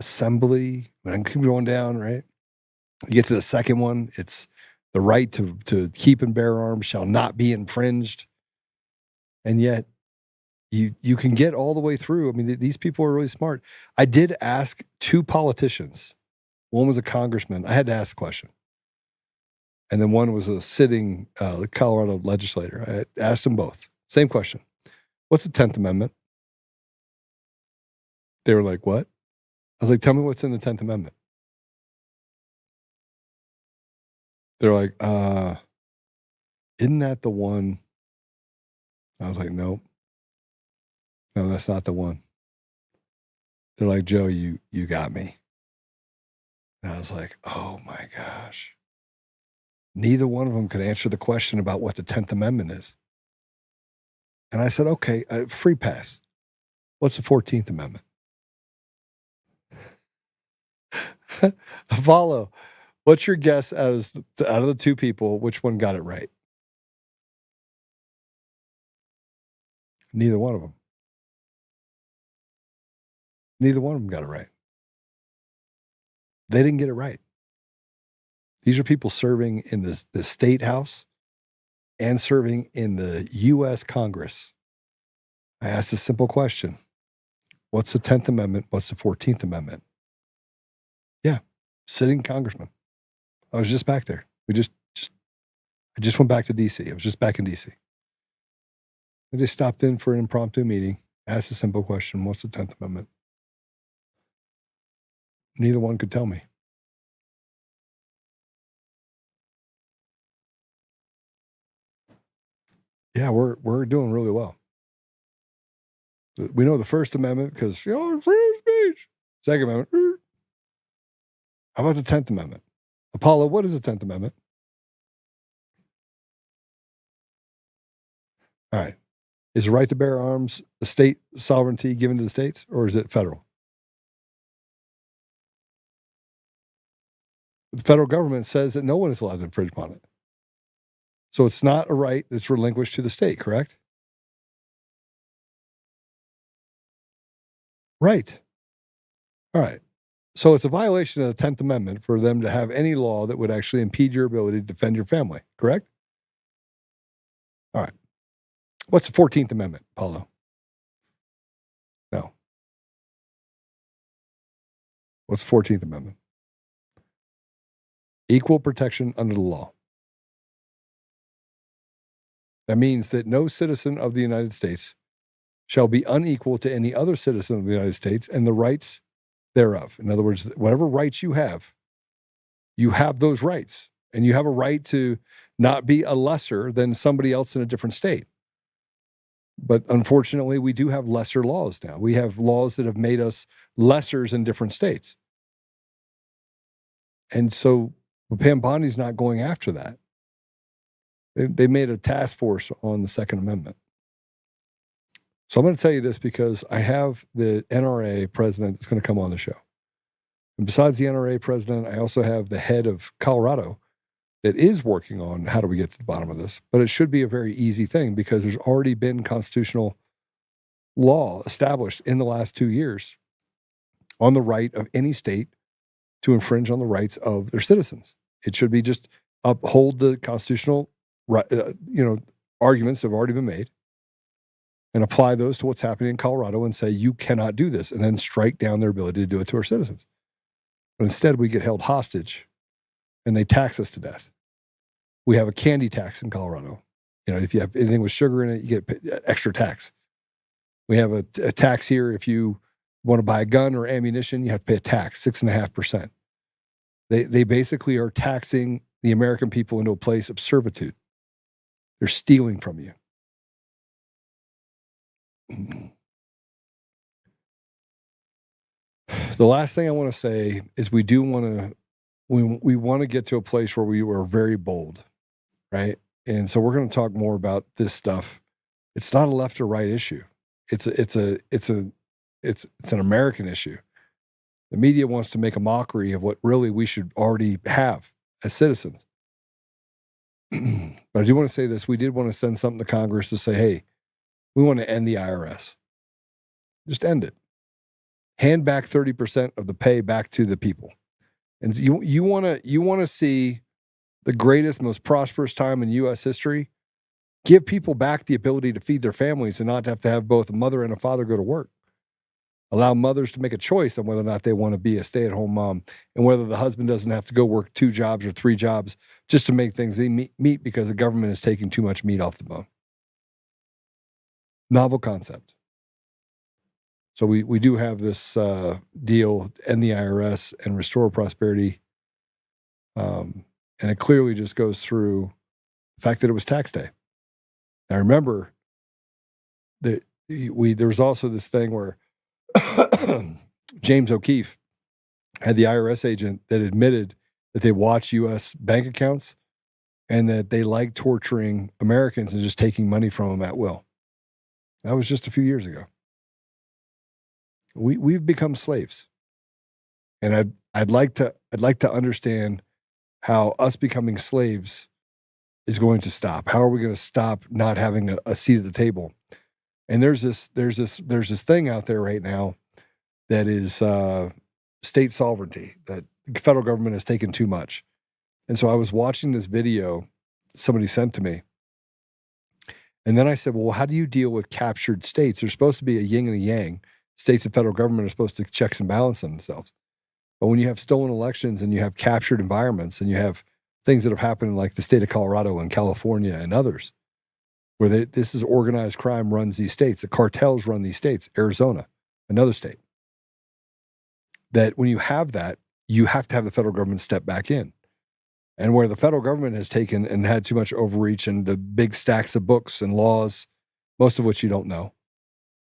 assembly. I mean, I keep going down, right? You get to the second one. It's the right to keep and bear arms shall not be infringed. And yet, you can get all the way through. I mean, these people are really smart. I did ask two politicians. One was a congressman. I had to ask the question. And then one was a sitting Colorado legislator. I asked them both. Same question. What's the 10th Amendment? They were like, what? I was like, tell me what's in the 10th Amendment. They're like, isn't that the one? I was like, nope. No, that's not the one. They're like, Joe, you got me. And I was like, oh my gosh. Neither one of them could answer the question about what the 10th Amendment is. And I said, okay, free pass. What's the 14th Amendment? Follow. What's your guess out of the two people, which one got it right? Neither one of them. Neither one of them got it right. They didn't get it right. These are people serving in the state house and serving in the U.S. Congress. I asked a simple question. What's the 10th Amendment? What's the 14th Amendment? Yeah, sitting congressman. I was just back there. I just went back to D.C. I was just back in D.C. I just stopped in for an impromptu meeting, asked a simple question. What's the 10th Amendment? Neither one could tell me. Yeah, we're doing really well. We know the First Amendment because, freedom of speech. Second Amendment. How about the 10th Amendment? Apollo, what is the 10th Amendment? All right. Is the right to bear arms a state sovereignty given to the states, or is it federal? The federal government says that no one is allowed to infringe upon it. So it's not a right that's relinquished to the state, correct? Right. All right. So it's a violation of the 10th Amendment for them to have any law that would actually impede your ability to defend your family, correct? All right. What's the 14th Amendment, Paulo? No. What's the 14th Amendment? Equal protection under the law. That means that no citizen of the United States shall be unequal to any other citizen of the United States and the rights thereof. In other words, whatever rights you have those rights. And you have a right to not be a lesser than somebody else in a different state. But unfortunately, we do have lesser laws now. We have laws that have made us lessers in different states. And so Pam Bondi's not going after that. They made a task force on the Second Amendment. So I'm going to tell you this because I have the NRA president that's going to come on the show. And besides the NRA president, I also have the head of Colorado that is working on how do we get to the bottom of this. But it should be a very easy thing because there's already been constitutional law established in the last 2 years on the right of any state to infringe on the rights of their citizens. It should be just uphold the constitutional arguments that have already been made and apply those to what's happening in Colorado and say, you cannot do this, and then strike down their ability to do it to our citizens. But instead, we get held hostage and they tax us to death. We have a candy tax in Colorado. If you have anything with sugar in it, you get extra tax. We have a tax here. If you want to buy a gun or ammunition, you have to pay a tax, 6.5%. They basically are taxing the American people into a place of servitude. They're stealing from you. The last thing I want to say is we want to get to a place where we were very bold, right? And so we're going to talk more about this stuff. It's not a left or right issue. It's an American issue. The media wants to make a mockery of what really we should already have as citizens. But I do want to say this. We did want to send something to Congress to say, hey, we want to end the IRS. Just end it. Hand back 30% of the pay back to the people. And you want to see the greatest, most prosperous time in U.S. history. Give people back the ability to feed their families and not have to have both a mother and a father go to work. Allow mothers to make a choice on whether or not they want to be a stay-at-home mom and whether the husband doesn't have to go work 2 jobs or 3 jobs just to make things meet because the government is taking too much meat off the bone. Novel concept. So we do have this deal, end the IRS and restore prosperity. And it clearly just goes through the fact that it was tax day. Now remember that there was also this thing where James O'Keefe had the IRS agent that admitted that they watch U.S. bank accounts and that they like torturing Americans and just taking money from them at will. That was just a few years ago. We've become slaves, and I'd like to understand how us becoming slaves is going to stop. How are we going to stop not having a seat at the table? And there's this thing out there right now that is state sovereignty, that the federal government has taken too much. And so I was watching this video somebody sent to me. And then I said, well, how do you deal with captured states? There's supposed to be a yin and a yang. States and federal government are supposed to checks and balance on themselves. But when you have stolen elections and you have captured environments and you have things that have happened in like the state of Colorado and California and others, where this is organized crime runs these states, the cartels run these states, Arizona, another state, that when you have that, you have to have the federal government step back in. And where the federal government has taken and had too much overreach and the big stacks of books and laws, most of which you don't know,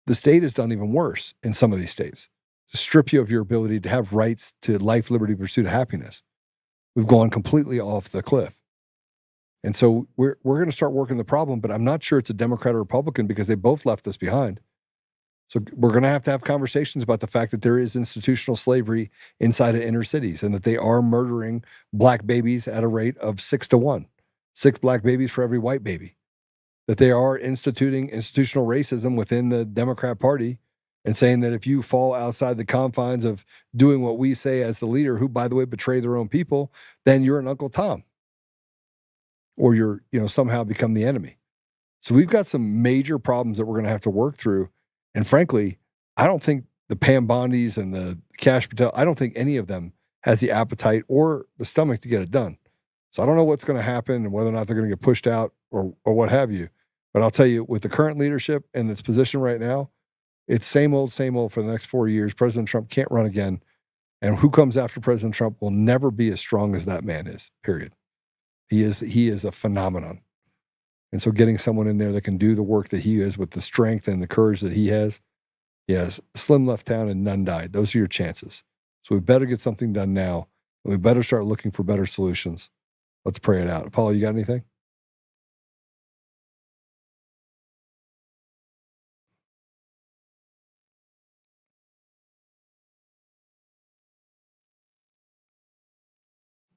the state has done even worse in some of these states to strip you of your ability to have rights to life, liberty, pursuit of happiness. We've gone completely off the cliff. And so we're going to start working the problem, but I'm not sure it's a Democrat or Republican because they both left us behind. So we're going to have conversations about the fact that there is institutional slavery inside of inner cities and that they are murdering black babies at a rate of 6 to 1, 6 black babies for every white baby. That they are instituting institutional racism within the Democrat Party and saying that if you fall outside the confines of doing what we say as the leader, who, by the way, betray their own people, then you're an Uncle Tom. Or you're, somehow become the enemy. So we've got some major problems that we're going to have to work through. And frankly, I don't think the Pam Bondis and the Kash Patel, I don't think any of them has the appetite or the stomach to get it done. So I don't know what's going to happen and whether or not they're going to get pushed out or what have you. But I'll tell you, with the current leadership in its position right now, it's same old for the next 4 years. President Trump can't run again. And who comes after President Trump will never be as strong as that man is, period. He is a phenomenon. And so getting someone in there that can do the work that he is with the strength and the courage that he has, yes, Slim left town and none died. Those are your chances. So we better get something done now. We better start looking for better solutions. Let's pray it out. Apollo, you got anything?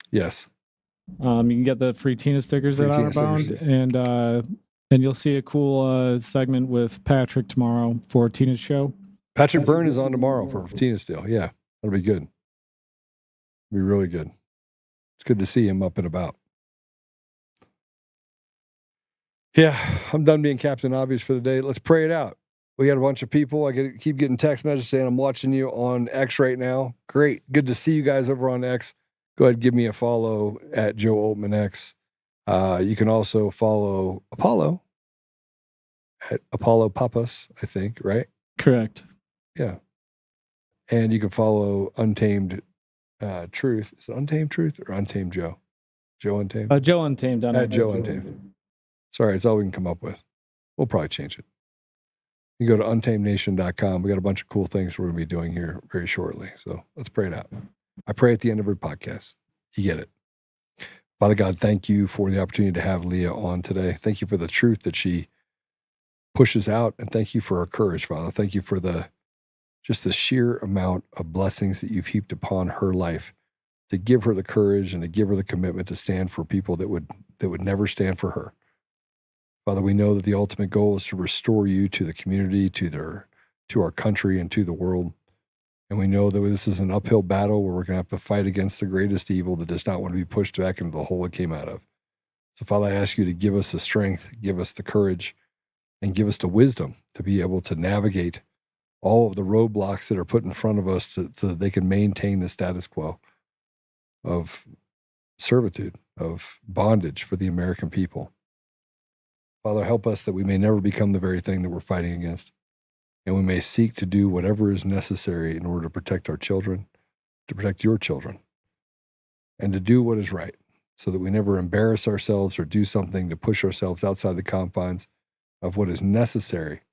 Yes. You can get the free Tina stickers at Honor Bound, and you'll see a cool segment with Patrick tomorrow for Tina's show. Patrick Byrne is on tomorrow for Tina's deal. Yeah, that'll be good. It'll be really good. It's good to see him up and about. Yeah, I'm done being Captain Obvious for the day. Let's pray it out. We got a bunch of people. I keep getting text messages saying I'm watching you on X right now. Great. Good to see you guys over on X. Go ahead and give me a follow at Joe Oltman X. You can also follow Apollo at Apollo Papas, I think, right? Correct. Yeah. And you can follow Untamed Truth. Is it Untamed Truth or Untamed Joe? Joe Untamed? Joe Untamed. At Joe Untamed. Sorry, it's all we can come up with. We'll probably change it. You go to untamednation.com. We got a bunch of cool things we're going to be doing here very shortly. So let's pray it out. I pray at the end of every podcast. You get it. Father God, thank you for the opportunity to have Leah on today. Thank you for the truth that she pushes out, and thank you for her courage, Father. Thank you for the sheer amount of blessings that you've heaped upon her life to give her the courage and to give her the commitment to stand for people that would never stand for her. Father, we know that the ultimate goal is to restore you to the community, to our country, and to the world. And we know that this is an uphill battle where we're going to have to fight against the greatest evil that does not want to be pushed back into the hole it came out of. So, Father, I ask you to give us the strength, give us the courage, and give us the wisdom to be able to navigate all of the roadblocks that are put in front of us so that they can maintain the status quo of servitude, of bondage for the American people. Father, help us that we may never become the very thing that we're fighting against. And we may seek to do whatever is necessary in order to protect our children, to protect your children, and to do what is right so that we never embarrass ourselves or do something to push ourselves outside the confines of what is necessary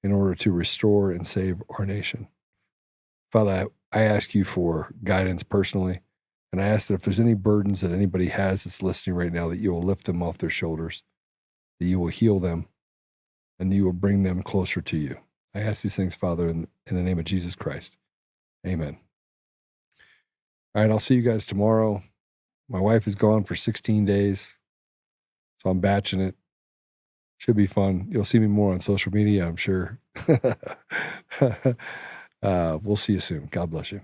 in order to restore and save our nation. Father, I ask you for guidance personally, and I ask that if there's any burdens that anybody has that's listening right now, that you will lift them off their shoulders, that you will heal them, and that you will bring them closer to you. I ask these things, Father, in the name of Jesus Christ. Amen. All right, I'll see you guys tomorrow. My wife is gone for 16 days, so I'm batching it. Should be fun. You'll see me more on social media, I'm sure. We'll see you soon. God bless you.